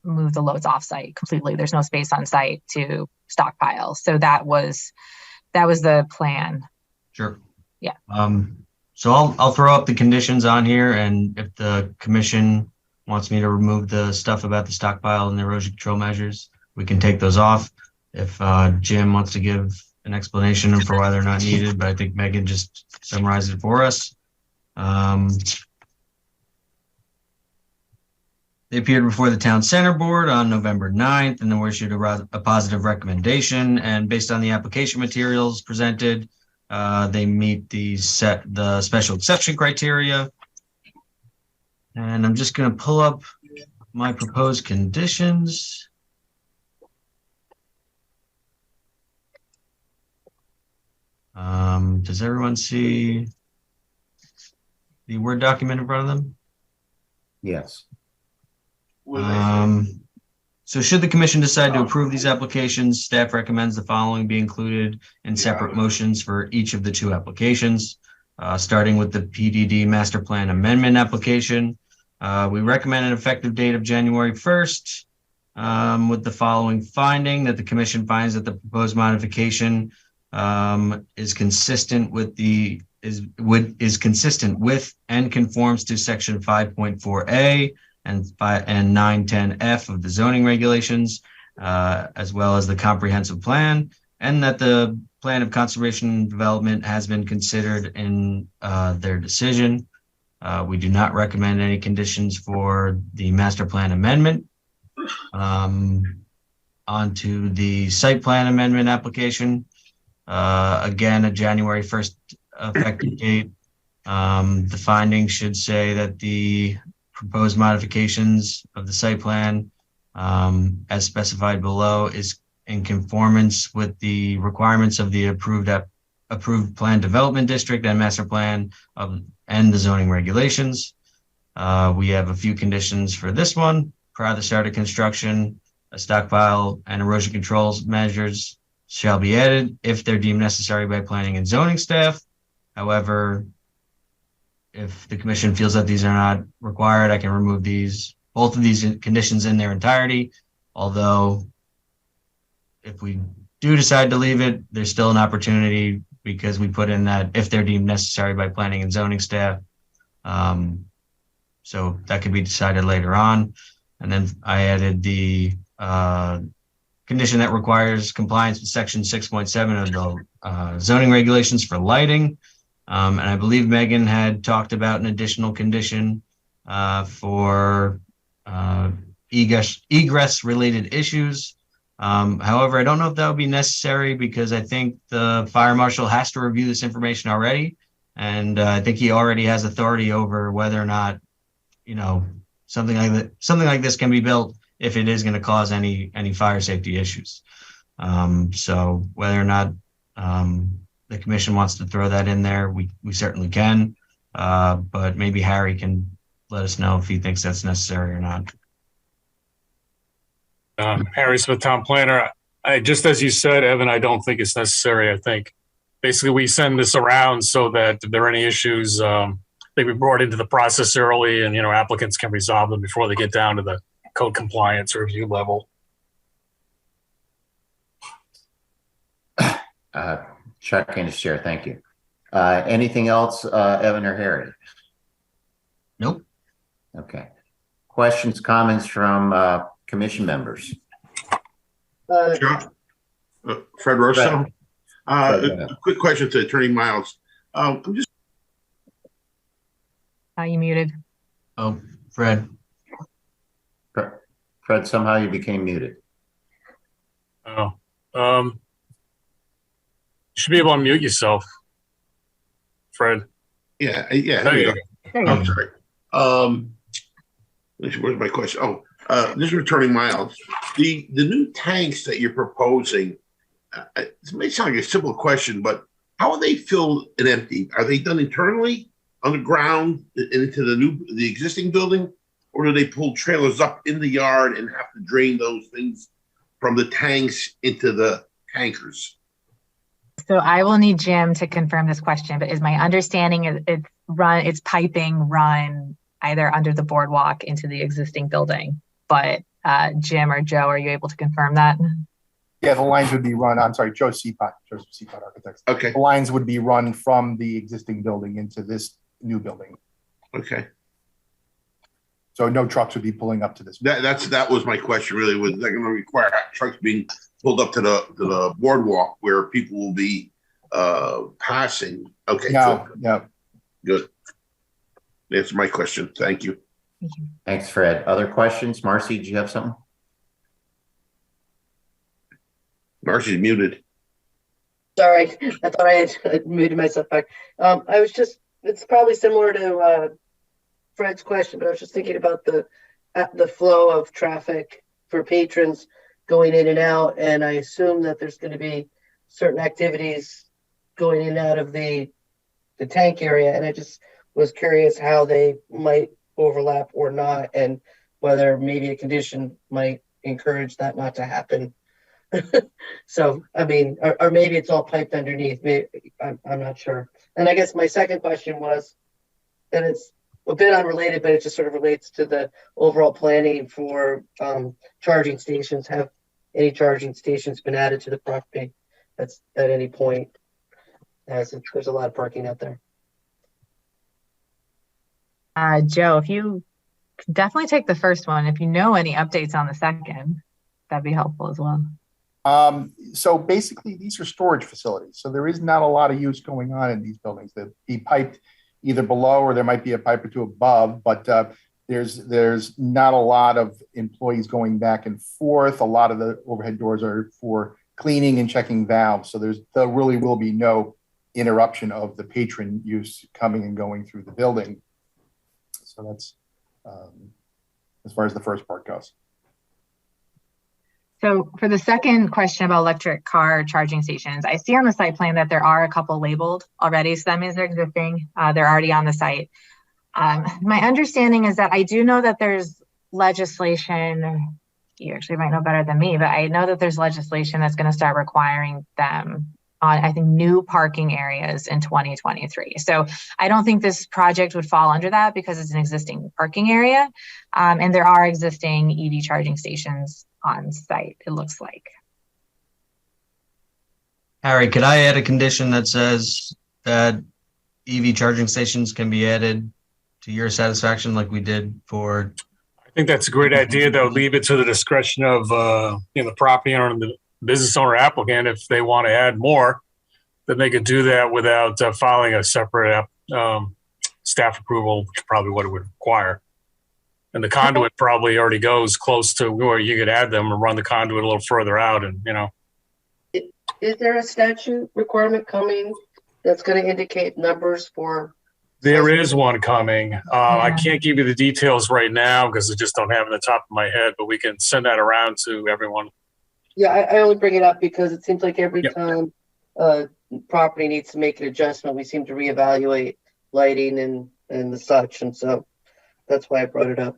move the loads off site completely. There's no space on site to stockpile. So that was the plan. Sure. Yeah. So I'll throw up the conditions on here, and if the commission wants me to remove the stuff about the stockpile and the erosion control measures, we can take those off. If Jim wants to give an explanation for why they're not needed, but I think Megan just summarized it for us. They appeared before the town center board on November 9th, and then were issued a positive recommendation. And based on the application materials presented, they meet the special exception criteria. And I'm just going to pull up my proposed conditions. Does everyone see the Word document in front of them? Yes. So should the commission decide to approve these applications, staff recommends the following be included in separate motions for each of the two applications, starting with the PDD master plan amendment application. We recommend an effective date of January 1st, with the following finding: that the commission finds that the proposed modification is consistent with and conforms to section 5.4A and 910F of the zoning regulations, as well as the comprehensive plan, and that the plan of conservation and development has been considered in their decision. We do not recommend any conditions for the master plan amendment. Onto the site plan amendment application. Again, a January 1st effective date. The findings should say that the proposed modifications of the site plan, as specified below, is in conformance with the requirements of the approved plan development district and master plan and the zoning regulations. We have a few conditions for this one. Prior to the start of construction, a stockpile and erosion controls measures shall be added if they're deemed necessary by planning and zoning staff. However, if the commission feels that these are not required, I can remove both of these conditions in their entirety. Although, if we do decide to leave it, there's still an opportunity, because we put in that if they're deemed necessary by planning and zoning staff. So that could be decided later on. And then I added the condition that requires compliance with section 6.7 of the zoning regulations for lighting. And I believe Megan had talked about an additional condition for egress related issues. However, I don't know if that would be necessary, because I think the fire marshal has to review this information already. And I think he already has authority over whether or not, something like this can be built if it is going to cause any fire safety issues. So whether or not the commission wants to throw that in there, we certainly can. But maybe Harry can let us know if he thinks that's necessary or not. Harry Smith, town planner. Just as you said, Evan, I don't think it's necessary. I think basically we send this around so that if there are any issues, they be brought into the process early, and applicants can resolve them before they get down to the code compliance review level. Chuck and his chair, thank you. Anything else, Evan or Harry? Nope. Okay. Questions, comments from commission members? Sure. Fred Russo. Fred, A quick question to Attorney Miles. I'm just. Are you muted? Oh, Fred. Fred, somehow you became muted. Oh, you should be able to mute yourself, Fred. Yeah. There you go. I'm sorry. Where's my question? Oh, this is returning Miles. The new tanks that you're proposing, it may sound like a simple question, but how are they filled and emptied? Are they done internally, underground, into the existing building, or do they pull trailers up in the yard and have to drain those things from the tanks into the tankers? So I will need Jim to confirm this question, but is my understanding it's piping run either under the boardwalk into the existing building. But Jim or Joe, are you able to confirm that? Yeah, the lines would be run. I'm sorry, Joseph Seapot Architects. Okay. The lines would be run from the existing building into this new building. Okay. So no trucks would be pulling up to this. That was my question. Really, was that going to require trucks being pulled up to the boardwalk where people will be passing? Okay. Yeah. Good. That's my question. Thank you. Thanks, Fred. Other questions? Marcy, do you have something? Marcy's muted. Sorry, I thought I had muted myself back. It's probably similar to Fred's question, but I was just thinking about the flow of traffic for patrons going in and out, and I assume that there's going to be certain activities going in and out of the tank area, and I just was curious how they might overlap or not, and whether maybe a condition might encourage that not to happen. So, I mean, or maybe it's all piped underneath. Maybe, I'm not sure. And I guess my second question was, and it's a bit unrelated, but it just sort of relates to the overall planning for charging stations. Have any charging stations been added to the property at any point? As there's a lot of parking out there. Joe, if you could definitely take the first one. If you know any updates on the second, that'd be helpful as well. So basically, these are storage facilities. So there is not a lot of use going on in these buildings. They'd be piped either below, or there might be a pipe or two above, but there's not a lot of employees going back and forth. A lot of the overhead doors are for cleaning and checking valves. So there really will be no interruption of the patron use coming and going through the building. So that's as far as the first part goes. So for the second question about electric car charging stations, I see on the site plan that there are a couple labeled already. So that means they're existing. They're already on the site. My understanding is that I do know that there's legislation. You actually might know better than me, but I know that there's legislation that's going to start requiring them on, I think, new parking areas in 2023. So I don't think this project would fall under that because it's an existing parking area. And there are existing EV charging stations on site, it looks like. Harry, could I add a condition that says that EV charging stations can be added to your satisfaction like we did for? I think that's a great idea, though. Leave it to the discretion of the property owner and the business owner applicant. If they want to add more, then they could do that without filing a separate staff approval, which is probably what it would require. And the conduit probably already goes close to where you could add them and run the conduit a little further out. And, Is there a statute requirement coming that's going to indicate numbers for? There is one coming. I can't give you the details right now because I just don't have it on the top of my head, but we can send that around to everyone. Yeah, I only bring it up because it seems like every time property needs to make an adjustment, we seem to reevaluate lighting and the such. And so that's why I brought it up.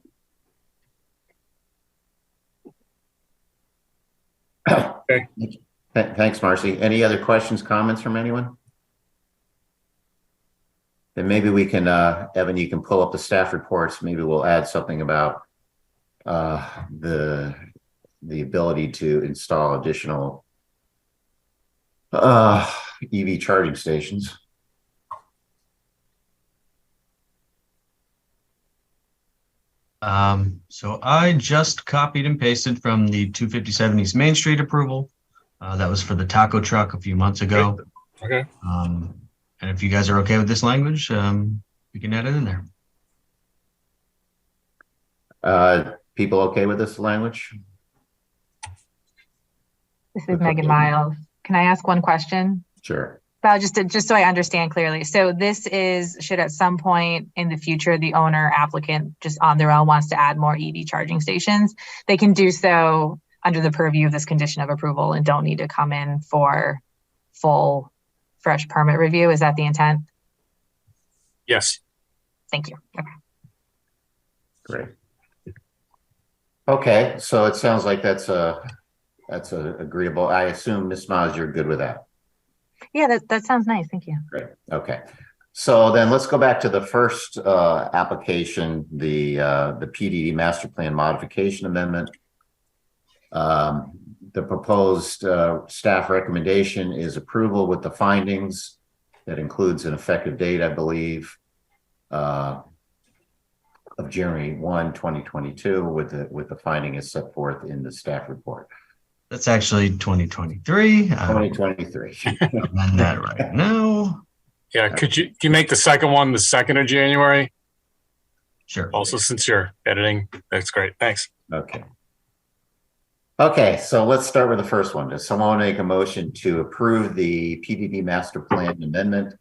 Okay. Thanks, Marcy. Any other questions, comments from anyone? Then maybe we can, Evan, you can pull up the staff reports. Maybe we'll add something about the ability to install additional EV charging stations. So I just copied and pasted from the 257 East Main Street approval. That was for the taco truck a few months ago. Okay. And if you guys are okay with this language, we can add it in there. People okay with this language? This is Megan Miles. Can I ask one question? Sure. Well, just so I understand clearly. So this is, should at some point in the future, the owner applicant just on their own wants to add more EV charging stations, they can do so under the purview of this condition of approval and don't need to come in for full, fresh permit review. Is that the intent? Yes. Thank you. Okay. Great. Okay, so it sounds like that's a agreeable. I assume, Ms. Miles, you're good with that. Yeah, that sounds nice. Thank you. Great. Okay. So then let's go back to the first application, the PDD Master Plan Modification Amendment. The proposed staff recommendation is approval with the findings. That includes an effective date, I believe, of January 1, 2022, with the finding is set forth in the staff report. That's actually 2023. 2023. Amend that right now. Yeah, can you make the second one the 2nd of January? Sure. Also, since you're editing, that's great. Thanks. Okay. Okay, so let's start with the first one. Does someone make a motion to approve the PDD Master Plan Amendment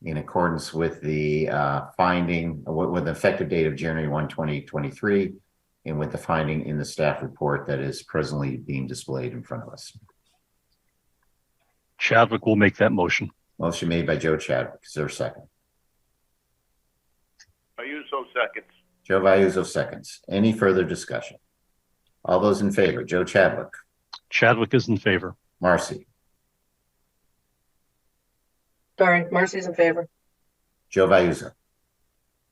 in accordance with the finding with the effective date of January 1, 2023, and with the finding in the staff report that is presently being displayed in front of us? Chadwick will make that motion. Motion made by Joe Chadwick. Is there a second? Ayuso seconds. Joe Vayuzo seconds. Any further discussion? All those in favor? Joe Chadwick. Chadwick is in favor. Marcy. Sorry, Marcy's in favor. Joe Vayuzo.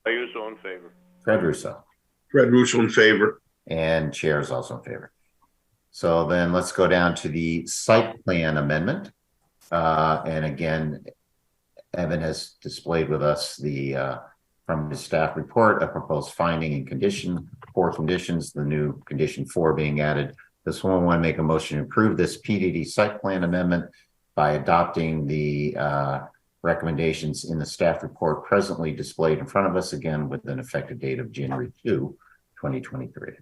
Ayuso in favor. Fred Russo. Fred Russo in favor. And chair is also in favor. So then let's go down to the site plan amendment. And again, Evan has displayed with us the from his staff report a proposed finding and condition, 4 conditions, the new condition 4 being added. This one, I want to make a motion to approve this PDD site plan amendment by adopting the recommendations in the staff report presently displayed in front of us, again with an effective date of January 2, 2023.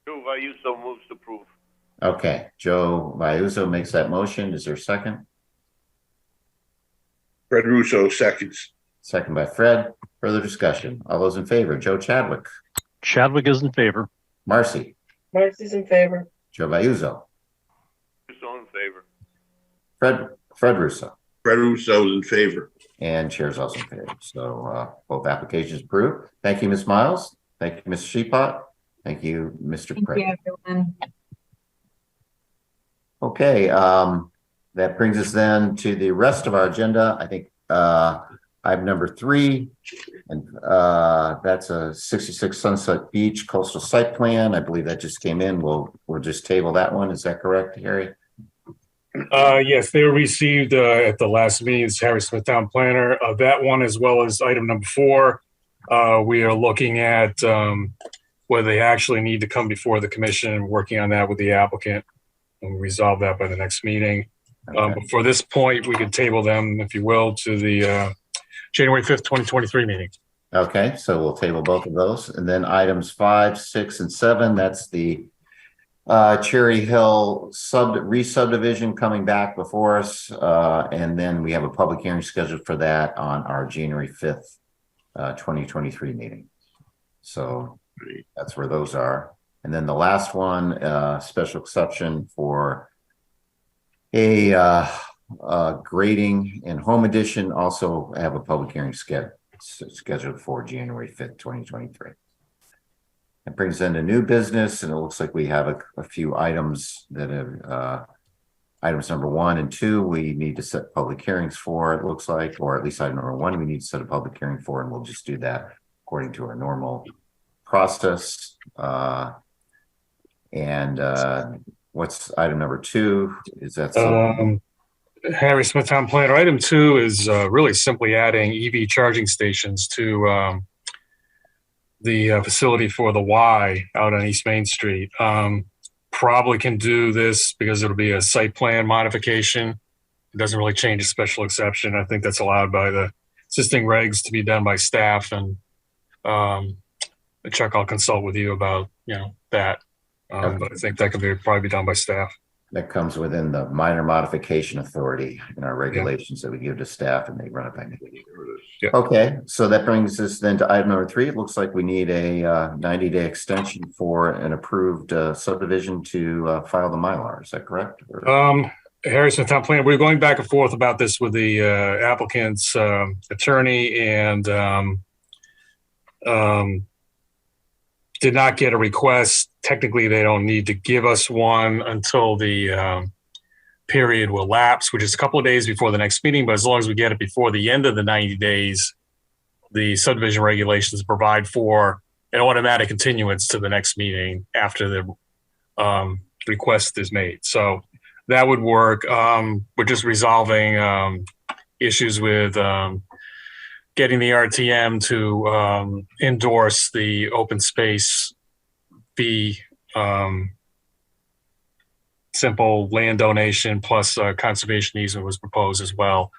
Joe Vayuso moves to approve. Okay, Joe Vayuzo makes that motion. Is there a second? Fred Russo seconds. Second by Fred. Further discussion. All those in favor? Joe Chadwick. Chadwick is in favor. Marcy. Marcy's in favor. Joe Vayuzo. Russo in favor. Fred Russo. Fred Russo is in favor. And chair's also in favor. So both applications approved. Thank you, Ms. Miles. Thank you, Mr. Sheepot. Thank you, Mr. Thank you, everyone. Okay, that brings us then to the rest of our agenda. I think item number 3, and that's a 66 Sunset Beach coastal site plan. I believe that just came in. We'll just table that one. Is that correct, Harry? Yes, they were received at the last meeting's Harry Smith Town Planner. That one, as well as item number 4, we are looking at whether they actually need to come before the commission and working on that with the applicant. And resolve that by the next meeting. Okay. But for this point, we can table them, if you will, to the January 5th, 2023 meeting. Okay, so we'll table both of those. And then items 5, 6, and 7, that's the Cherry Hill re-subdivision coming back before us. And then we have a public hearing scheduled for that on our January 5th, 2023 meeting. So that's where those are. And then the last one, special exception for a grading and home addition, also have a public hearing scheduled for January 5th, 2023. It brings in a new business, and it looks like we have a few items that have items number 1 and 2 we need to set public hearings for, it looks like, or at least item number 1 we need to set a public hearing for, and we'll just do that according to our normal process. And what's item number 2? Is that something? Harry Smith, Town Planner. Item 2 is really simply adding EV charging stations to the facility for the Y out on East Main Street. Probably can do this because it'll be a site plan modification. It doesn't really change a special exception. I think that's allowed by the existing regs to be done by staff, and Chuck, I'll consult with you about that. But I think that could probably be done by staff. That comes within the minor modification authority in our regulations that we give to staff, and they run it by me. Yeah. Okay, so that brings us then to item number 3. It looks like we need a 90-day extension for an approved subdivision to file the Mylar. Is that correct? Harrison Town Planner, we're going back and forth about this with the applicant's attorney, and did not get a request. Technically, they don't need to give us one until the period will lapse, which is a couple of days before the next meeting. But as long as we get it before the end of the 90 days, the subdivision regulations provide for an automatic continuance to the next meeting after the request is made. So that would work. We're just resolving issues with getting the RTM to endorse the open space fee, simple land donation plus conservation easement was proposed as well.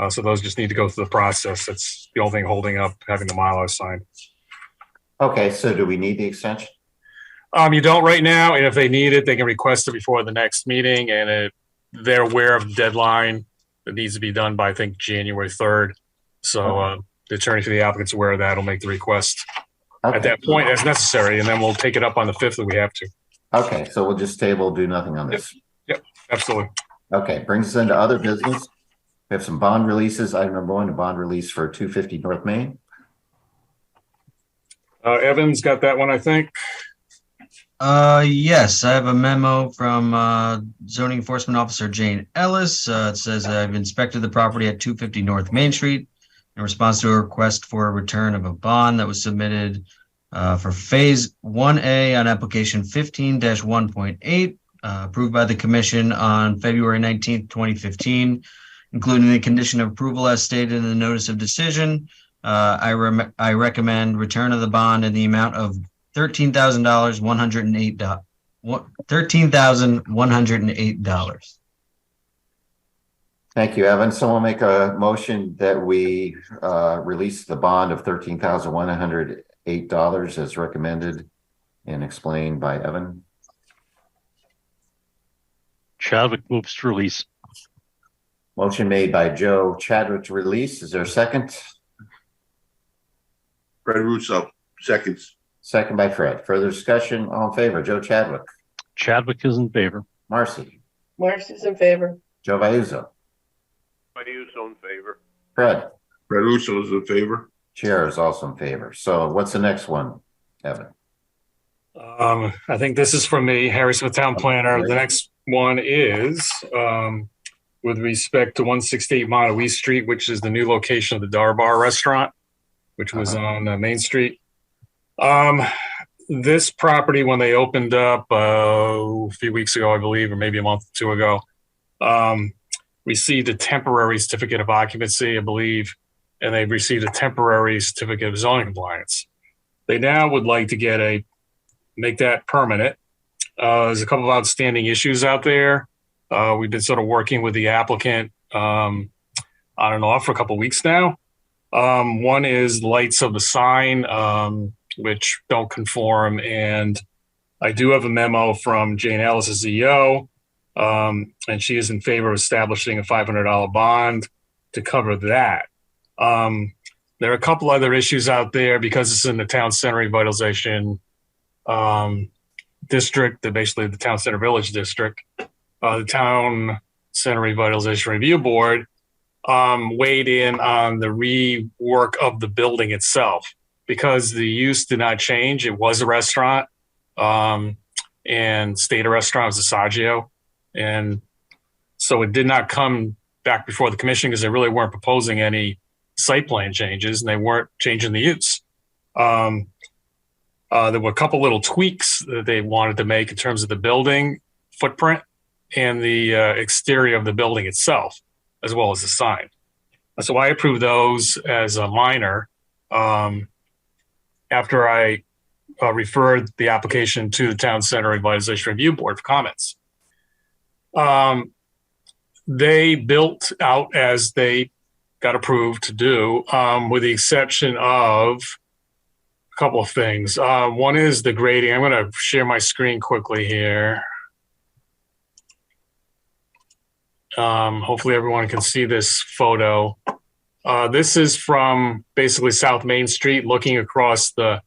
So those just need to go through the process. That's the only thing holding up having the Mylar signed. Okay, so do we need the extension? You don't right now, and if they need it, they can request it before the next meeting, and they're aware of the deadline that needs to be done by, I think, January 3rd. So the attorney for the applicant's aware of that. Will make the request at that point as necessary, and then we'll take it up on the 5th if we have to. Okay, so we'll just table, do nothing on this. Yep, absolutely. Okay, brings us into other business. We have some bond releases. Item number 1, a bond release for 250 North Main. Evan's got that one, I think. Yes, I have a memo from zoning enforcement officer Jane Ellis. It says I've inspected the property at 250 North Main Street in response to a request for a return of a bond that was submitted for phase 1A on application 15-1.8, approved by the commission on February 19th, 2015, including the condition of approval as stated in the notice of decision. I recommend return of the bond in the amount of $13,108. Thank you, Evan. Someone make a motion that we release the bond of $13,108 as recommended and explained by Evan. Chadwick moves to release. Motion made by Joe Chadwick to release. Is there a second? Fred Russo, seconds. Second by Fred. Further discussion? All in favor? Joe Chadwick. Chadwick is in favor. Marcy. Marcy's in favor. Joe Vayuzo. Vayuzo in favor. Fred. Fred Russo is in favor. Chair is also in favor. So what's the next one, Evan? I think this is from me, Harry Smith, Town Planner. The next one is with respect to 168 Montague Street, which is the new location of the Dar Bar restaurant, which was on Main Street. This property, when they opened up a few weeks ago, I believe, or maybe a month or two ago, received a temporary certificate of occupancy, I believe, and they've received a temporary certificate of zoning compliance. They now would like to make that permanent. There's a couple of outstanding issues out there. We've been sort of working with the applicant on and off for a couple of weeks now. One is the lights of the sign, which don't conform. And I do have a memo from Jane Ellis, the CEO, and she is in favor of establishing a $500 bond to cover that. There are a couple other issues out there because it's in the town center revitalization district, basically the town center village district. The town center revitalization review board weighed in on the rework of the building itself. Because the use did not change, it was a restaurant, and stayed a restaurant, it was a Saggio. And so it did not come back before the commission because they really weren't proposing any site plan changes and they weren't changing the use. There were a couple little tweaks that they wanted to make in terms of the building footprint and the exterior of the building itself, as well as the sign. So I approved those as a minor after I referred the application to the Town Center Revitalization Review Board for comments. They built out as they got approved to do, with the exception of a couple of things. One is the grading. I'm going to share my screen quickly here. Hopefully everyone can see this photo. This is from basically South Main Street, looking across the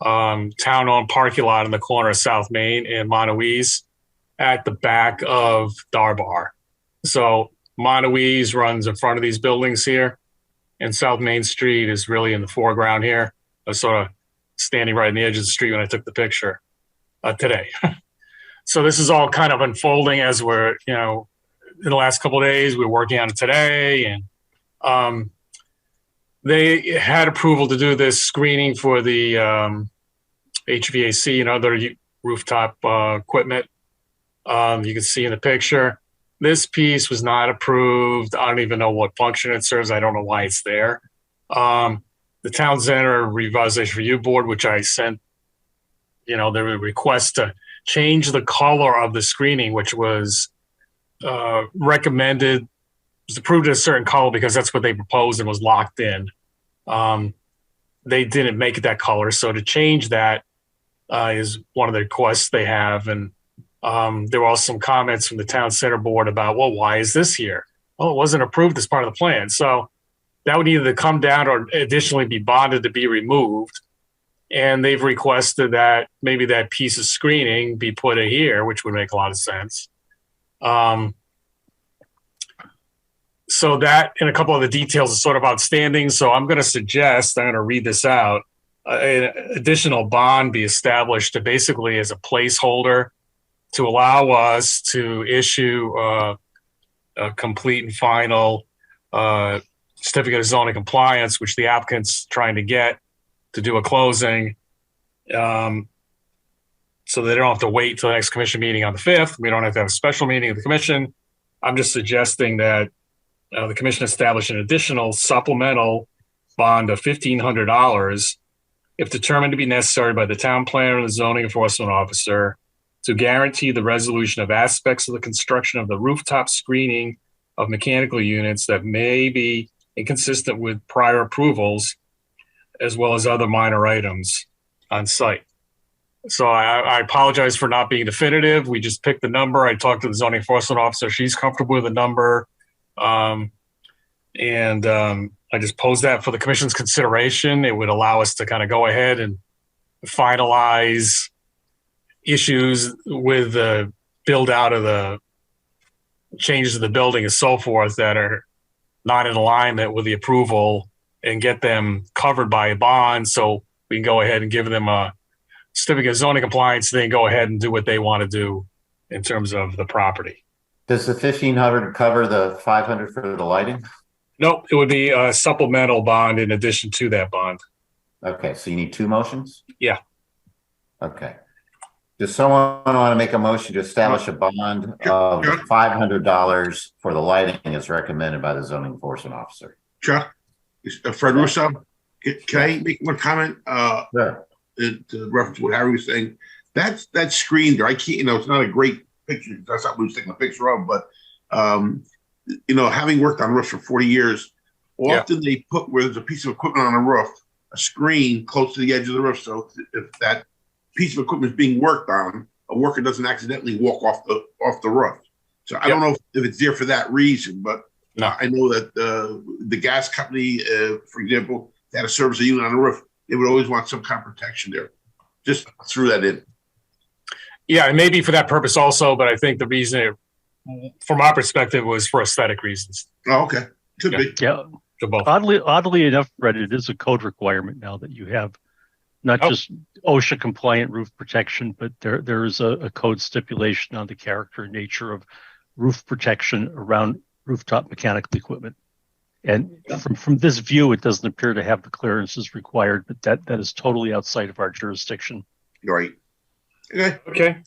town-owned parking lot in the corner of South Main and Montaouise at the back of Darbar. So Montaouise runs in front of these buildings here, and South Main Street is really in the foreground here. I was sort of standing right on the edge of the street when I took the picture today. So this is all kind of unfolding as we're, in the last couple of days. We're working on it today, and they had approval to do this screening for the HVAC and other rooftop equipment. You can see in the picture. This piece was not approved. I don't even know what function it serves. I don't know why it's there. The Town Center Revitalization Review Board, which I sent, their request to change the color of the screening, which was recommended, was approved in a certain color because that's what they proposed and was locked in. They didn't make it that color. So to change that is one of the requests they have. And there were also some comments from the Town Center Board about, well, why is this here? Well, it wasn't approved as part of the plan. So that would either come down or additionally be bonded to be removed. And they've requested that maybe that piece of screening be put in here, which would make a lot of sense. So that and a couple of the details are sort of outstanding. So I'm going to suggest, I'm going to read this out, an additional bond be established to basically as a placeholder to allow us to issue a complete and final certificate of zoning compliance, which the applicant's trying to get to do a closing, so they don't have to wait till the next commission meeting on the 5th. We don't have to have a special meeting of the commission. I'm just suggesting that the commission establish an additional supplemental bond of $1,500 if determined to be necessary by the town planner and the zoning enforcement officer to guarantee the resolution of aspects of the construction of the rooftop screening of mechanical units that may be inconsistent with prior approvals, as well as other minor items on site. So I apologize for not being definitive. We just picked the number. I talked to the zoning enforcement officer. She's comfortable with the number. I just posed that for the commission's consideration. It would allow us to kind of go ahead and finalize issues with the build out of the changes of the building and so forth that are not in alignment with the approval and get them covered by a bond. So we can go ahead and give them a certificate of zoning compliance, then go ahead and do what they want to do in terms of the property. Does the 1,500 cover the 500 for the lighting? Nope, it would be a supplemental bond in addition to that bond. Okay, so you need two motions? Yeah. Okay. Does someone want to make a motion to establish a bond of $500 for the lighting as recommended by the zoning enforcement officer? Chuck, Fred Russo, can I make one comment? Sure. To reference what Harry was saying, that screen there, I can't, it's not a great picture. That's not what we was taking a picture of, but having worked on roofs for 40 years, often they put where there's a piece of equipment on a roof, a screen close to the edge of the roof. So if that piece of equipment is being worked on, a worker doesn't accidentally walk off the roof. So I don't know if it's there for that reason, but I know that the gas company, for example, that had a service unit on the roof, they would always want some kind of protection there. Just threw that in. Yeah, and maybe for that purpose also, but I think the reason from our perspective was for aesthetic reasons. Oh, okay. Could be. Yeah. Oddly enough, Fred, it is a code requirement now that you have not just OSHA compliant roof protection, but there is a code stipulation on the character and nature of roof protection around rooftop mechanical equipment. And from this view, it doesn't appear to have the clearances required, but that is totally outside of our jurisdiction. Right. Okay.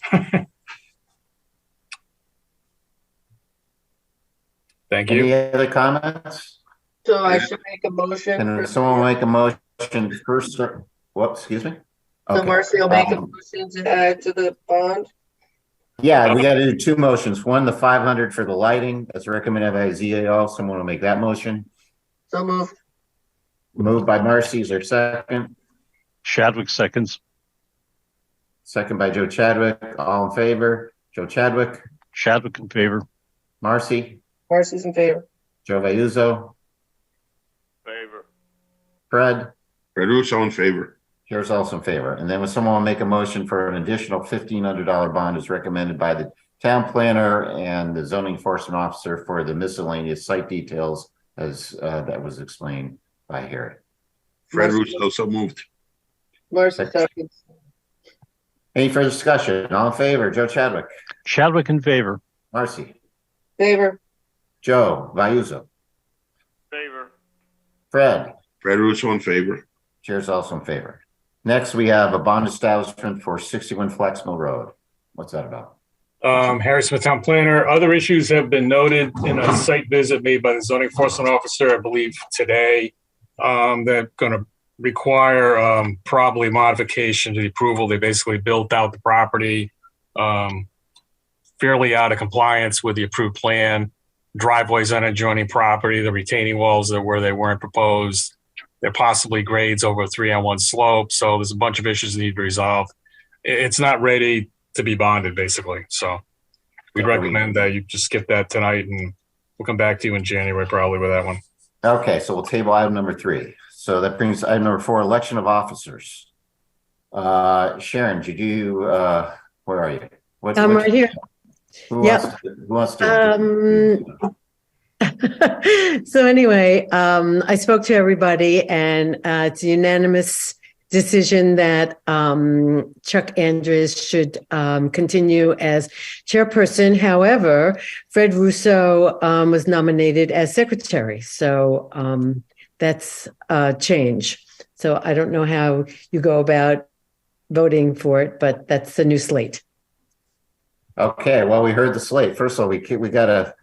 Thank you. Any other comments? So I should make a motion. Can someone make a motion first? What, excuse me? So Okay. Marcy will make a motion to add to the bond. Yeah, we got to do two motions. One, the 500 for the lighting as recommended by ZAO. Someone will make that motion. So moved. Moved by Marcy. Is there a second? Chadwick seconds. Second by Joe Chadwick. All in favor? Joe Chadwick. Chadwick in favor. Marcy. Marcy's in favor. Joe Vayuzo. Favor. Fred. Fred Russo in favor. Chair's also in favor. And then would someone make a motion for an additional $1,500 bond as recommended by the town planner and the zoning enforcement officer for the miscellaneous site details as that was explained by Harry. Fred Russo, so moved. Marcy seconds. Any further discussion? All in favor? Joe Chadwick. Chadwick in favor. Marcy. Favor. Joe Vayuzo. Favor. Fred. Fred Russo in favor. Chair's also in favor. Next, we have a bond establishment for 61 Flex Mill Road. What's that about? Harry Smith, town planner. Other issues have been noted in a site visit made by the zoning enforcement officer, I believe today, that going to require probably modification to the approval. They basically built out the property fairly out of compliance with the approved plan. Driveways on adjoining property, the retaining walls that where they weren't proposed. They're possibly grades over a 3-on-1 slope. So there's a bunch of issues that need to be resolved. It's not ready to be bonded, basically. So we'd recommend that you just skip that tonight, and we'll come back to you in January probably with that one. Okay, so we'll table item number 3. So that brings item number 4, election of officers. Sharon, did you, where are you? I'm right here. Who wants to? So anyway, I spoke to everybody, and it's a unanimous decision that Chuck Andrews should continue as chairperson. However, Fred Russo was nominated as secretary, so that's a change. So I don't know how you go about voting for it, but that's a new slate. Okay, well, we heard the slate. First of all, we got to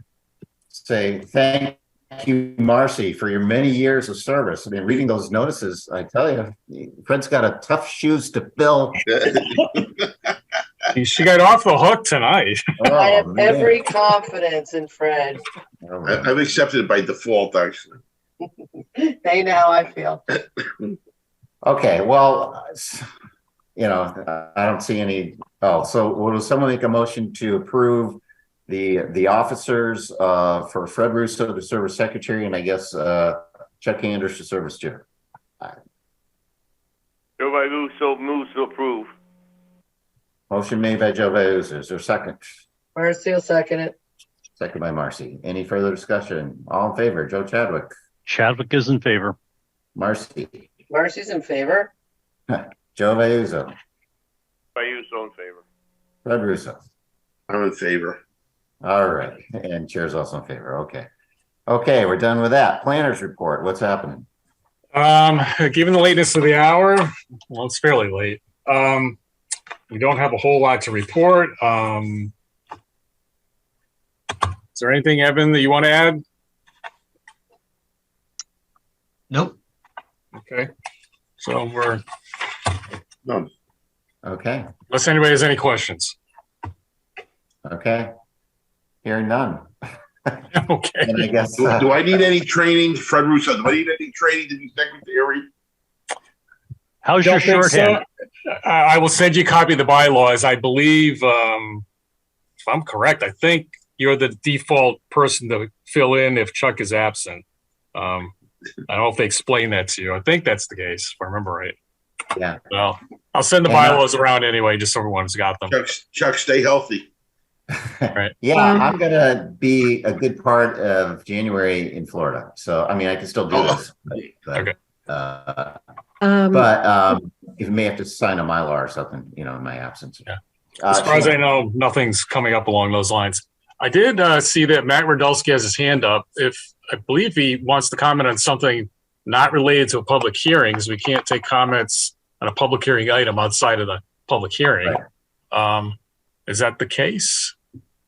say thank you, Marcy, for your many years of service. I mean, reading those notices, I tell you, Fred's got a tough shoes to fill. She got off the hook tonight. I have every confidence in Fred. I've accepted it by default, actually. They know how I feel. Okay, well, you know, I don't see any. Oh, so will someone make a motion to approve the officers for Fred Russo to serve as secretary, and I guess Chuck Andrews to serve as chair? Joe Vayuzo moves to approve. Motion made by Joe Vayuzo. Is there a second? Marcy will second it. Second by Marcy. Any further discussion? All in favor? Joe Chadwick. Chadwick is in favor. Marcy. Marcy's in favor. Joe Vayuzo. Vayuzo in favor. Fred Russo. I'm in favor. All right, and chair's also in favor. Okay. Okay, we're done with that. Planners report. What's happening? Given the lateness of the hour, well, it's fairly late. We don't have a whole lot to report. Is there anything, Evan, that you want to add? Nope. Okay. So we're done. Okay. Unless anybody has any questions. Okay. Hearing none. Okay. And I guess, do I need any training, Fred Russo? Do I need any training to be secretary? How's your shorthand? So. I will send you a copy of the bylaws. I believe, if I'm correct, I think you're the default person to fill in if Chuck is absent. I don't know if they explain that to you. I think that's the case, if I remember right. Yeah. Well, I'll send the bylaws around anyway, just so everyone's got them. Chuck, stay healthy. Right. Yeah, I'm gonna be a good part of January in Florida, so I mean I can still do this. But, okay. But you may have to sign a Mylar or something, you know, in my absence. Yeah. As far as I know, nothing's coming up along those lines. I did see that Matt Radulski has his hand up. I believe he wants to comment on something not related to a public hearing, because we can't take comments on a public hearing item outside of the public hearing. Right. Is that the case?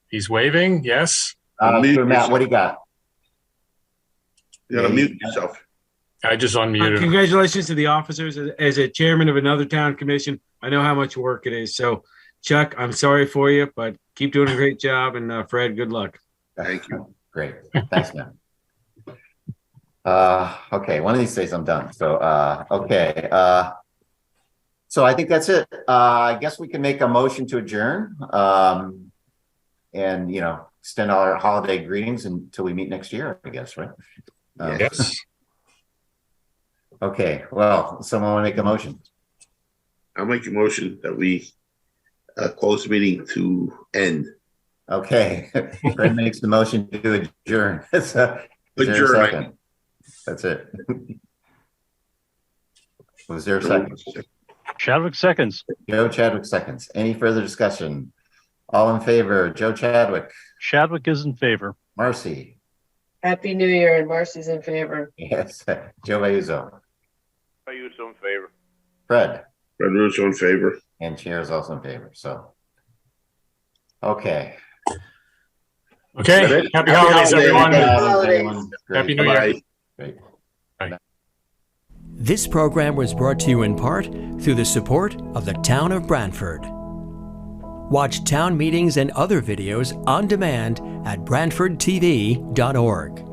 He's waving. Yes. Matt, what do you got? You gotta mute yourself. I just unmuted him. Congratulations to the officers. As a chairman of another town commission, I know how much work it is. So, Chuck, I'm sorry for you, but keep doing a great job. And Fred, good luck. Thank you. Great. Thanks, man. Okay, one of these days I'm done. So, okay. So I think that's it. I guess we can make a motion to adjourn. And, you know, extend our holiday greetings until we meet next year, I guess, right? Yes. Okay, well, someone want to make a motion? I'll make a motion that we close the meeting to end. Okay, Fred makes the motion to adjourn. Is there a second? That's it. Was there a second? Chadwick seconds. Joe Chadwick seconds. Any further discussion? All in favor? Joe Chadwick. Chadwick is in favor. Marcy. Happy New Year, and Marcy's in favor. Yes. Joe Ayuso. Ayuso in favor. Fred. Fred Russo in favor. And Chair is also in favor. So, okay. Okay. Happy holidays, everyone. Happy New Year. Great. This program was brought to you in part through the support of the Town of Branford. Watch town meetings and other videos on demand at BranfordTV.org.